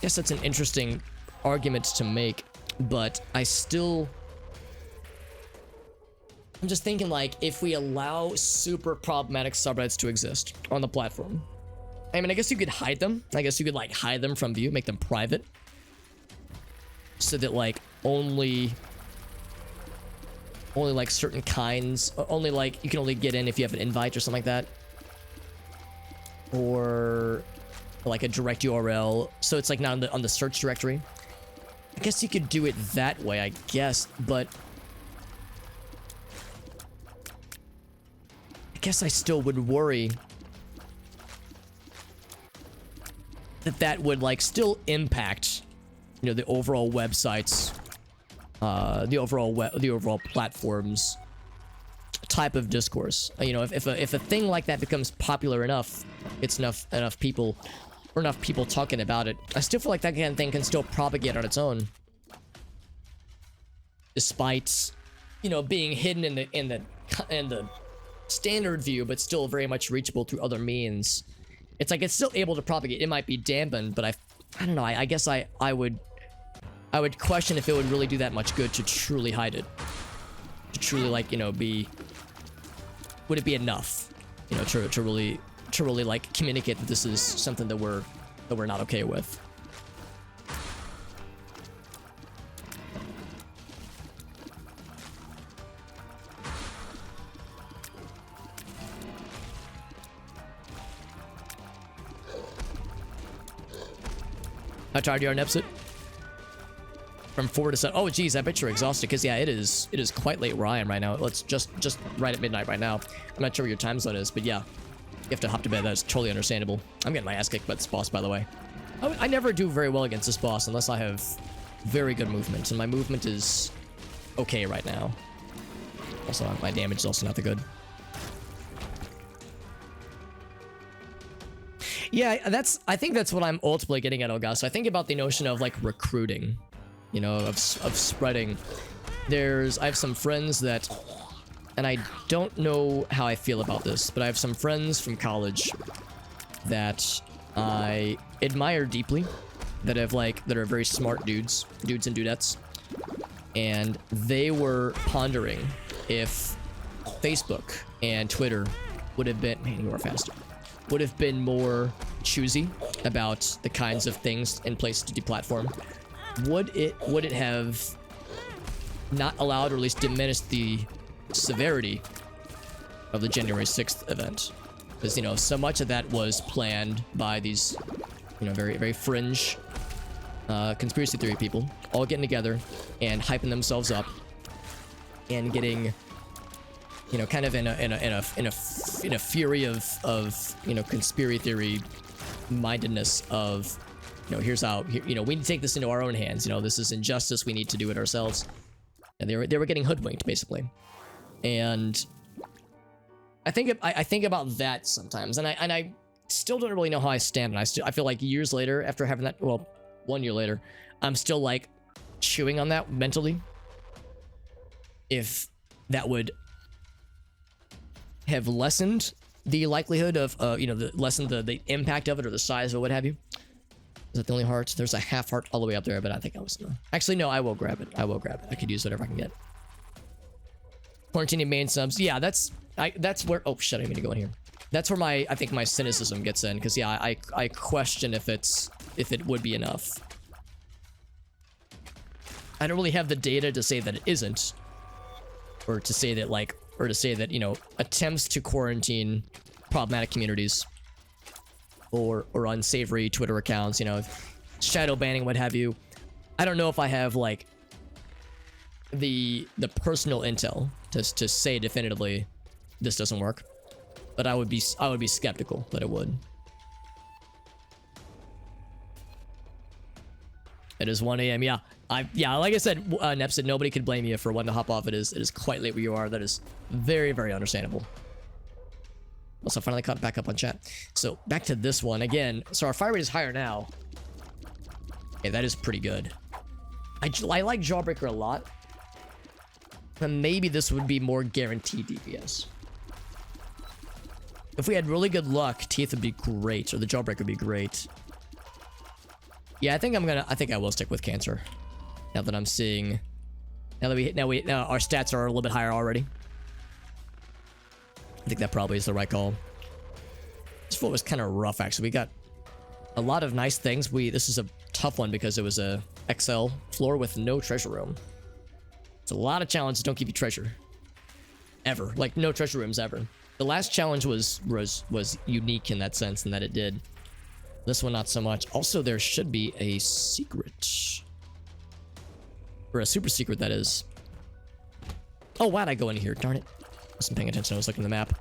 Guess that's an interesting argument to make, but I'm just thinking, like, if we allow super problematic subreddits to exist on the platform, I mean, I guess you could hide them. I guess you could like hide them from view, make them private, so that like only like certain kinds, only like you can only get in if you have an invite or something like that, or like a direct URL, so it's like not on the search directory. I guess you could do it that way, I guess, but I guess I still would worry that would like still impact, you know, the overall websites, the overall platforms type of discourse. You know, if a thing like that becomes popular enough, it's enough people talking about it, I still feel like that kind of thing can still propagate on its own, despite, you know, being hidden in the standard view, but still very much reachable through other means. It's like it's still able to propagate. It might be dampened, but I don't know. I guess I would question if it would really do that much good to truly hide it, to truly, like, you know, would it be enough, you know, to really like communicate that this is something that we're not okay with. How tired you are, Nepsit? From 4 to 7. Oh, geez, I bet you're exhausted, because yeah, it is quite late where I am right now. It's just right at midnight right now. I'm not sure what your time zone is, but yeah, you have to hop to bed. That's totally understandable. I'm getting my ass kicked by this boss, by the way. I never do very well against this boss unless I have very good movement, and my movement is okay right now. Also, my damage is also not that good. Yeah, I think that's what I'm ultimately getting at, August. I think about the notion of like recruiting, you know, of spreading. I have some friends that, and I don't know how I feel about this, but I have some friends from college that I admire deeply, that are very smart dudes and dudettes, and they were pondering if Facebook and Twitter would have been, man, you are faster, would have been more choosy about the kinds of things in place to deplatform. Would it have not allowed, or at least diminished, the severity of the January 6th event? Because, you know, so much of that was planned by these, you know, very, very fringe conspiracy theory people, all getting together and hyping themselves up and getting, you know, kind of in a fury of you know, conspiracy theory mindedness of, you know, here's how, you know, we need to take this into our own hands. You know, this is injustice. We need to do it ourselves. And they were getting hoodwinked, basically. And I think about that sometimes, and I still don't really know how I stand. And I feel like years later, after having that, well, 1 year later, I'm still like chewing on that mentally. If that would have lessened the likelihood of, you know, lessened the impact of it, or the size, or what have you. Is that the only heart? There's a half heart all the way up there, but I think I was, actually, no, I will grab it. I could use whatever I can get. Quarantining main subs. Yeah, that's where, oh shit, I need to go in here. That's where I think my cynicism gets in, because yeah, I question if it would be enough. I don't really have the data to say that it isn't, or to say that, you know, attempts to quarantine problematic communities or unsavory Twitter accounts, you know, shadow banning, what have you. I don't know if I have like the personal intel to say definitively this doesn't work, but I would be skeptical that it would. It is 1 a.m. Yeah, like I said, Nepsid, nobody could blame you for wanting to hop off. It is quite late where you are. That is very, very understandable. Also, finally caught back up on chat. So back to this one again. So our fire rate is higher now. Okay, that is pretty good. I like Jawbreaker a lot, but maybe this would be more guaranteed DPS. If we had really good luck, Teeth would be great, or the Jawbreaker would be great. Yeah, I think I will stick with Cancer. Now that I'm seeing, now our stats are a little bit higher already. I think that probably is the right call. This floor was kind of rough, actually. We got a lot of nice things. This is a tough one because it was a XL floor with no treasure room. It's a lot of challenges don't give you treasure. Ever. Like, no treasure rooms ever. The last challenge was unique in that sense, in that it did. This one, not so much. Also, there should be a secret. Or a super secret, that is. Oh, why'd I go in here? Darn it. I wasn't paying attention. I was looking at the map.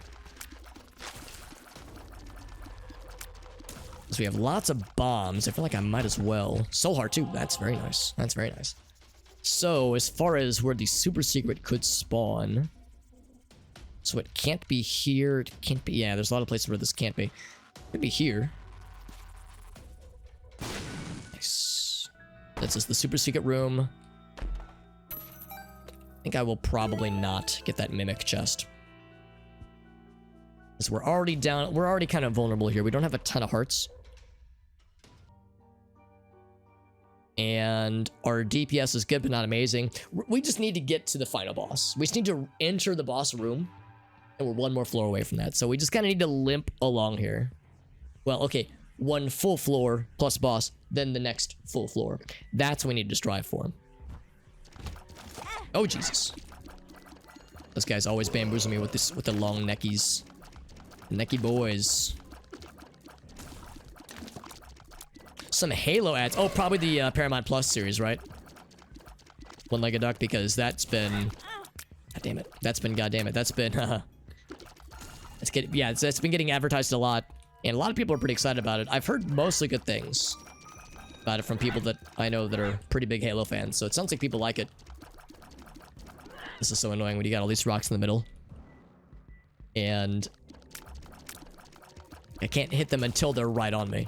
So we have lots of bombs. I feel like I might as well. Soul Heart too. That's very nice. That's very nice. So as far as where the super secret could spawn, so it can't be here. It can't be. Yeah, there's a lot of places where this can't be. It could be here. Nice. This is the super secret room. I think I will probably not get that mimic chest. Because we're already down. We're already kind of vulnerable here. We don't have a ton of hearts. And our DPS is good, but not amazing. We just need to get to the final boss. We just need to enter the boss room. And we're one more floor away from that. So we just kind of need to limp along here. Well, okay. One full floor plus boss, then the next full floor. That's what we need to strive for. Oh, Jesus. This guy's always bamboozling me with the long neckies. Necky boys. Some Halo ads. Oh, probably the Paramount Plus series, right? One-legged duck, because that's been... God damn it. That's been... God damn it. That's been... That's been getting advertised a lot. And a lot of people are pretty excited about it. I've heard mostly good things about it from people that I know that are pretty big Halo fans. So it sounds like people like it. This is so annoying when you got all these rocks in the middle. And I can't hit them until they're right on me.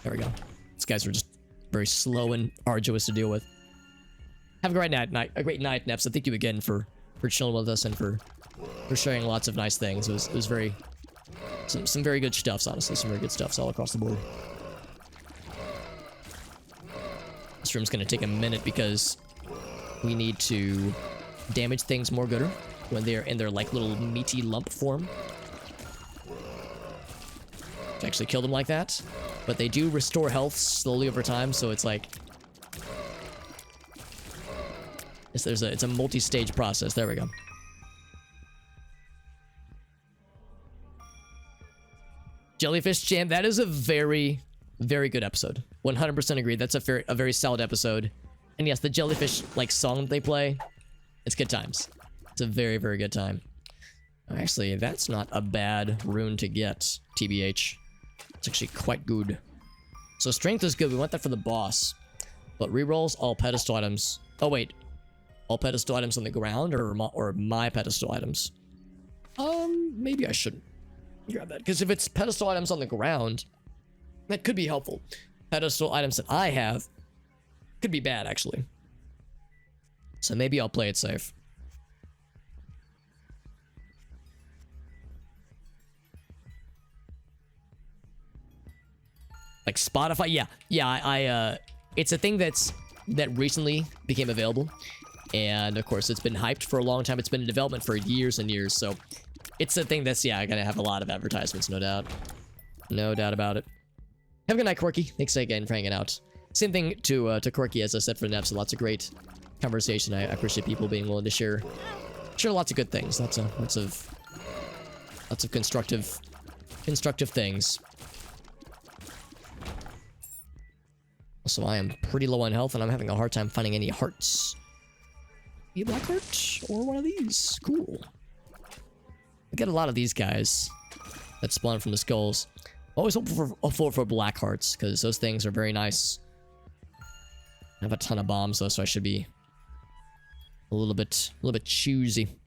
There we go. These guys are just very slow and arduous to deal with. Have a great night, Neps. And thank you again for chilling with us and for sharing lots of nice things. It was very... Some very good stuffs, honestly. Some very good stuffs all across the board. This room's gonna take a minute because we need to damage things more gooder when they're in their, like, little meaty lump form. To actually kill them like that. But they do restore health slowly over time, so it's like... It's a multi-stage process. There we go. Jellyfish Jam, that is a very, very good episode. 100% agree. That's a very solid episode. And yes, the Jellyfish, like, song that they play, it's good times. It's a very, very good time. Actually, that's not a bad rune to get, TBH. It's actually quite good. So strength is good. We want that for the boss. But rerolls all pedestal items. Oh, wait. All pedestal items on the ground or my pedestal items? Maybe I shouldn't grab that. Because if it's pedestal items on the ground, that could be helpful. Pedestal items that I have could be bad, actually. So maybe I'll play it safe. Like Spotify, yeah. It's a thing that recently became available, and of course it's been hyped for a long time. It's been in development for years and years, so it's a thing that's gonna have a lot of advertisements, no doubt about it. Have a good night, Quirky. Thanks again for hanging out. Same thing to Quirky, as I said, for the Neps. Lots of great conversation. I appreciate people being willing to share lots of good things, lots of constructive things. Also, I am pretty low on health, and I'm having a hard time finding any hearts. Be a black heart or one of these. Cool. I get a lot of these guys that spawn from the skulls. Always hopeful for black hearts, because those things are very nice. I have a ton of bombs, though, so I should be a little bit choosy.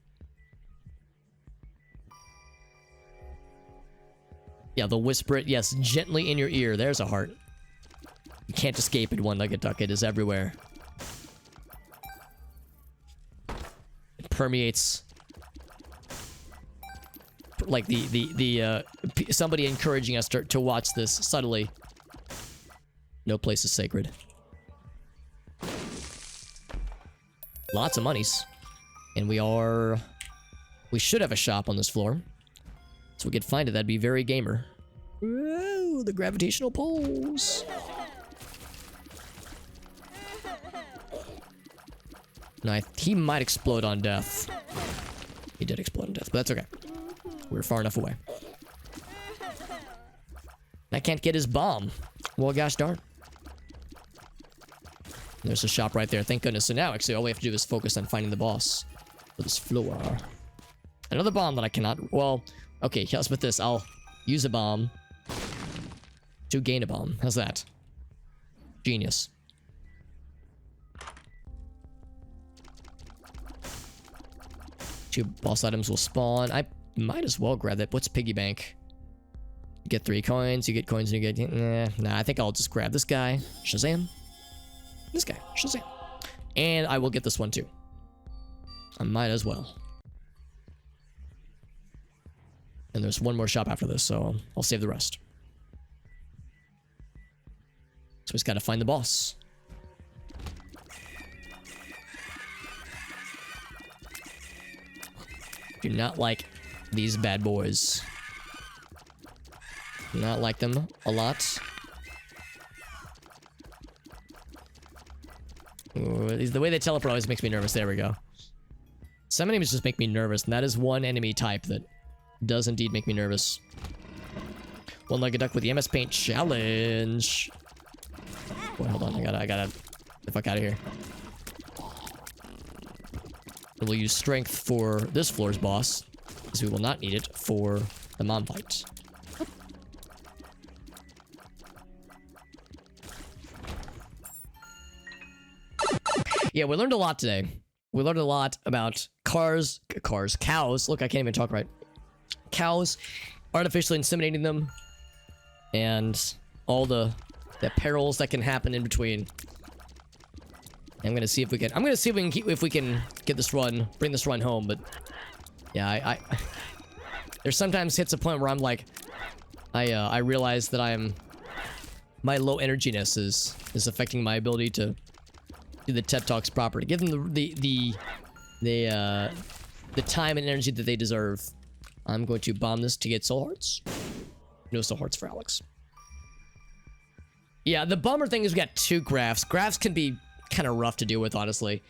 Yeah, they'll whisper it. Yes, gently in your ear. There's a heart. You can't escape it, one-legged duck. It is everywhere. It permeates. Like somebody encouraging us to watch this subtly. No place is sacred. Lots of monies. And we should have a shop on this floor. So we could find it. That'd be very gamer. Whoa, the gravitational poles. No, he might explode on death. He did explode on death, but that's okay. We're far enough away. I can't get his bomb. Well, gosh darn. There's a shop right there. Thank goodness. So now, actually, all we have to do is focus on finding the boss for this floor. Another bomb that I cannot... Well, okay, let's put this. I'll use a bomb to gain a bomb. How's that? Genius. Two boss items will spawn. I might as well grab that. What's piggy bank? You get 3 coins. You get coins and you get... Nah, I think I'll just grab this guy. Shazam. This guy. Shazam. And I will get this one too. I might as well. And there's one more shop after this, so I'll save the rest. So we just gotta find the boss. Do not like these bad boys. Do not like them a lot. Ooh, the way they teleport always makes me nervous. There we go. Some enemies just make me nervous, and that is one enemy type that does indeed make me nervous. One-legged duck with the MS Paint challenge. Wait, hold on. I gotta get the fuck out of here. We'll use strength for this floor's boss, because we will not need it for the mom fight. Yeah, we learned a lot today. We learned a lot about cows. Look, I can't even talk right. Cows, artificially inseminating them, and all the perils that can happen in between. I'm gonna see if we can. I'm gonna see if we can get this run, bring this run home. But yeah, there's sometimes hits a point where I'm like, I realize that my low energiness is affecting my ability to do the TED Talks properly. Give them the time and energy that they deserve. I'm going to bomb this to get soul hearts. No soul hearts for Alex. Yeah, the bummer thing is we got 2 graphs. Graphs can be kind of rough to deal with, honestly,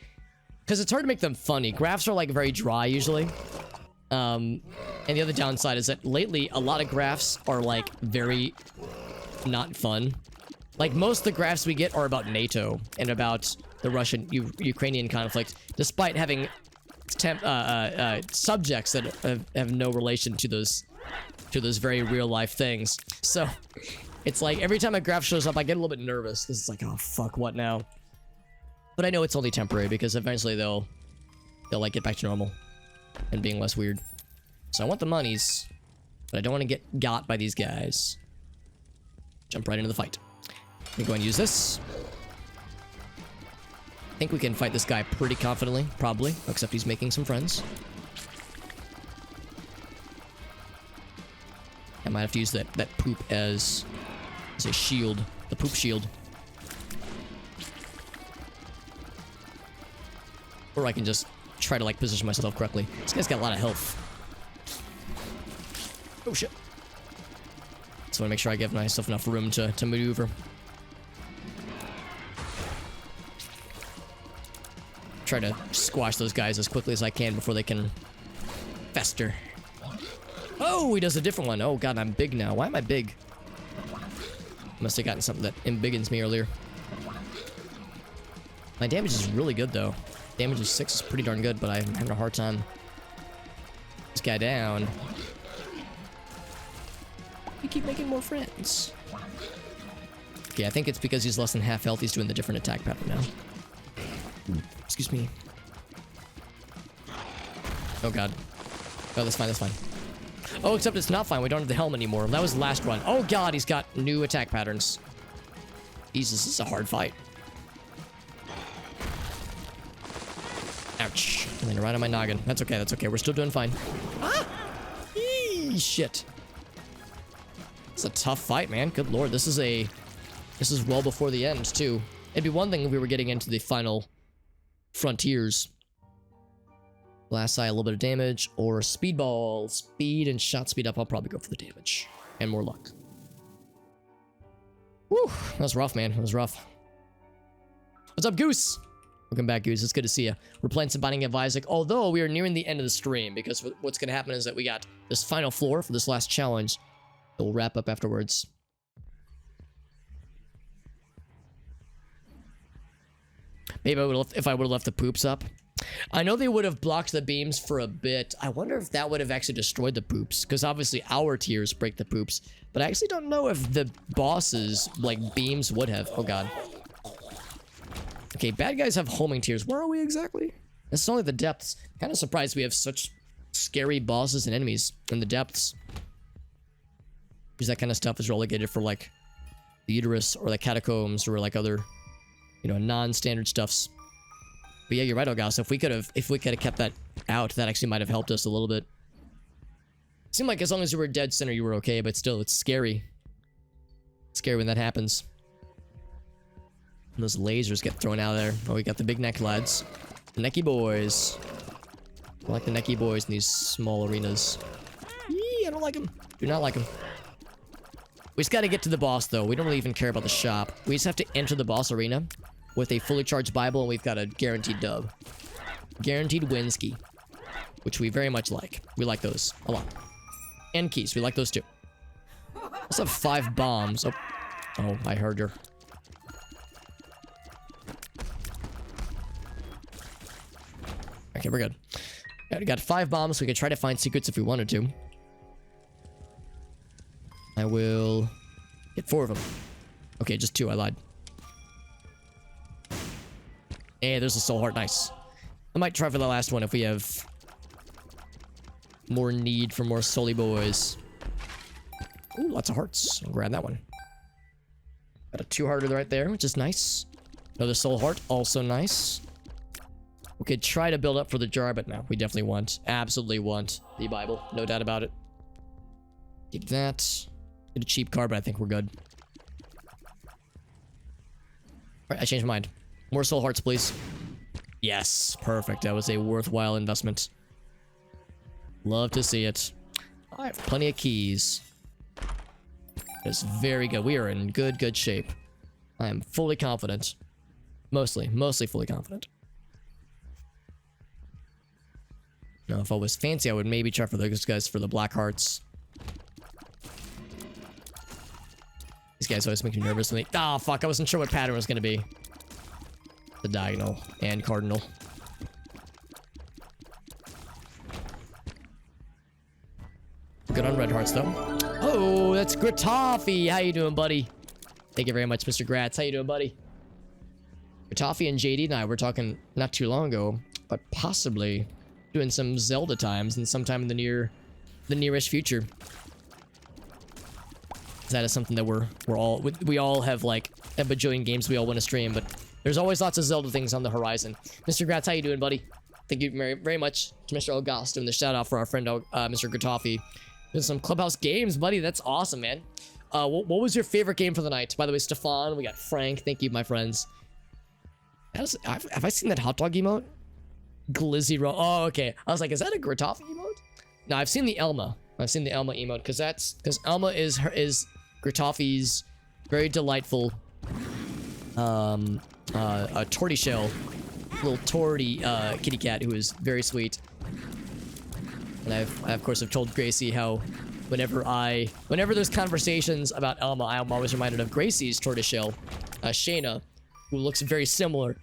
because it's hard to make them funny. Graphs are like very dry usually. And the other downside is that lately a lot of graphs are like very not fun. Like most of the graphs we get are about NATO and about the Russian-Ukrainian conflict, despite having subjects that have no relation to those very real-life things. So it's like every time a graph shows up, I get a little bit nervous because it's like, oh fuck, what now? But I know it's only temporary because eventually they'll like get back to normal and being less weird. So I want the monies, but I don't want to get got by these guys. Jump right into the fight. Let me go and use this. I think we can fight this guy pretty confidently, probably, except he's making some friends. I might have to use that poop as a shield, the poop shield. Or I can just try to like position myself correctly. This guy's got a lot of health. Oh shit. So I want to make sure I give myself enough room to maneuver. Try to squash those guys as quickly as I can before they can fester. Oh, he does a different one. Oh god, I'm big now. Why am I big? Must have gotten something that embiggens me earlier. My damage is really good though. Damage of 6 is pretty darn good, but I'm having a hard time. This guy down. We keep making more friends. Okay, I think it's because he's less than half health. He's doing the different attack pattern now. Excuse me. Oh god. Oh, that's fine, that's fine. Oh, except it's not fine. We don't have the helm anymore. That was the last run. Oh god, he's got new attack patterns. Jesus, this is a hard fight. Ouch. And then right on my noggin. That's okay, that's okay. We're still doing fine. Ah! Eee, shit. It's a tough fight, man. Good lord. This is well before the end, too. It'd be one thing if we were getting into the final frontiers. Blast eye, a little bit of damage, or speedball. Speed and shot speed up. I'll probably go for the damage. And more luck. Whew. That was rough, man. That was rough. What's up, Goose? Welcome back, Goose. It's good to see you. We're playing some Binding of Isaac, although we are nearing the end of the stream, because what's going to happen is that we got this final floor for this last challenge that we'll wrap up afterwards. Maybe if I would have left the poops up. I know they would have blocked the beams for a bit. I wonder if that would have actually destroyed the poops, because obviously our tiers break the poops. But I actually don't know if the bosses, like, beams would have. Oh, God. Okay, bad guys have homing tiers. Where are we exactly? It's only the depths. Kind of surprised we have such scary bosses and enemies in the depths. Because that kind of stuff is relegated for, like, the uterus or the catacombs or, like, other, you know, non-standard stuffs. But yeah, you're right, August. If we could have kept that out, that actually might have helped us a little bit. Seemed like as long as you were dead center, you were okay, but still, it's scary. It's scary when that happens. And those lasers get thrown out of there. Oh, we got the big neck lads. The necky boys. I like the necky boys in these small arenas. Yee, I don't like them. Do not like them. We just gotta get to the boss, though. We don't really even care about the shop. We just have to enter the boss arena with a fully charged Bible, and we've got a guaranteed dub. Guaranteed Winski. Which we very much like. We like those a lot. And keys. We like those too. Let's have 5 bombs. Oh, oh, I heard her. Okay, we're good. We got 5 bombs. We could try to find secrets if we wanted to. I will get 4 of them. Okay, just 2. I lied. Hey, there's a soul heart. Nice. I might try for the last one if we have more need for more soul boys. Ooh, lots of hearts. I'll grab that one. Got a 2-hearter right there, which is nice. Another soul heart, also nice. We could try to build up for the jar, but no, we definitely want, absolutely want the Bible. No doubt about it. Take that. Get a cheap card, but I think we're good. Alright, I changed my mind. More soul hearts, please. Yes, perfect. That was a worthwhile investment. Love to see it. I have plenty of keys. That's very good. We are in good shape. I am fully confident. Mostly fully confident. Now, if I was fancy, I would maybe try for those guys for the black hearts. These guys always make me nervous when they... Oh, fuck. I wasn't sure what pattern was going to be. The diagonal and cardinal. Good on red hearts, though. Oh, that's Gratoffy. How you doing, buddy? Thank you very much, Mr. Gratz. How you doing, buddy? Gratoffy and JD and I were talking not too long ago, but possibly doing some Zelda times and sometime in the nearest future. That is something that we all have like a bajillion games we all want to stream, but there's always lots of Zelda things on the horizon. Mr. Gratz, how you doing, buddy? Thank you very, very much to Mr. August doing the shout out for our friend Mr. Gratoffy. There's some Clubhouse games, buddy. That's awesome, man. What was your favorite game for the night? By the way, Stefan, we got Frank. Thank you, my friends. Have I seen that hot dog emote? Glizzy roll. Oh, okay. I was like, is that a Gratoffy emote? No, I've seen the Elma. I've seen the Elma emote because Elma is Gratoffy's very delightful a tortoiseshell little torty kitty cat who is very sweet. And I of course have told Gracie how whenever there's conversations about Elma, I'm always reminded of Gracie's tortoiseshell, Shayna, who looks very similar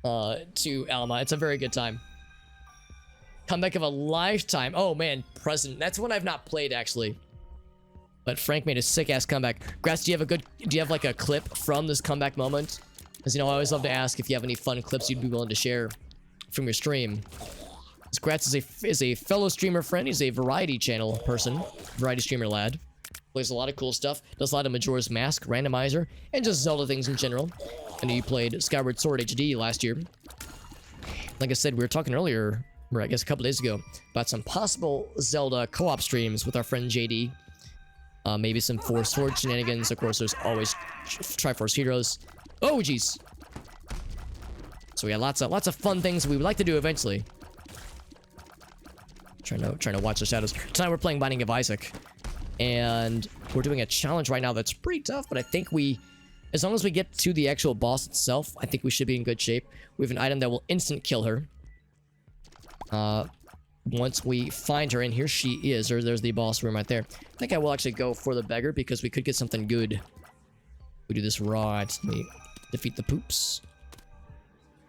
to Elma. It's a very good time. Comeback of a lifetime. Oh man, Present. That's one I've not played actually. But Frank made a sick ass comeback. Grass, do you have like a clip from this comeback moment? Because, you know, I always love to ask if you have any fun clips you'd be willing to share from your stream. Gratz is a fellow streamer friend. He's a variety channel person. Variety streamer lad. Plays a lot of cool stuff. Does a lot of Majora's Mask, Randomizer, and just Zelda things in general. I know you played Skyward Sword HD last year. Like I said, we were talking earlier, or I guess a couple days ago, about some possible Zelda co-op streams with our friend JD. Maybe some Force Sword shenanigans. Of course, there's always Triforce Heroes. Oh, jeez. So we got lots of fun things we would like to do eventually. Trying to watch the shadows. Tonight we're playing Binding of Isaac, and we're doing a challenge right now that's pretty tough. But I think as long as we get to the actual boss itself, I think we should be in good shape. We have an item that will instant kill her. Once we find her, and here she is, or there's the boss room right there. I think I will actually go for the beggar because we could get something good. We do this right. Let me defeat the poops. A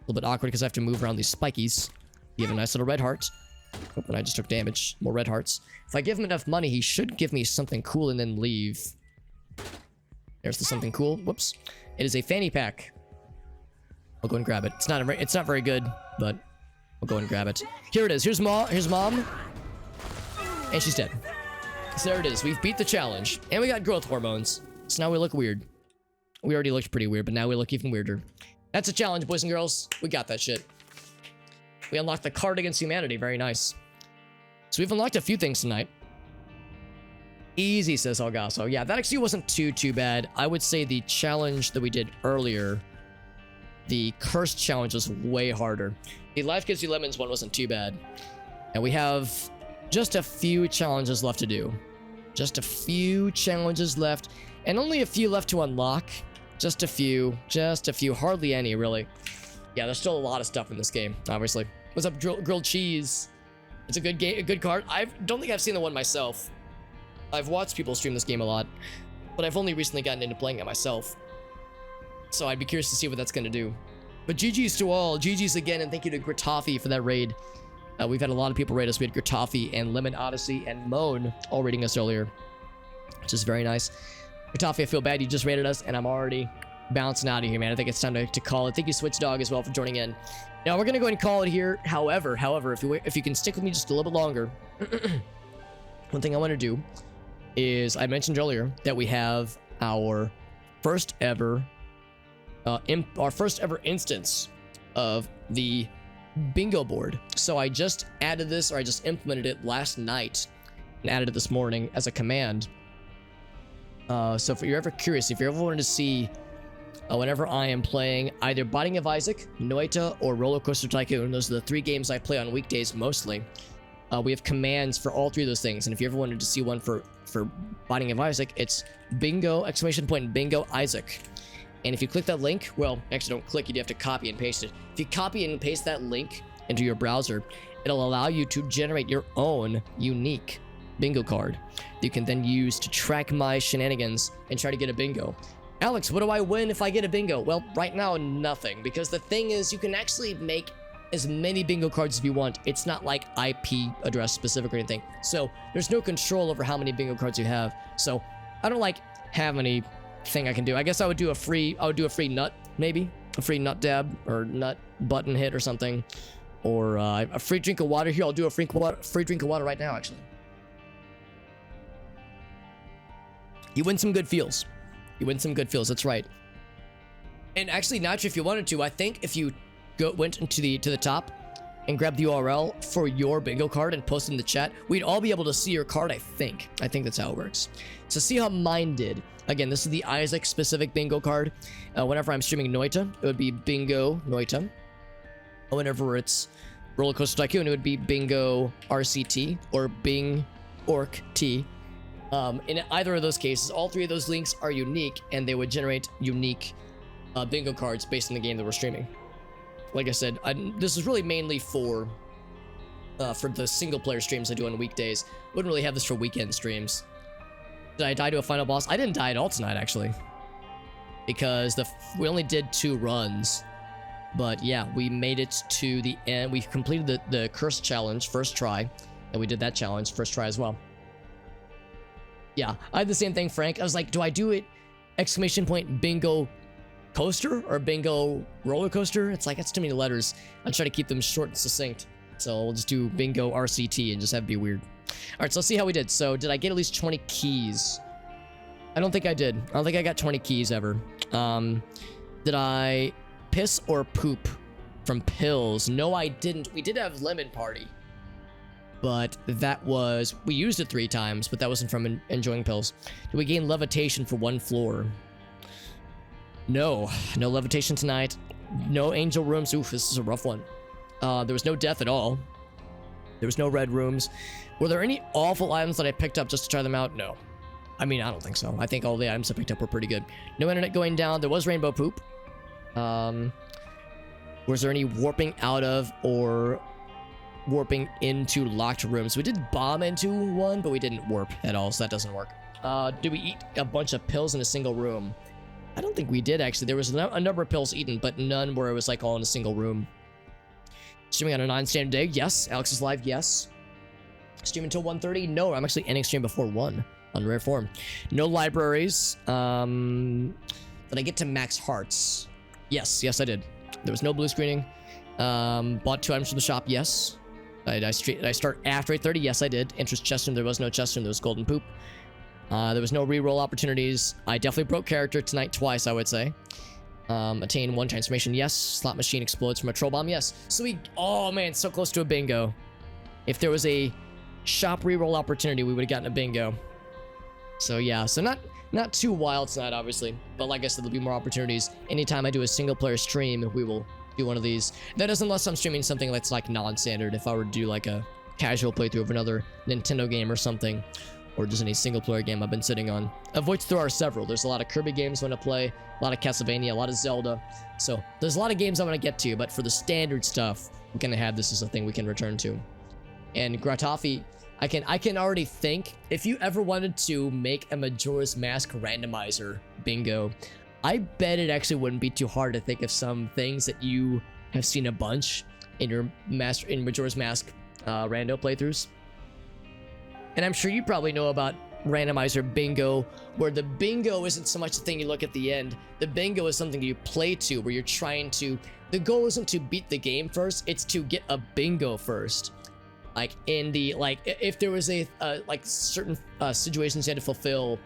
little bit awkward because I have to move around these spikies. Give him a nice little red heart. Oh, and I just took damage. More red hearts. If I give him enough money, he should give me something cool and then leave. There's the something cool. Whoops. It is a fanny pack. I'll go and grab it. It's not very good, but I'll go and grab it. Here it is. Here's mom. And she's dead. So there it is. We've beat the challenge. And we got growth hormones. So now we look weird. We already looked pretty weird, but now we look even weirder. That's a challenge, boys and girls. We got that shit. We unlocked the card against humanity. Very nice. So we've unlocked a few things tonight. Easy, says Algaso. Yeah, that actually wasn't too bad. I would say the challenge that we did earlier, the cursed challenge, was way harder. The Life Gives You Lemons one wasn't too bad. And we have just a few challenges left to do. Just a few challenges left. And only a few left to unlock. Just a few. Hardly any, really. Yeah, there's still a lot of stuff in this game, obviously. What's up, grilled cheese? It's a good game, a good card. I don't think I've seen the one myself. I've watched people stream this game a lot, but I've only recently gotten into playing it myself. So I'd be curious to see what that's going to do. But GG's to all. GG's again, and thank you to Gritafi for that raid. We've had a lot of people raid us. We had Gritafi and Lemon Odyssey and Moan all raiding us earlier, which is very nice. Gritafi, I feel bad you just raided us, and I'm already bouncing out of here, man. I think it's time to call it. Thank you, Switch Dog, as well, for joining in. Now, we're going to go ahead and call it here. However, if you can stick with me just a little bit longer, one thing I want to do is, I mentioned earlier that we have our first ever instance of the bingo board. So I just added this, or I just implemented it last night and added it this morning as a command. So if you're ever curious, if you ever wanted to see whenever I am playing either Binding of Isaac, Noita, or Roller Coaster Tycoon, those are the 3 games I play on weekdays mostly. We have commands for all 3 of those things, and if you ever wanted to see one for Binding of Isaac, it's bingo, ! Bingo Isaac. And if you click that link, well, actually don't click, you have to copy and paste it. If you copy and paste that link into your browser, it'll allow you to generate your own unique bingo card that you can then use to track my shenanigans and try to get a bingo. Alex, what do I win if I get a bingo? Well, right now, nothing, because the thing is, you can actually make as many bingo cards as you want. It's not like IP address specific or anything. So there's no control over how many bingo cards you have. So I don't have anything I can do. I guess I would do a free nut, maybe a free nut dab or nut button hit or something, or a free drink of water. Here, I'll do a free drink of water right now, actually. You win some good feels. That's right. And actually, Nitro, if you wanted to, I think if you went to the top and grabbed the URL for your bingo card and posted in the chat, we'd all be able to see your card, I think. I think that's how it works. So see how mine did. Again, this is the Isaac specific bingo card. Whenever I'm streaming Noita, it would be bingo Noita. Whenever it's Roller Coaster Tycoon, it would be bingo RCT or Bing Orc T. In either of those cases, all 3 of those links are unique, and they would generate unique bingo cards based on the game that we're streaming. Like I said, this is really mainly for the single-player streams I do on weekdays. Wouldn't really have this for weekend streams. Did I die to a final boss? I didn't die at all tonight, actually, because we only did 2 runs. But yeah, we made it to the end. We completed the curse challenge first try, and we did that challenge first try as well. Yeah, I had the same thing, Frank. I was like, do I do it bingo coaster or bingo roller coaster? It's like, that's too many letters. I try to keep them short and succinct. So we'll just do bingo RCT and just have it be weird. All right, so let's see how we did. So did I get at least 20 keys? I don't think I did. I don't think I got 20 keys ever. Did I piss or poop from pills? No, I didn't. We did have Lemon Party, but we used it 3 times, but that wasn't from enjoying pills. Did we gain levitation for 1 floor? No levitation tonight. No angel rooms. Oof, this is a rough one. There was no death at all. There was no red rooms. Were there any awful items that I picked up just to try them out? No. I mean, I don't think so. I think all the items I picked up were pretty good. No internet going down. There was rainbow poop. Was there any warping out of or warping into locked rooms? We did bomb into one, but we didn't warp at all, so that doesn't work. Did we eat a bunch of pills in a single room? I don't think we did, actually. There was a number of pills eaten, but none where it was like all in a single room. Streaming on a non-standard day? Yes. Alex is live? Yes. Stream until 1:30? No, I'm actually ending stream before 1 on rare form. No libraries. Did I get to max hearts? Yes, I did. There was no blue screening. Bought 2 items from the shop? Yes. Did I start after 8:30? Yes, I did. Interest chest room? There was no chest room. There was golden poop. There was no reroll opportunities. I definitely broke character tonight twice, I would say. Attain 1 transformation? Yes. Slot machine explodes from a troll bomb? Yes. So oh man, so close to a bingo. If there was a shop reroll opportunity, we would have gotten a bingo. So yeah, so not too wild tonight, obviously, but like I said, there'll be more opportunities. Anytime I do a single player stream, we will do one of these. That is unless I'm streaming something that's like non-standard. If I were to do like a casual playthrough of another Nintendo game or something, or just any single player game I've been sitting on, of which there are several. There's a lot of Kirby games I want to play, a lot of Castlevania, a lot of Zelda. So there's a lot of games I want to get to, but for the standard stuff, we're gonna have this as a thing we can return to. And Gratafi, I can already think, if you ever wanted to make a Majora's Mask randomizer bingo, I bet it actually wouldn't be too hard to think of some things that you have seen a bunch in your Majora's Mask rando playthroughs. And I'm sure you probably know about randomizer bingo, where the bingo isn't so much the thing you look at the end. The bingo is something you play to, where you're trying to, the goal isn't to beat the game first, it's to get a bingo first. Like in the, like if there was a like certain situations you had to fulfill,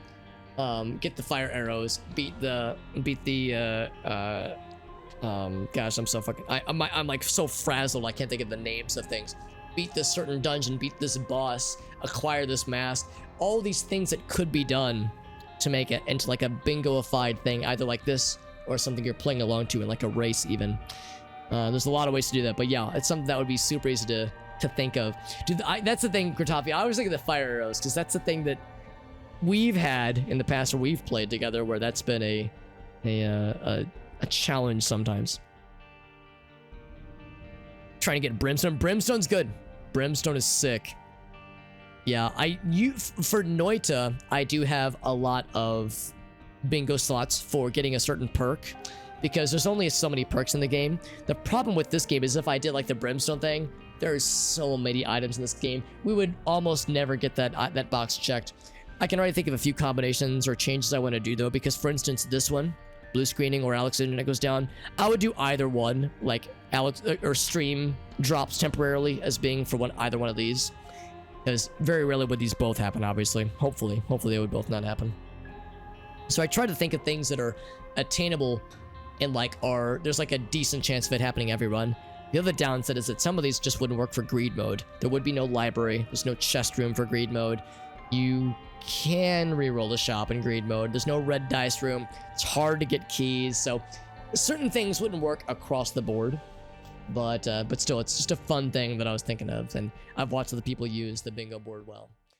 get the fire arrows, beat the gosh, I'm so fucking, I'm like so frazzled I can't think of the names of things. Beat this certain dungeon, beat this boss, acquire this mask, all these things that could be done to make it into like a bingo-ified thing, either like this or something you're playing along to in like a race even. There's a lot of ways to do that, but yeah, it's something that would be super easy to think of. Dude, that's the thing, Gratafi, I always think of the fire arrows, because that's the thing that we've had in the past where we've played together, where that's been a challenge sometimes. Trying to get Brimstone. Brimstone's good. Brimstone is sick. Yeah, for Noita, I do have a lot of bingo slots for getting a certain perk, because there's only so many perks in the game. The problem with this game is if I did like the Brimstone thing, there's so many items in this game, we would almost never get that box checked. I can already think of a few combinations or changes I want to do though, because for instance, this one, blue screening or Alex's internet goes down, I would do either one, like Alex or stream drops temporarily as being for either one of these, because very rarely would these both happen. Obviously, hopefully they would both not happen. So I try to think of things that are attainable and like there's like a decent chance of it happening every run. The other downside is that some of these just wouldn't work for greed mode. There would be no library, there's no chest room for greed mode. You can reroll the shop in greed mode. There's no red dice room. It's hard to get keys, so certain things wouldn't work across the board. But still, it's just a fun thing that I was thinking of, and I've watched other people use the bingo board well.